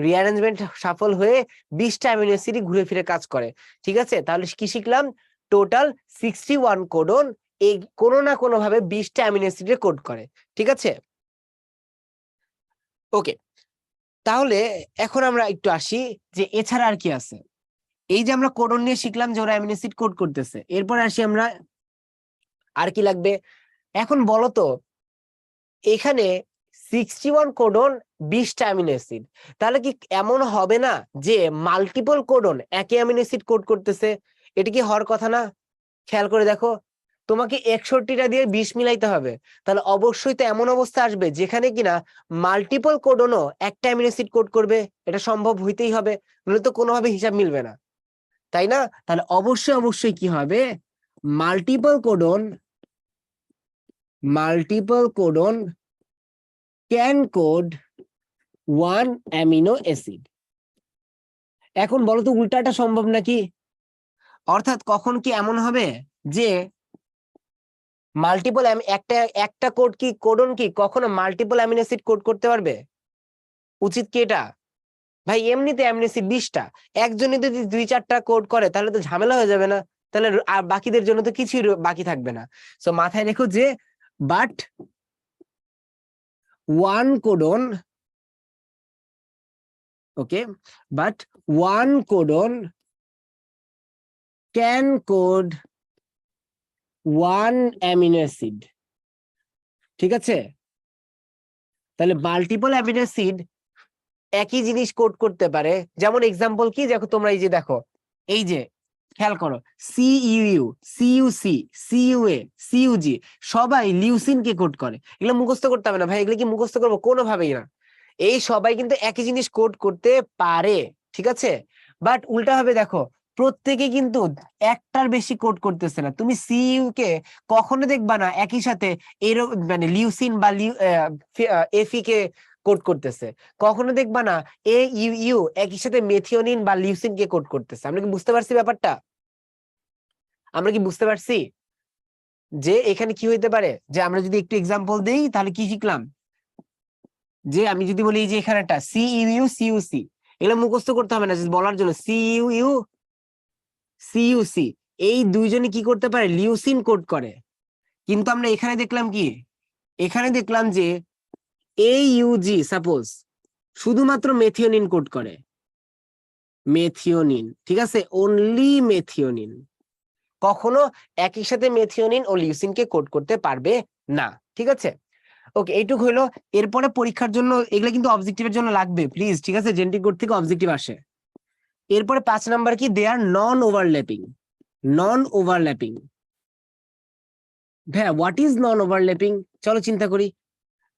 রিঅ্যারেঞ্জমেন্ট সফল হয়ে 20টা অ্যামিনো অ্যাসিড ঘুরে ফিরে কাজ করে, ঠিক আছে। তাহলে কি শিখলাম, টোটাল 61 কোডন এই কোনো না কোনো ভাবে 20টা অ্যামিনো অ্যাসিডে কোড করে, ঠিক আছে। ওকে, তাহলে এখন আমরা একটু আসি যে এছাড়া আর কি আছে, এই যে আমরা কোডন নিয়ে শিখলাম যে ওরা অ্যামিনো অ্যাসিড কোড করতেছে, এরপর আসি আমরা আর কি লাগবে, এখন বলো তো এখানে 61 কোডন 20টা অ্যামিনো অ্যাসিড, তাহলে কি এমন হবে না যে মাল্টিপল কোডন একই অ্যামিনো অ্যাসিড কোড করতেছে, এটা কি হওয়ার কথা না, খেয়াল করে দেখো, তোমাকে 61টা দিয়ে 20 মিলাইতে হবে, তাহলে অবশ্যই তো এমন অবস্থা আসবে যেখানে কিনা মাল্টিপল কোডনও একটা অ্যামিনো অ্যাসিড কোড করবে, এটা সম্ভব হইতেই হবে, নইলে তো কোনোভাবে হিসাব মিলবে না, তাই না। তাহলে অবশ্যই অবশ্যই কি হবে, multiple codon, multiple codon can code one amino acid, এখন বলো তো উল্টাটা সম্ভব নাকি, অর্থাৎ কখন কি এমন হবে যে মাল্টিপল একটা একটা কোড কি কোডন কি কখনো মাল্টিপল অ্যামিনো অ্যাসিড কোড করতে পারবে, উচিত কি এটা, ভাই এমনিতে অ্যামিনো অ্যাসিড 20টা, একজনই যদি 2-4টা কোড করে তাহলে তো ঝামেলা হয়ে যাবে না, তাহলে আর বাকিদের জন্য তো কিছুই বাকি থাকবে না, সো মাথায় রেখো যে but one codon, okay, but one codon can code one amino acid, ঠিক আছে। তাহলে মাল্টিপল অ্যামিনো অ্যাসিড একই জিনিস কোড করতে পারে, যেমন এক্সাম্পল কি দেখো, তোমরা এই যে দেখো, এই যে খেয়াল করো, সিইউ, সিইউসি, সিইউএ, সিইউজি সবাই লিউসিন কে কোড করে, এগুলো মুখস্থ করতে হবে না ভাই, এগুলো কি মুখস্থ করবো, কোনোভাবেই না, এই সবাই কিন্তু একই জিনিস কোড করতে পারে, ঠিক আছে। বাট উল্টা ভাবে দেখো, প্রত্যেকে কিন্তু একটার বেশি কোড করতেছে না, তুমি সিইউ কে কখনো দেখবা না একই সাথে এরকম মানে লিউসিন বা এফি কে কোড করতেছে, কখনো দেখবা না এ ইউ ইউ একই সাথে মেথিওনিন বা লিউসিনকে কোড করতেছে। আমরা কি বুঝতে পারছি ব্যাপারটা? আমরা কি বুঝতে পারছি যে এখানে কি হইতে পারে? যে আমরা যদি একটু এক্সাম্পল দেই তাহলে কি শিখলাম, যে আমি যদি বলি যে এখানে একটা C U U C U C, এগুলো মুখস্থ করতে হবে না, জাস্ট বলার জন্য C U U C U C, এই দুইজনে কি করতে পারে? লিউসিন কোড করে। কিন্তু আমরা এখানে দেখলাম কি, এখানে দেখলাম যে এ ইউজি সাপোজ শুধুমাত্র মেথিওনিন কোড করে, মেথিওনিন, ঠিক আছে, অনলি মেথিওনিন, কখনো একই সাথে মেথিওনিন ও লিউসিনকে কোড করতে পারবে না। ঠিক আছে, ওকে, এইটুক হইলো। এরপরে পরীক্ষার জন্য এগুলা কিন্তু অবজেক্টিভের জন্য লাগবে প্লিজ, ঠিক আছে, জেনেটিক কোড থেকে অবজেক্টিভ আসে। এরপরে 5 নাম্বার কি, দে আর নন ওভারল্যাপিং। নন ওভারল্যাপিং, হ্যাঁ, হোয়াট ইজ নন ওভারল্যাপিং? চলো চিন্তা করি।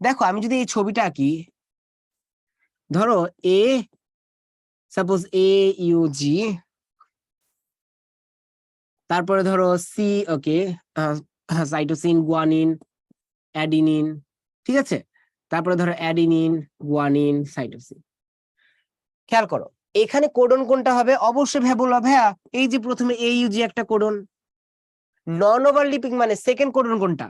দেখো আমি যদি এই ছবিটা আঁকি, ধরো এ, সাপোজ এ ইউ জি, তারপরে ধরো সি, ওকে, সাইটোসিন, গুয়ানিন, অ্যাডিনিন, ঠিক আছে, তারপরে ধরো অ্যাডিনিন, গুয়ানিন, সাইটোসিন। খেয়াল করো এখানে কোডন কোনটা হবে? অবশ্যই ভেবলা ভাইয়া, এই যে প্রথমে এ ইউ জি একটা কোডন। নন ওভারল্যাপিং মানে সেকেন্ড কোডন কোনটা?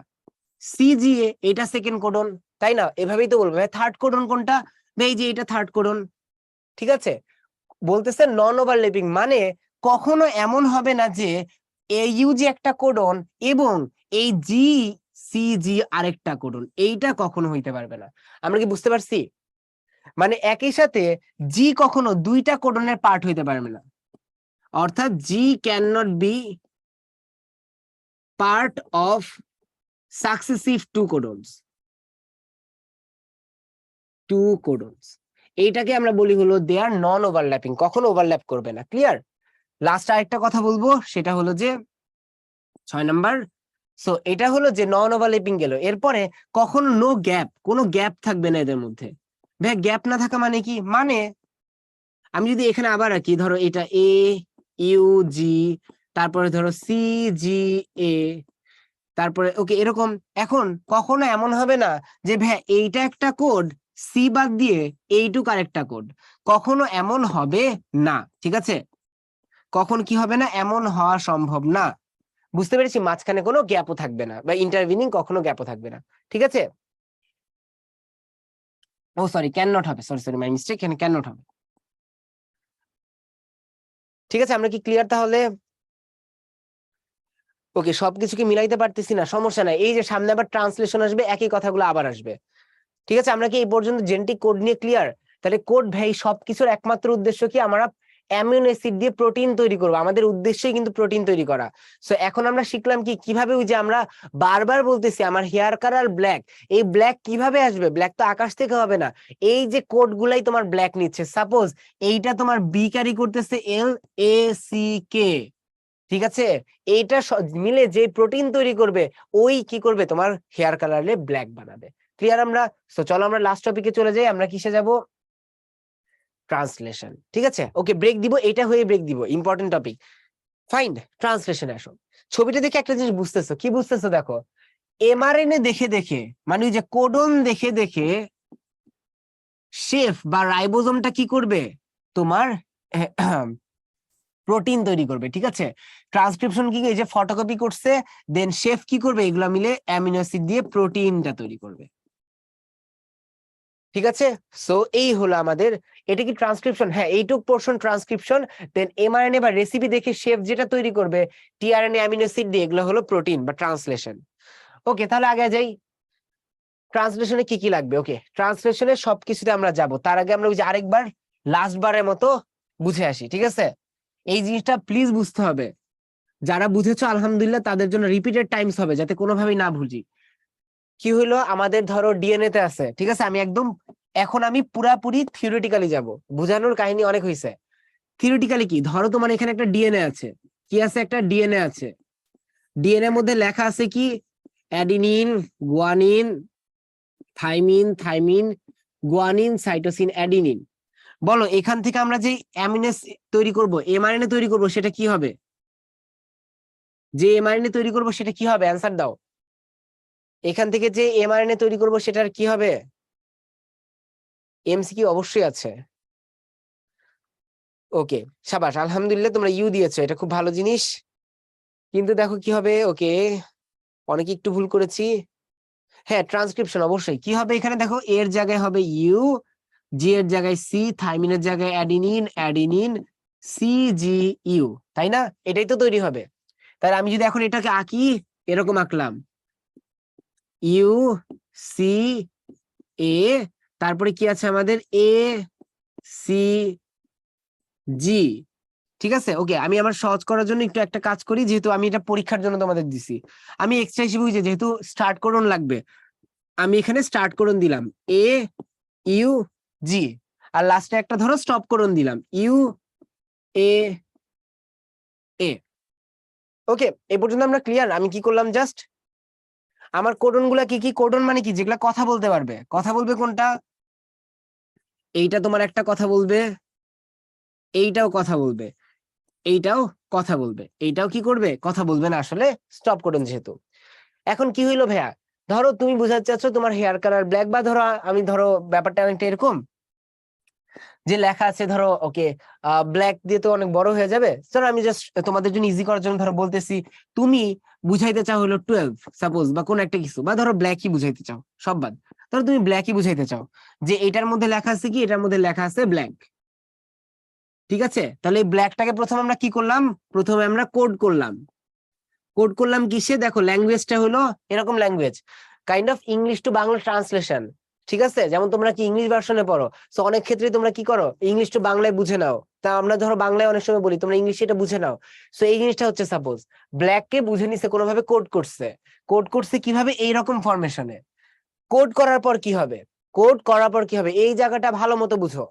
সিজিএ, এটা সেকেন্ড কোডন, তাই না? এভাবেই তো বলবে। থার্ড কোডন কোনটা? এই যে এটা থার্ড কোডন, ঠিক আছে। বলতেছে নন ওভারল্যাপিং মানে কখনো এমন হবে না যে এইউ যে একটা কোডন এবং এই জি সি জি আরেকটা কোডন, এইটা কখনো হইতে পারবে না। আমরা কি বুঝতে পারছি? মানে একই সাথে জি কখনো দুইটা কোডনের পার্ট হইতে পারবে না, অর্থাৎ G can not be part of successive two codons. Two codons, এইটাকে আমরা বলি হলো দে আর নন ওভারল্যাপিং, কখনো ওভারল্যাপ করবে না। ক্লিয়ার? লাস্ট আরেকটা কথা বলবো, সেটা হলো যে 6 নাম্বার। সো এটা হলো যে নন ওভারল্যাপিং গেল। এরপরে কখনো নো গ্যাপ, কোনো গ্যাপ থাকবে না এদের মধ্যে। ভাই গ্যাপ না থাকা মানে কি? মানে আমি যদি এখানে আবার রাখি, ধরো এটা এ ইউ জি, তারপরে ধরো সি জি এ, তারপরে ওকে এরকম। এখন কখনো এমন হবে না যে ভাই এইটা একটা কোড, সি বাদ দিয়ে এইটুক আরেকটা কোড, কখনো এমন হবে না, ঠিক আছে। কখন কি হবে না? এমন হওয়া সম্ভব না। বুঝতে পেরেছি? মাঝখানে কোনো গ্যাপও থাকবে না, বা ইন্টারভিনিং কখনো গ্যাপও থাকবে না, ঠিক আছে। ও সরি, ক্যান নট হবে, সরি সরি মাই মিস্টেক, এখানে ক্যান নট হবে। ঠিক আছে, আমরা কি ক্লিয়ার তাহলে? ওকে, সবকিছু কি মিলাইতে পারতেছি না? সমস্যা নাই, এই যে সামনে আবার ট্রান্সলেশন আসবে, একই কথাগুলো আবার আসবে। ঠিক আছে, আমরা কি এই পর্যন্ত জেনেটিক কোড নিয়ে ক্লিয়ার? তাহলে কোড ভাই সবকিছুর একমাত্র উদ্দেশ্য কি? আমরা অ্যামিনো অ্যাসিড দিয়ে প্রোটিন তৈরি করবো, আমাদের উদ্দেশ্যই কিন্তু প্রোটিন তৈরি করা। সো এখন আমরা শিখলাম কি, কিভাবে ওই যে আমরা বারবার বলতেছি আমার হেয়ার কালার ব্ল্যাক, এই ব্ল্যাক কিভাবে আসবে? ব্ল্যাক তো আকাশ থেকে হবে না, এই যে কোড গুলাই তোমার ব্ল্যাক নিচ্ছে। সাপোজ এইটা তোমার বি ক্যারি করতেছে এল এ সি কে, ঠিক আছে, এইটা মিলে যে প্রোটিন তৈরি করবে, ওই কি করবে? তোমার হেয়ার কালারে ব্ল্যাক বানাবে। ক্লিয়ার আমরা? তো চলো আমরা লাস্ট টপিকে চলে যাই। আমরা কিসে যাব? ট্রান্সলেশন। ঠিক আছে, ওকে, ব্রেক দিব, এটা হয়ে ব্রেক দিব, ইম্পর্টেন্ট টপিক। ফাইন, ট্রান্সলেশন আসো। ছবিটা দেখে একটা জিনিস বুঝতেছো, কি বুঝতেছো? দেখো এমআরএনএ দেখে দেখে, মানে ওই যে কোডন দেখে দেখে শেফ বা রাইবোজোমটা কি করবে? তোমার প্রোটিন তৈরি করবে, ঠিক আছে। ট্রান্সক্রিপশন কি, এই যে ফটোকপি করছে, দেন শেফ কি করবে? এগুলা মিলে অ্যামিনো অ্যাসিড দিয়ে প্রোটিনটা তৈরি করবে, ঠিক আছে। সো এই হলো আমাদের, এটা কি ট্রান্সক্রিপশন? হ্যাঁ, এইটুক পোর্শন ট্রান্সক্রিপশন। দেন এমআরএনএ বা রেসিপি দেখে শেফ যেটা তৈরি করবে টিআরএনএ অ্যামিনো অ্যাসিড দিয়ে, এগুলো হলো প্রোটিন বা ট্রান্সলেশন। ওকে, তাহলে আগে যাই। ট্রান্সলেশনে কি কি লাগবে? ওকে, ট্রান্সলেশনে সবকিছুতে আমরা যাব, তার আগে আমরা ওই যে আরেকবার লাস্ট বারের মতো বুঝে আসি, ঠিক আছে। এই জিনিসটা প্লিজ বুঝতে হবে, যারা বুঝেছো আলহামদুলিল্লাহ, তাদের জন্য রিপিটেড টাইমস হবে, যাতে কোনোভাবেই না ভুলি। কি হইলো আমাদের, ধরো ডিএনএ তে আছে, ঠিক আছে, আমি একদম এখন আমি পুরাপুরি থিওরিটিক্যালি যাব, বুঝানোর কাহিনী অনেক হয়েছে। থিওরিটিক্যালি কি, ধরো তোমার এখানে একটা ডিএনএ আছে, কি আছে? একটা ডিএনএ আছে। ডিএনএ মধ্যে লেখা আছে কি? Adenine, guanine, thymine, thymine, guanine, cytosine, adenine. বলো এখান থেকে আমরা যে অ্যামিনো তৈরি করব, এমআরএনএ তৈরি করব, সেটা কি হবে? যে এমআরএনএ তৈরি করব সেটা কি হবে? অ্যান্সার দাও। এখান থেকে যে এমআরএনএ তৈরি করব সেটার কি হবে? এমসিকিউ অবশ্যই আছে। ওকে, সাবাস, আলহামদুলিল্লাহ তোমরা ইউ দিয়েছো, এটা খুব ভালো জিনিস। কিন্তু দেখো কি হবে, ওকে অনেকে একটু ভুল করেছি। হ্যাঁ, ট্রান্সক্রিপশন অবশ্যই কি হবে, এখানে দেখো এর জায়গায় হবে ইউ, জি এর জায়গায় সি, থাইমিনের জায়গায় adenine, adenine C G U, তাই না? এটাই তো তৈরি হবে। তাহলে আমি যদি এখন এটাকে আঁকি, এরকম আঁকলাম, ইউ সি এ, তারপরে কি আছে আমাদের এ সি জি, ঠিক আছে। ওকে, আমি আমার সহজ করার জন্য একটু একটা কাজ করি, যেহেতু আমি এটা পরীক্ষার জন্য তোমাদের দিছি, আমি এক্সট্রা হিসেবে বুঝি যেহেতু স্টার্ট কোডন লাগবে, আমি এখানে স্টার্ট কোডন দিলাম এ ইউ জি, আর লাস্টে একটা ধরো স্টপ কোডন দিলাম ইউ এ এ। ওকে, এই পর্যন্ত আমরা ক্লিয়ার? আমি কি করলাম, জাস্ট আমার কোডন গুলা কি কি, কোডন মানে কি, যেগুলা কথা বলতে পারবে। কথা বলবে কোনটা? এইটা তোমার একটা কথা বলবে, এইটাও কথা বলবে, এইটাও কথা বলবে, এইটাও কি করবে, কথা বলবে না, আসলে স্টপ কোডন যেহেতু। এখন কি হইলো ভাইয়া, ধরো তুমি বুঝাতে চাচ্ছ তোমার হেয়ার কালার ব্ল্যাক, বা ধরো আমি ধরো ব্যাপারটা অনেকটা এরকম যে লেখা আছে ধরো, ওকে ব্ল্যাক দিয়ে তো অনেক বড় হয়ে যাবে, ধরো আমি জাস্ট তোমাদের জন্য ইজি করার জন্য ধরো বলতেছি, তুমি বুঝাইতে চাও হলো 12 সাপোজ, বা কোন একটা কিছু, বা ধরো ব্ল্যাকই বুঝাইতে চাও, সব বাদ, ধরো তুমি ব্ল্যাকই বুঝাইতে চাও, যে এটার মধ্যে লেখা আছে কি, এটার মধ্যে লেখা আছে ব্ল্যাক, ঠিক আছে। তাহলে এই ব্ল্যাকটাকে প্রথমে আমরা কি করলাম, প্রথমে আমরা কোড করলাম। কোড করলাম কিসে, দেখো ল্যাঙ্গুয়েজটা হলো এরকম language, kind of English to Bangla translation, ঠিক আছে। যেমন তোমরা কি ইংলিশ ভার্সনে পড়ো, তো অনেক ক্ষেত্রে তোমরা কি করো, ইংলিশ টু বাংলায় বুঝে নাও, তা আমরা ধরো বাংলায় অনেক সময় বলি, তোমরা ইংলিশে এটা বুঝে নাও। সো এই জিনিসটা হচ্ছে সাপোজ ব্ল্যাক কে বুঝে নিছে কোনোভাবে, কোড করছে। কোড করছে কিভাবে, এইরকম ফরমেশনে। কোড করার পর কি হবে, কোড করার পর কি হবে, এই জায়গাটা ভালো মতো বুঝো।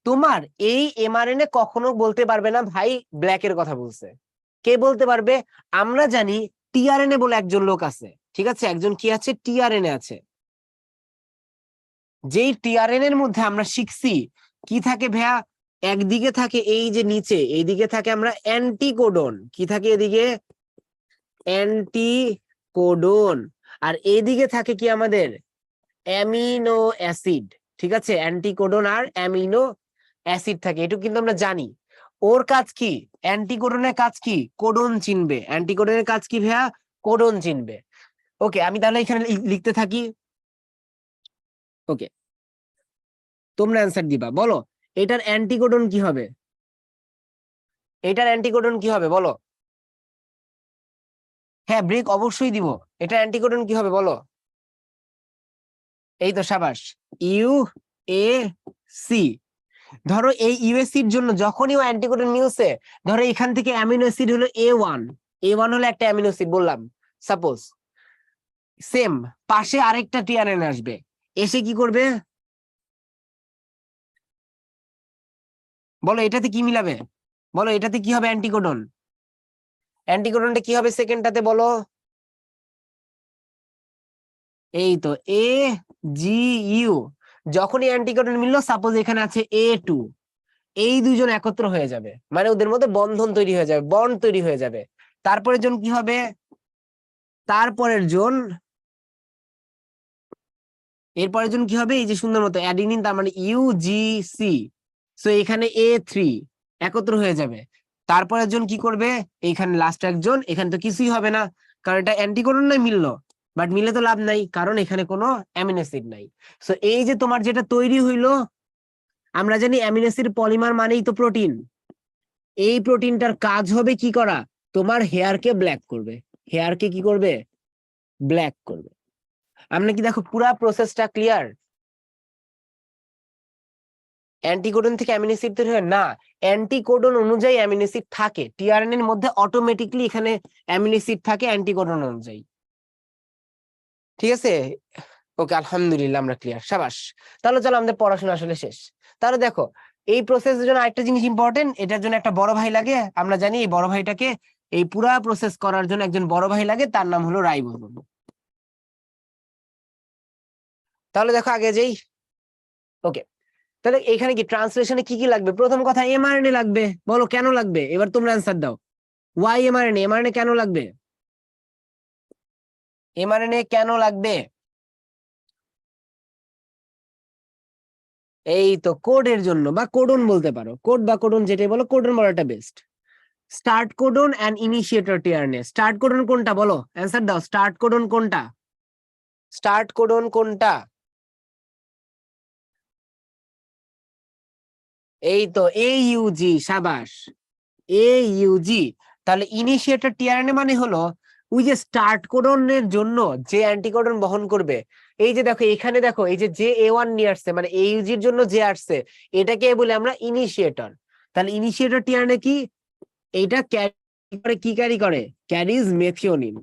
তোমার এই এমআরএনএ কখনো বলতে পারবে না ভাই ব্ল্যাক এর কথা বলছে। কে বলতে পারবে? আমরা জানি টিআরএনএ বলে একজন লোক আছে, ঠিক আছে, একজন কি আছে, টিআরএনএ আছে। যেই টিআরএনএ এর মধ্যে আমরা শিখছি কি থাকে ভাইয়া, একদিকে থাকে এই যে নিচে, এইদিকে থাকে আমরা অ্যান্টিকোডন, কি থাকে এদিকে, অ্যান্টিকোডন, আর এইদিকে থাকে কি আমাদের অ্যামিনো অ্যাসিড, ঠিক আছে, অ্যান্টিকোডন আর অ্যামিনো অ্যাসিড থাকে, এটুকু কিন্তু আমরা জানি। ওর কাজ কি, অ্যান্টিকোডনের কাজ কি, কোডন চিনবে, অ্যান্টিকোডনের কাজ কি ভাইয়া, কোডন চিনবে। ওকে, আমি তাহলে এখানে লিখতে থাকি। ওকে, তোমরা অ্যান্সার দিবা, বলো এটার অ্যান্টিকোডন কি হবে, এটার অ্যান্টিকোডন কি হবে বলো। হ্যাঁ, ব্রেক অবশ্যই দিব। এটা অ্যান্টিকোডন কি হবে বলো। এই তো, সাবাস, ইউ এ সি। ধরো এই ইউএসসির জন্য যখনই ও অ্যান্টিকোডন মিলছে, ধরো এখান থেকে অ্যামিনো অ্যাসিড হলো A1, A1 হলো একটা অ্যামিনো অ্যাসিড বললাম সাপোজ, সেম পাশে আরেকটা টিআরএনএ আসবে, এসে কি করবে বলো, এটাতে কি মিলাবে, বলো এটাতে কি হবে, অ্যান্টিকোডন, অ্যান্টিকোডনটা কি হবে সেকেন্ডটাতে বলো। এই তো এ জি ইউ, যখনই অ্যান্টিকোডন মিললো, সাপোজ এখানে আছে A2, এই দুইজন একত্র হয়ে যাবে, মানে ওদের মধ্যে বন্ধন তৈরি হয়ে যাবে, বন্ড তৈরি হয়ে যাবে। তারপরের জন কি হবে, তারপরের জন, এরপরের জন কি হবে, এই যে সুন্দর মতো অ্যাডিনিন, তার মানে ইউজিসি, সো এখানে A3 একত্র হয়ে যাবে। তারপরের জন কি করবে, এইখানে লাস্ট একজন, এখানে তো কিছুই হবে না, কারণ এটা অ্যান্টিকোডন নাই, মিললো, বাট মিলে তো লাভ নাই, কারণ এখানে কোনো অ্যামিনো অ্যাসিড নাই। সো এই যে তোমার যেটা তৈরি হইলো, আমরা জানি অ্যামিনো অ্যাসিড পলিমার মানেই তো প্রোটিন, এই প্রোটিনটার কাজ হবে কি করা, তোমার হেয়ারকে ব্ল্যাক করবে, হেয়ারকে কি করবে, ব্ল্যাক করবে। আমরা কি দেখো পুরা প্রসেসটা ক্লিয়ার? অ্যান্টিকোডন থেকে অ্যামিনো অ্যাসিড তৈরি হয় না, অ্যান্টিকোডন অনুযায়ী অ্যামিনো অ্যাসিড থাকে, টিআরএনএ এর মধ্যে অটোমেটিকলি এখানে অ্যামিনো অ্যাসিড থাকে অ্যান্টিকোডন অনুযায়ী, ঠিক আছে। ওকে, আলহামদুলিল্লাহ আমরা ক্লিয়ার, সাবাস। তাহলে চলো, আমাদের পড়াশোনা আসলে শেষ। তাহলে দেখো, এই প্রসেসের জন্য আরেকটা জিনিস ইম্পর্টেন্ট, এটার জন্য একটা বড় ভাই লাগে, আমরা জানি এই বড় ভাইটাকে, এই পুরা প্রসেস করার জন্য একজন বড় ভাই লাগে, তার নাম হলো রাইবোজোম। তাহলে দেখো আগে যেই, ওকে, তাহলে এখানে কি ট্রান্সলেশনে কি কি লাগবে, প্রথম কথা এমআরএনএ লাগবে, বলো কেন লাগবে, এবার তোমরা অ্যান্সার দাও। ওয়াই এমআরএনএ, এমআরএনএ কেন লাগবে, এমআরএনএ কেন লাগবে, এই তো কোডের জন্য বা কোডন বলতে পারো, কোড বা কোডন যেটাই বলো, কোডন বলাটা best. Start codon and initiator tRNA, start codon কোনটা বলো, অ্যান্সার দাও, স্টার্ট কোডন কোনটা, স্টার্ট কোডন কোনটা? এই তো এইউজি, সাবাস, এইউজি। তাহলে ইনিশিয়েটর টিআরএনএ মানে হলো ওই যে স্টার্ট কোডনের জন্য যে অ্যান্টিকোডন বহন করবে। এই যে দেখো এখানে দেখো, এই যে A1 নিয়ে আসছে মানে এইউজির জন্য যে আসছে, এটাকে বলে আমরা ইনিশিয়েটর। তাহলে ইনিশিয়েটর টিআরএনএ কি, এইটা ক্যারি করে, কি ক্যারি করে, ক্যারিজ মেথিওনিন।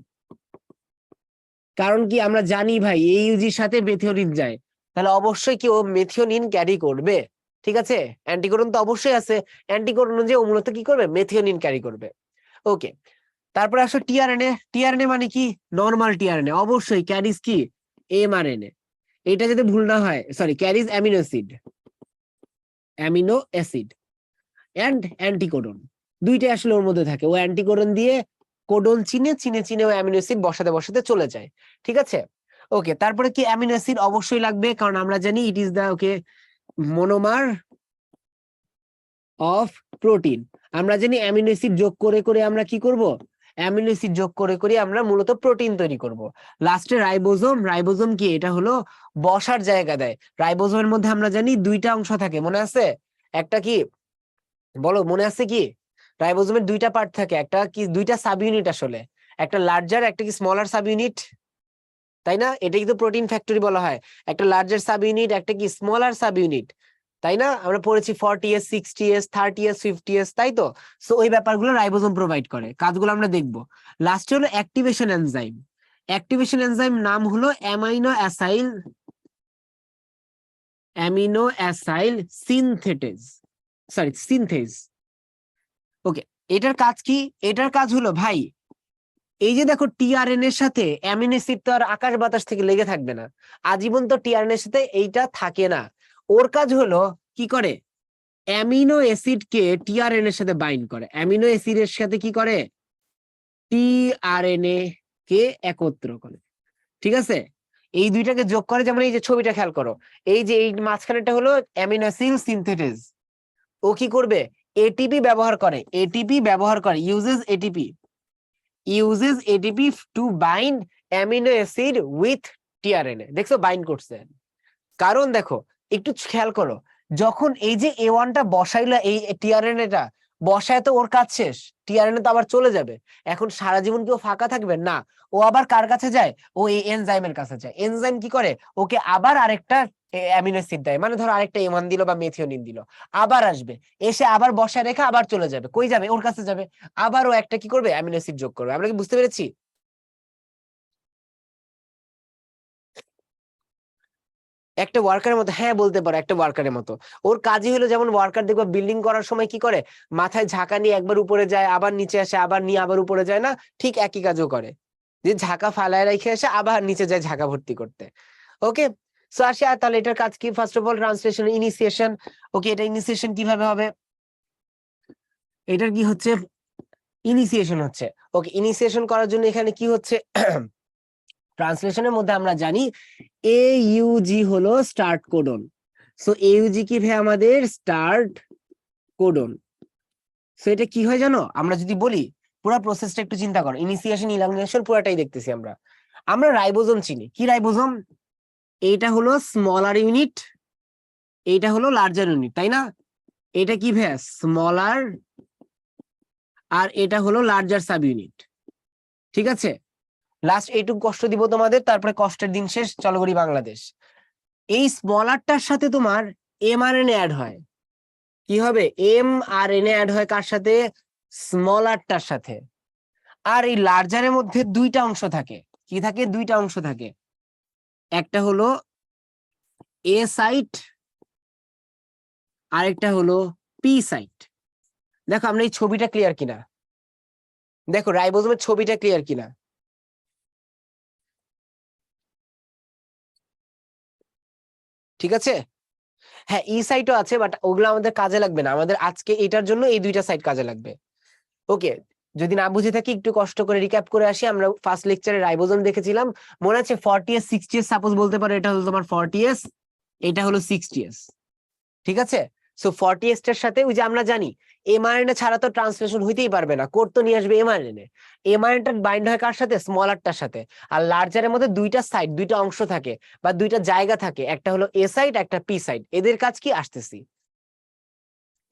কারণ কি আমরা জানি ভাই এইউজির সাথে মেথিওনিন যায়, তাহলে অবশ্যই কি ও মেথিওনিন ক্যারি করবে। ঠিক আছে, অ্যান্টিকোডন তো অবশ্যই আছে, অ্যান্টিকোডন যে ও মূলত কি করবে, মেথিওনিন ক্যারি করবে। ওকে, তারপরে আসো টিআরএনএ, টিআরএনএ মানে কি, নরমাল টিআরএনএ অবশ্যই ক্যারিজ কি, এমআরএনএ। এটা যদি ভুল না হয়, sorry, carries amino acid, amino acid and anticodon, দুইটাই আসলে ওর মধ্যে থাকে। ও অ্যান্টিকোডন দিয়ে কোডন চিনে চিনে চিনে ও অ্যামিনো অ্যাসিড বসাতে বসাতে চলে যায়। ঠিক আছে, ওকে, তারপরে কি অ্যামিনো অ্যাসিড অবশ্যই লাগবে, কারণ আমরা জানি it is the, okay, monomer of protein. আমরা জানি অ্যামিনো অ্যাসিড যোগ করে করে আমরা কি করব, অ্যামিনো অ্যাসিড যোগ করে করে আমরা মূলত প্রোটিন তৈরি করব। লাস্টে রাইবোজোম, রাইবোজোম কি, এটা হলো বসার জায়গা দেয়। রাইবোজোমের মধ্যে আমরা জানি দুইটা অংশ থাকে, মনে আছে, একটা কি বলো, মনে আছে কি, রাইবোজোমের দুইটা পার্ট থাকে, একটা কি, দুইটা সাব ইউনিট আসলে, একটা লার্জার একটা কি স্মলার সাব ইউনিট, তাই না? এটা কিন্তু প্রোটিন ফ্যাক্টরি বলা হয়। একটা লার্জার সাব ইউনিট, একটা কি স্মলার সাব ইউনিট, তাই না? আমরা পড়েছি 40s, 60s, 30s, 50s, তাই তো? সো ওই ব্যাপারগুলো রাইবোজোম প্রোভাইড করে, কাজগুলো আমরা দেখবো। লাস্টে হলো অ্যাক্টিভেশন এনজাইম। অ্যাক্টিভেশন এনজাইম নাম হলো aminoacyl synthetase, sorry synthase. Okay, এটার কাজ কি, এটার কাজ হলো ভাই, এই যে দেখো টিআরএন এর সাথে অ্যামিনো অ্যাসিড তো আর আকাশ বাতাস থেকে লেগে থাকবে না, আজীবন তো টিআরএন এর সাথে এইটা থাকে না। ওর কাজ হলো কি করে, অ্যামিনো অ্যাসিড কে টিআরএন এর সাথে বাইন্ড করে, অ্যামিনো অ্যাসিডের সাথে কি করে, টিআরএনএ কে একত্র করে। ঠিক আছে, এই দুইটাকে যোগ করে, যেমন এই যে ছবিটা খেয়াল করো, এই যে এই মাঝখানেটা হলো অ্যামিনো অ্যাসিড সিনথেটেজ। ও কি করবে, এটিপি ব্যবহার করে, এটিপি ব্যবহার করে, uses ATP to bind amino acid with tRNA। দেখছো বাইন্ড করছে, কারণ দেখো একটু খেয়াল করো, যখন এই যে A1টা বসাইলো, এই টিআরএনএটা বসায়, তো ওর কাজ শেষ, টিআরএনএ তো আবার চলে যাবে। এখন সারা জীবন কি ও ফাঁকা থাকবে না, ও আবার কার কাছে যায়, ও এই এনজাইমের কাছে যায়। এনজাইম কি করে, ওকে আবার আরেকটা অ্যামিনো অ্যাসিড দেয়, মানে ধরো আরেকটা A1 দিল বা মেথিওনিন দিল, আবার আসবে, এসে আবার বসায় রেখে আবার চলে যাবে, কই যাবে, ওর কাছে যাবে, আবার ও একটা কি করবে, অ্যামিনো অ্যাসিড যোগ করবে। আমরা কি বুঝতে পেরেছি? একটা ওয়ার্কারের মতো, হ্যাঁ বলতে পারো, একটা ওয়ার্কারের মতো। ওর কাজই হলো, যেমন ওয়ার্কার দেখবা বিল্ডিং করার সময় কি করে, মাথায় ঝাঁকা নিয়ে একবার উপরে যায়, আবার নিচে আসে, আবার নিয়ে আবার উপরে যায় না, ঠিক একই কাজও করে, যে ঝাঁকা ফালায় রেখে এসে আবার নিচে যায় ঝাঁকা ভর্তি করতে। ওকে, সো আসি, আর তাহলে এটার কাজ কি, first of all translation, initiation. Okay, এটা ইনিশিয়েশন কিভাবে হবে, এটার কি হচ্ছে, ইনিশিয়েশন হচ্ছে, ওকে, ইনিশিয়েশন করার জন্য এখানে কি হচ্ছে, ট্রান্সলেশনের মধ্যে আমরা জানি AUG হলো স্টার্ট কোডন। সো AUG কি ভাই, আমাদের স্টার্ট কোডন। সো এটা কি হয় জানো, আমরা যদি বলি পুরো প্রসেসটা একটু চিন্তা করো, ইনিশিয়েশন, ইলামিনেশন পুরাটাই দেখতেছি আমরা। আমরা রাইবোজোম চিনি, কি রাইবোজোম, এইটা হলো স্মলার ইউনিট, এইটা হলো লার্জার ইউনিট, তাই না? এটা কি ভাই, স্মলার, আর এটা হলো লার্জার সাব ইউনিট। ঠিক আছে, লাস্ট এইটুকু কষ্ট দিব তোমাদের, তারপরে কষ্টের দিন শেষ, চলো করি বাংলাদেশ। এই স্মলারটার সাথে তোমার এমআরএনএ অ্যাড হয়, কি হবে, mRNA অ্যাড হয় কার সাথে, স্মলারটার সাথে। আর এই লার্জারের মধ্যে দুইটা অংশ থাকে, কি থাকে, দুইটা অংশ থাকে, একটা হলো A সাইট, আরেকটা হলো P সাইট। দেখো আমরা এই ছবিটা ক্লিয়ার কিনা, দেখো রাইবোজোমের ছবিটা ক্লিয়ার কিনা, ঠিক আছে। হ্যাঁ, ই সাইটও আছে, বাট ওগুলো আমাদের কাজে লাগবে না, আমাদের আজকে এটার জন্য এই দুইটা সাইট কাজে লাগবে। ওকে, যদি না বুঝে থাকি একটু কষ্ট করে রিক্যাপ করে আসি। আমরা ফার্স্ট লেকচারে রাইবোজোম দেখেছিলাম, মনে আছে 40s 60s, সাপোজ বলতে পারো এটা হলো তোমার 40s, এটা হলো 60s। ঠিক আছে। সো 40S টার সাথে ওই যে আমরা জানি mRNA ছাড়া তো ট্রান্সলেশন হইতেই পারবে না, কোড তো নিয়ে আসবে mRNA। mRNA বাইন্ড হয় কার সাথে? স্মলারটার সাথে। আর লার্জারের মধ্যে দুইটা সাইড, দুইটা অংশ থাকে বা দুইটা জায়গা থাকে, একটা হলো এ সাইড একটা পি সাইড। এদের কাজ কি? আসতেছি।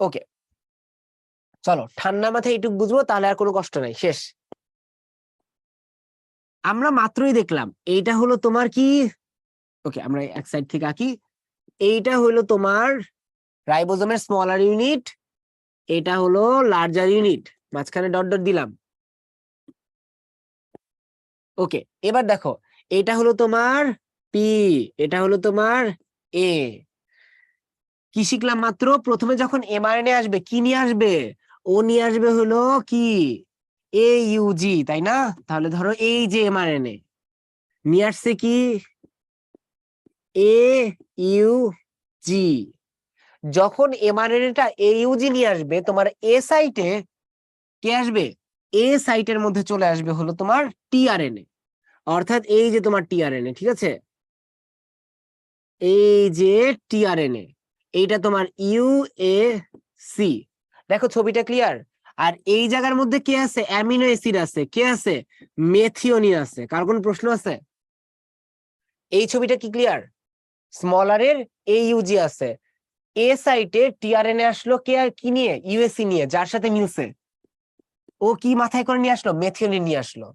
ওকে, চলো ঠান্ডা মাথায় এইটুকু বুঝবো, তাহলে আর কোনো কষ্ট নাই, শেষ। আমরা মাত্রই দেখলাম এইটা হলো তোমার কি, ওকে আমরা এক সাইড থেকে আঁকি। এইটা হলো তোমার রাইবোজোমের স্মলার ইউনিট, এটা হলো লার্জার ইউনিট, মাঝখানে ডট ডট দিলাম। ওকে, এবার দেখো এটা হলো তোমার পি, এটা হলো তোমার এ। কি শিখলাম মাত্র? প্রথমে যখন mRNA আসবে কি নিয়ে আসবে? ও নিয়ে আসবে হলো কি? AUG, তাই না? তাহলে ধরো এই যে mRNA নিয়ে আসছে কি? AUG। যখন mRNA-টা AUG নিয়ে আসবে, তোমার এ সাইটে কে আসবে? এ সাইটের মধ্যে চলে আসবে হলো তোমার টিআরএনএ, অর্থাৎ এই যে তোমার টিআরএনএ, ঠিক আছে? এই যে টিআরএনএ, এইটা তোমার ইউএসি। দেখো ছবিটা ক্লিয়ার? আর এই জায়গার মধ্যে কে আছে? অ্যামিনো অ্যাসিড আছে। কে আছে? মেথিওনিন আছে। কার কোন প্রশ্ন আছে? এই ছবিটা কি ক্লিয়ার? স্মলার এর এইউজি আছে, এ সাইটে টিআরএনএ আসলো কে আর কি নিয়ে? ইউএসসি নিয়ে, যার সাথে মিলছে। ও কি মাথায় করে নিয়ে আসলো? মেথিওনিন নিয়ে আসলো।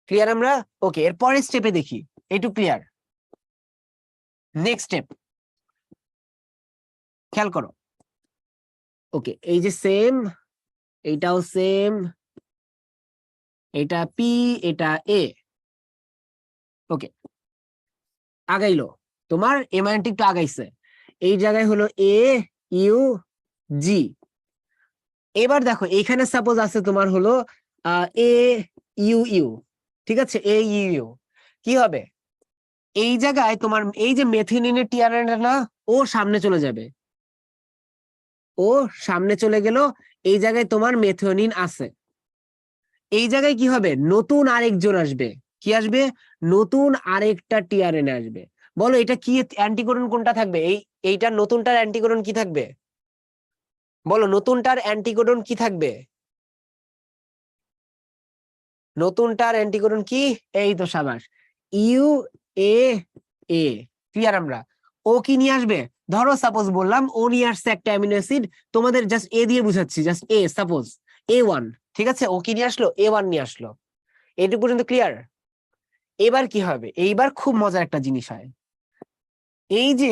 ক্লিয়ার আমরা? ওকে, এর পরের স্টেপে দেখি। এইটুকু ক্লিয়ার? নেক্সট স্টেপ খেয়াল করো। ওকে, এই যে সেম, এইটাও সেম, এটা পি, এটা এ। ওকে, আগাইলো তোমার এমাইনটি একটু আগাইছে, এই জায়গায় হলো এ ইউ জি। এবার দেখো এইখানে সাপোজ আছে তোমার হলো এ ইউ ইউ, ঠিক আছে? এ ইউ ইউ কি হবে? এই জায়গায় তোমার এই যে মেথিওনিনের টিআরএনএ না, ও সামনে চলে যাবে, ও সামনে চলে গেল। এই জায়গায় তোমার মেথিওনিন আছে। এই জায়গায় কি হবে? নতুন আরেকজন আসবে। কি আসবে? নতুন আরেকটা টিআরএনএ আসবে। বলো এটা কি অ্যান্টিকোডন কোনটা থাকবে? এইটার নতুনটার অ্যান্টিকোডন কি থাকবে? বলো নতুনটার অ্যান্টিকোডন কি থাকবে? নতুনটার অ্যান্টিকোডন কি? এই তো সাবাস, ইউ এ এ। ক্লিয়ার আমরা? ও কি নিয়ে আসবে? ধরো সাপোজ বললাম ও নিয়ে আসছে একটা অ্যামিনো অ্যাসিড, তোমাদের জাস্ট এ দিয়ে বুঝাচ্ছি, জাস্ট এ, সাপোজ A1, ঠিক আছে? ও কি নিয়ে আসলো? A1 নিয়ে আসলো। এইটুকু পর্যন্ত ক্লিয়ার? এবার কি হবে? এইবার খুব মজার একটা জিনিস হয়। এই যে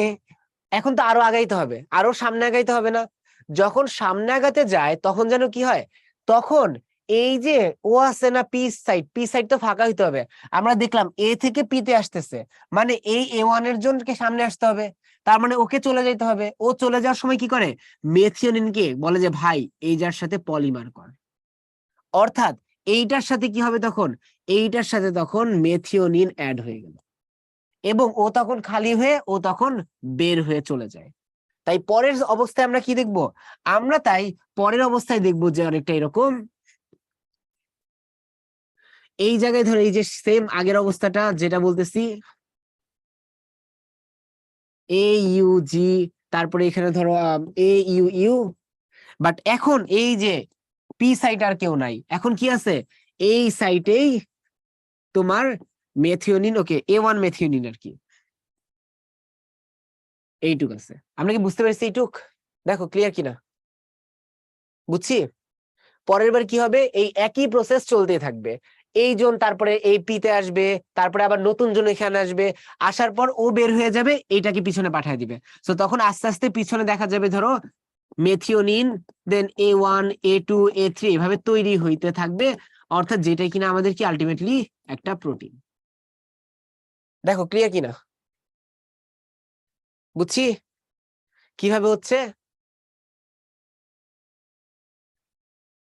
এখন তো আরো আগাইতে হবে, আরো সামনে আগাইতে হবে না? যখন সামনে আগাতে যায় তখন যেন কি হয়? তখন এই যে ও আছে না পি সাইড, পি সাইড তো ফাঁকা হইতে হবে। আমরা দেখলাম এ থেকে পি তে আসতেছে, মানে এই A1 এর জনকে সামনে আসতে হবে, তার মানে ওকে চলে যাইতে হবে। ও চলে যাওয়ার সময় কি করে? মেথিওনিনকে বলে যে ভাই এই যার সাথে পলিমার কর। অর্থাৎ এইটার সাথে কি হবে তখন? এইটার সাথে তখন মেথিওনিন অ্যাড হয়ে গেল, এবং ও তখন খালি হয়ে ও তখন বের হয়ে চলে যায়। তাই পরের অবস্থায় আমরা কি দেখব? আমরা তাই পরের অবস্থায় দেখব যে অনেকটা এরকম। এই জায়গায় ধরো এই যে সেম আগের অবস্থাটা যেটা বলতেছি, এ ইউ জি, তারপরে এখানে ধরো এ ইউ ইউ। বাট এখন এই যে পি সাইট আর কেউ নাই, এখন কি আছে? এই সাইটেই তোমার মেথিওনিন, ওকে A1 মেথিওনিন আর কি, এইটুক আছে। আমরা কি বুঝতে পারছি এইটুক? দেখো ক্লিয়ার কিনা? বুঝছি? পরের বার কি হবে? এই একই প্রসেস চলতে থাকবে। এই জন তারপরে এই পিতে আসবে, তারপরে আবার নতুন জন এখানে আসবে, আসার পর ও বের হয়ে যাবে, এইটাকে পিছনে পাঠিয়ে দিবে। তো তখন আস্তে আস্তে পিছনে দেখা যাবে ধরো মেথিওনিন, দেন A1 A2 A3 এভাবে তৈরি হইতে থাকবে, অর্থাৎ যেটা কিনা আমাদের কি আলটিমেটলি একটা প্রোটিন। দেখো ক্লিয়ার কিনা? বুঝছি কিভাবে হচ্ছে।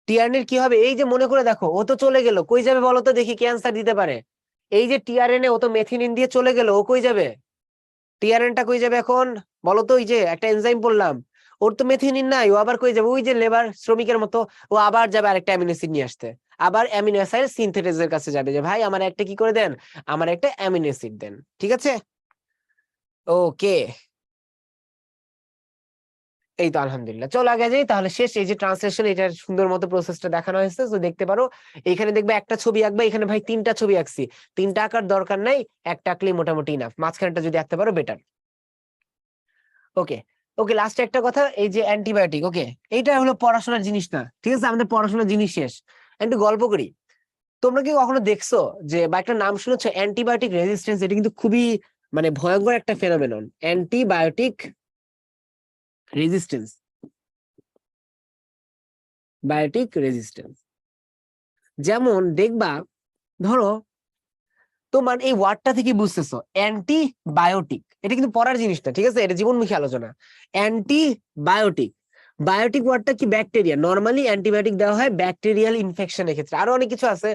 টিআরএনএ কি হবে? এই যে মনে করে দেখো, ও তো চলে গেল, কই যাবে বলো তো দেখি, কে অ্যান্সার দিতে পারে? এই যে টিআরএনএ, ও তো মেথিনিন দিয়ে চলে গেল, ও কই যাবে? টিআরএনটা কই যাবে এখন? বলো তো, ওই যে একটা এনজাইম বললাম, ওর তো মেথিনিন নাই, ও আবার কই যাবে? ওই যে লেবার শ্রমিকের মতো ও আবার যাবে আরেকটা অ্যামিনো অ্যাসিড নিয়ে আসতে, আবার অ্যামিনো অ্যাসিড সিনথেটিসের কাছে যাবে যে ভাই আমার একটা কি করে দেন, আমার একটা অ্যামিনো অ্যাসিড দেন। ঠিক আছে? ওকে। এই তো আলহামদুলিল্লাহ, চলো আগে যাই তাহলে। শেষ এই যে ট্রান্সলেশন, এটার সুন্দর মতো প্রসেসটা দেখানো হয়েছে, তো দেখতে পারো এখানে দেখবে একটা ছবি আঁকবে, এখানে ভাই 3টা ছবি আঁকছি, 3টা আঁকার দরকার নাই, একটা আঁকলেই মোটামুটি ইনাফ, মাঝখানটা যদি আঁকতে পারো বেটার। ওকে, ওকে, লাস্টে একটা কথা, এই যে অ্যান্টিবায়োটিক, ওকে, এইটা হলো পড়াশোনার জিনিস না, ঠিক আছে, আমাদের পড়াশোনার জিনিস শেষ। একটু গল্প করি। তোমরা কি কখনো দেখছো যে বা একটা নাম শুনেছো অ্যান্টিবায়োটিক রেজিস্ট্যান্স? এটা কিন্তু খুবই মানে ভয়ঙ্কর একটা phenomenon, antibiotic resistance, biotic resistance. যেমন দেখবা, ধরো তোমার এই ওয়ার্ডটা থেকে বুঝতেছো অ্যান্টিবায়োটিক, এটা কিন্তু পড়ার জিনিস না, ঠিক আছে, এটা জীবনমুখী আলোচনা। অ্যান্টিবায়োটিক, বায়োটিক ওয়ার্ডটা কি ব্যাকটেরিয়া, নর্মালি অ্যান্টিবায়োটিক দেওয়া হয় ব্যাকটেরিয়াল ইনফেকশনের ক্ষেত্রে, আরো অনেক কিছু আছে,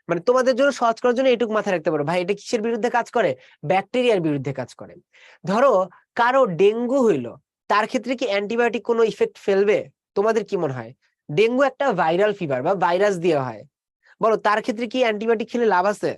মানে তোমাদের জন্য সহজ করার জন্য এটুকু মাথায় রাখতে পারো ভাই, এটা কিসের বিরুদ্ধে কাজ করে? ব্যাকটেরিয়ার বিরুদ্ধে কাজ করে। ধরো কারো ডেঙ্গু হইলো, তার ক্ষেত্রে কি অ্যান্টিবায়োটিক কোনো ইফেক্ট ফেলবে? তোমাদের কি মনে হয়? ডেঙ্গু একটা ভাইরাল ফিভার বা ভাইরাস দিয়ে হয়, বলো তার ক্ষেত্রে কি অ্যান্টিবায়োটিক খেলে লাভ আছে?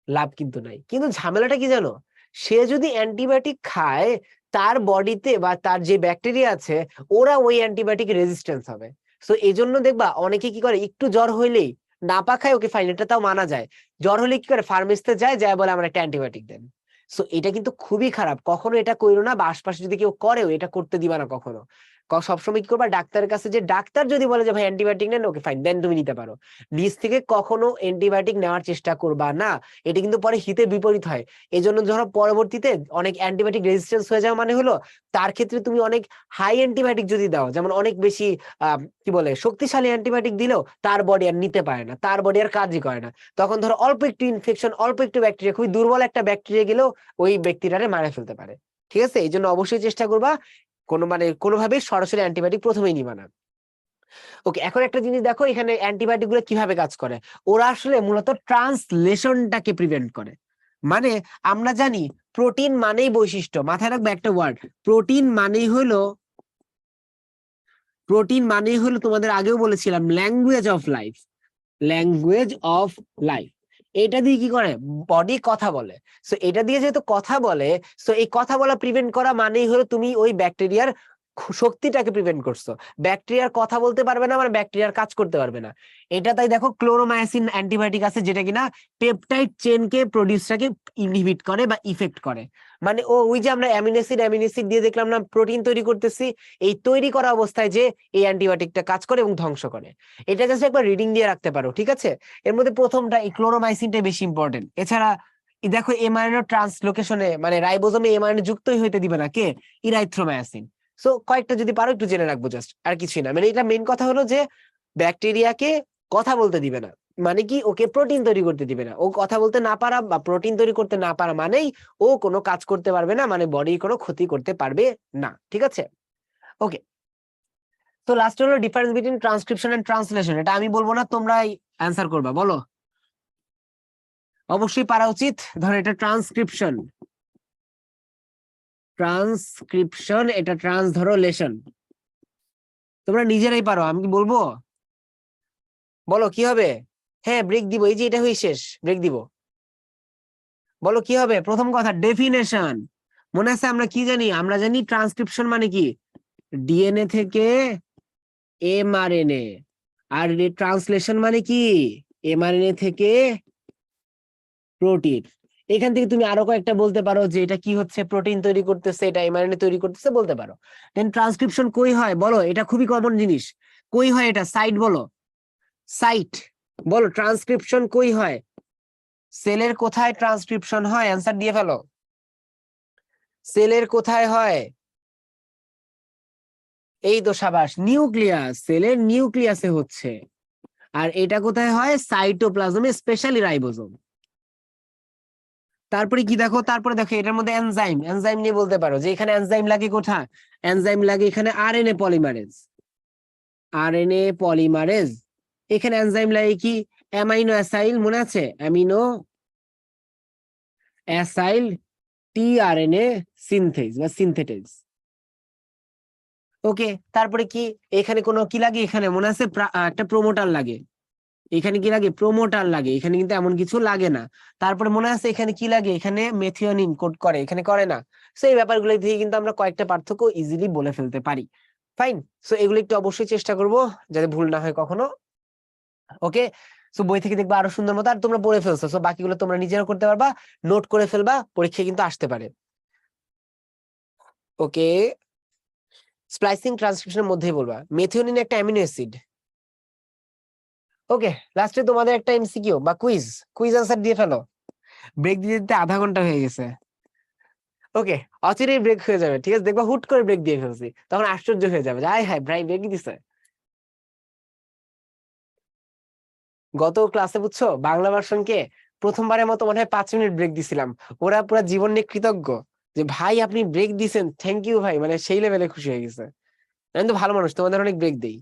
লাভ কিন্তু নাই। কিন্তু ঝামেলাটা কি জানো, সে যদি অ্যান্টিবায়োটিক খায়, তার বডিতে বা তার যে ব্যাকটেরিয়া আছে, ওরা ওই অ্যান্টিবায়োটিক রেজিস্ট্যান্স হবে। সো এই জন্য দেখবা অনেকে কি করে, একটু জ্বর হইলেই, নাপা খায় ওকে ফাইন, এটা তাও মানা যায়, জ্বর হলে কি করে ফার্মেসিতে যায়, যায় বলে আমার একটা অ্যান্টিবায়োটিক দেন। সো এটা কিন্তু খুবই খারাপ, কখনো এটা কইরো না, বা আশপাশে যদি কেউ করেও এটা করতে দিবা না কখনো। সবসময় কি করবা, ডাক্তারের কাছে, যে ডাক্তার যদি বলে যে ভাই অ্যান্টিবায়োটিক নেন, ওকে ফাইন দেন, তুমি নিতে পারো। নিজ থেকে কখনো অ্যান্টিবায়োটিক নেওয়ার চেষ্টা করবা না, এটা কিন্তু পরে হিতে বিপরীত হয়। এই জন্য ধরো পরবর্তীতে অনেক অ্যান্টিবায়োটিক রেজিস্ট্যান্স হয়ে যাওয়া মানে হলো, তার ক্ষেত্রে তুমি অনেক হাই অ্যান্টিবায়োটিক যদি দাও, যেমন অনেক বেশি কি বলে শক্তিশালী অ্যান্টিবায়োটিক দিলেও তার বডি আর নিতে পারে না, তার বডি আর কাজই করে না। তখন ধরো অল্প একটু ইনফেকশন, অল্প একটু ব্যাকটেরিয়া, খুবই দুর্বল একটা ব্যাকটেরিয়া গেলেও ওই ব্যাকটেরিয়ারে মারা ফেলতে পারে। ঠিক আছে, এই জন্য অবশ্যই চেষ্টা করবা কোনো মানে কোনোভাবে সরাসরি অ্যান্টিবায়োটিক প্রথমেই নিবা না। ওকে, এখন একটা জিনিস দেখো, এখানে অ্যান্টিবায়োটিক গুলো কিভাবে কাজ করে। ওরা আসলে মূলত ট্রান্সলেশনটাকে প্রিভেন্ট করে। মানে আমরা জানি প্রোটিন মানেই বৈশিষ্ট্য, মাথায় রাখবে একটা ওয়ার্ড, প্রোটিন মানেই হলো, প্রোটিন মানেই হলো, তোমাদের আগেও বলেছিলাম, language of life, language of life. এটা দিয়ে কি করে, বডি কথা বলে। সো এটা দিয়ে যেহেতু কথা বলে, সো এই কথা বলা প্রিভেন্ট করা মানেই হলো তুমি ওই ব্যাকটেরিয়ার শক্তিটাকে প্রিভেন্ট করছো। ব্যাকটেরিয়ার কথা বলতে পারবে না, মানে ব্যাকটেরিয়ার কাজ করতে পারবে না। এটা তাই দেখো ক্লোরোমায়াসিন অ্যান্টিবায়োটিক আছে, যেটা কিনা পেপটাইড চেনকে প্রডিউসটাকে ইনহিবিট করে বা ইফেক্ট করে। মানে ওই যে আমরা অ্যামিনো অ্যাসিড দিয়ে দেখলাম না প্রোটিন তৈরি করতেছি, এই তৈরি করা অবস্থায় যে এই অ্যান্টিবায়োটিকটা কাজ করে এবং ধ্বংস করে। এটা জাস্ট একবার রিডিং দিয়ে রাখতে পারো, ঠিক আছে। এর মধ্যে প্রথমটা এই ক্লোরোমাইসিনটা বেশি ইম্পর্টেন্ট। এছাড়া দেখো এমআরএনএ ট্রান্সলোকেশনে মানে রাইবোজোমে এমআরএনএ যুক্তই হইতে দিবে না কে, ইরাইথ্রোমায়াসিন। সো কয়েকটা যদি পারো একটু জেনে রাখবো, জাস্ট আর কিছুই না। মানে এটা মেইন কথা হলো যে ব্যাকটেরিয়াকে কথা বলতে দিবে না, মানে কি ওকে প্রোটিন তৈরি করতে দিবে না। ও কথা বলতে না পারা বা প্রোটিন তৈরি করতে না পারা মানেই ও কোনো কাজ করতে পারবে না, মানে বডির কোনো ক্ষতি করতে পারবে না, ঠিক আছে। ওকে, তো লাস্ট হলো difference between transcription and translation. এটা আমি বলবো না, তোমরাই অ্যান্সার করবা, বলো। অবশ্যই পারা উচিত। ধরো এটা ট্রান্সক্রিপশন, ট্রান্সক্রিপশন, এটা ট্রান্স ধরো লেশন, তোমরা নিজেরাই পারো, আমি কি বলবো? বলো কি হবে? হ্যাঁ ব্রেক দিব, এই যে এটা হয়ে শেষ, ব্রেক দিব। বলো কি হবে? প্রথম কথা ডেফিনেশন, মনে আছে আমরা কি জানি? আমরা জানি ট্রান্সক্রিপশন মানে কি, ডিএনএ থেকে এমআরএনএ, আর ট্রান্সলেশন মানে কি, এমআরএনএ থেকে প্রোটিন। এখান থেকে তুমি আরো কয়েকটা বলতে পারো যে এটা কি হচ্ছে, প্রোটিন তৈরি করতেছে, এটা এমআরএনএ তৈরি করতেছে, বলতে পারো। দেন ট্রান্সক্রিপশন কই হয় বলো, এটা খুবই কমন জিনিস, কই হয় এটা? সাইট বলো, সাইট বলো। ট্রান্সক্রিপশন কই হয়? সেলের কোথায় ট্রান্সক্রিপশন হয়? অ্যান্সার দিয়ে ফেলো, সেলের কোথায় হয়? এই তো সাবাস, নিউক্লিয়াস, সেলের নিউক্লিয়াসে হচ্ছে। আর এটা কোথায় হয়? সাইটোপ্লাজমে, স্পেশালি রাইবোজোম। তারপরে কি দেখো, তারপরে দেখো এটার মধ্যে এনজাইম, এনজাইম নিয়ে বলতে পারো যে এখানে এনজাইম লাগে কোথায়? এনজাইম লাগে এখানে আরএনএ পলিমারেজ, আরএনএ পলিমারেজ। এখানে এনজাইম লাগে কি? অ্যামাইনো অ্যাসাইল, মনে আছে? অ্যামিনো অ্যাসাইল টিআরএনএ সিনথেজ বা সিনথেটেজ। ওকে, তারপরে কি এখানে কোনো কি লাগে? এখানে মনে আছে একটা প্রোমোটার লাগে, এখানে কি লাগে? প্রোমোটার লাগে। এখানে কিন্তু এমন কিছু লাগে না। তারপরে মনে আছে এখানে কি লাগে? এখানে মেথিওনিন কোড করে, এখানে করে না। সো এই ব্যাপারগুলো দিয়ে কিন্তু আমরা কয়েকটা পার্থক্য ইজিলি বলে ফেলতে পারি। ফাইন। সো এগুলো একটু অবশ্যই চেষ্টা করব যাতে ভুল না হয় কখনো। ওকে। সো বই থেকে দেখবা আরো সুন্দর মতো, আর তোমরা পড়ে ফেলছো, সো বাকিগুলো তোমরা নিজেরা করতে পারবা, নোট করে ফেলবা, পরীক্ষায় কিন্তু আসতে পারে। ওকে। স্প্লাইসিং ট্রান্সক্রিপশনের মধ্যেই বলবা মেথিওনিন একটা অ্যামিনো অ্যাসিড। ওকে। লাস্টে তোমাদের একটা এমসিকিউ বা কুইজ, কুইজ আনসার দিয়ে ফেলো। ব্রেক দিতে দিতে আধা ঘন্টা হয়ে গেছে। ওকে। অচিরেই ব্রেক হয়ে যাবে, ঠিক আছে? দেখবা হুট করে ব্রেক দিয়ে ফেলছি, তখন আশ্চর্য হয়ে যাবে, আয় হায় ভাই ব্রেক দিছে। গত ক্লাসে বুঝছো বাংলা ভার্সনকে প্রথমবারের মতো মনে হয় 5 মিনিট ব্রেক দিছিলাম। ওরা পুরো জীবন নিয়ে কৃতজ্ঞ যে ভাই আপনি ব্রেক দিছেন, থ্যাংক ইউ ভাই, মানে সেই লেভেলে খুশি হয়ে গেছে। আমি তো ভালো মানুষ, তোমাদের অনেক ব্রেক দেই।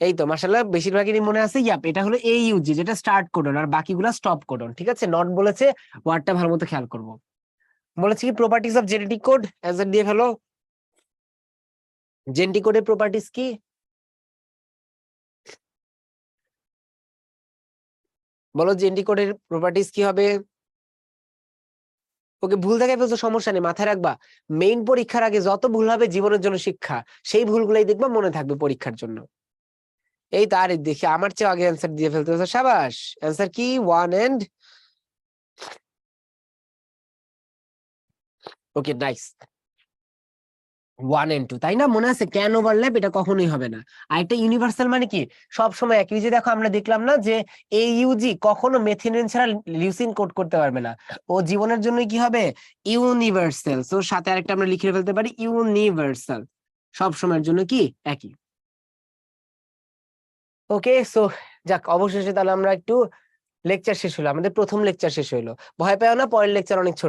এই তো মাশাআল্লাহ, বেশিরভাগই মনে আছে। ইয়াপ, এটা হলো AUG, যেটা স্টার্ট কোডন, আর বাকিগুলো স্টপ কোডন। ঠিক আছে, নট বলেছে, ওয়ার্ডটা ভালো মতো খেয়াল করবো। বলেছে কি properties of genetic code, answer দিয়ে ফেলো। জেনেটিক কোডের প্রপার্টিজ কি? বলো জেনেটিক কোডের প্রপার্টিজ কি হবে? ওকে, ভুল দেখায় ফেলছো, সমস্যা নেই, মাথায় রাখবা মেইন পরীক্ষার আগে যত ভুল হবে জীবনের জন্য শিক্ষা, সেই ভুলগুলাই দেখবা মনে থাকবে পরীক্ষার জন্য। এই তো, আরে দেখি আমার চেয়ে আগে অ্যান্সার দিয়ে ফেলতেছো, সাবাস। অ্যান্সার কি? 1 and ওকে, নাইস। 1 and 2, তাই না? মনে আছে ক্যান ওভারল্যাপ, এটা কখনোই হবে না। আর একটা ইউনিভার্সাল মানে কি সব সময় একই। যে দেখো আমরা দেখলাম না যে AUG কখনো মেথিনিন ছাড়া লিউসিন কোড করতে পারবে না। ও জীবনের জন্য কি হবে? ইউনিভার্সাল। তো সাথে আরেকটা আমরা লিখে ফেলতে পারি ইউনিভার্সাল, সব সময়ের জন্য কি একই। ওকে। সো যাক, অবশেষে তাহলে আমরা একটু লেকচার শেষ হলো, আমাদের প্রথম লেকচার শেষ হলো। ভয় পেও না, পরের লেকচার অনেক ছোট।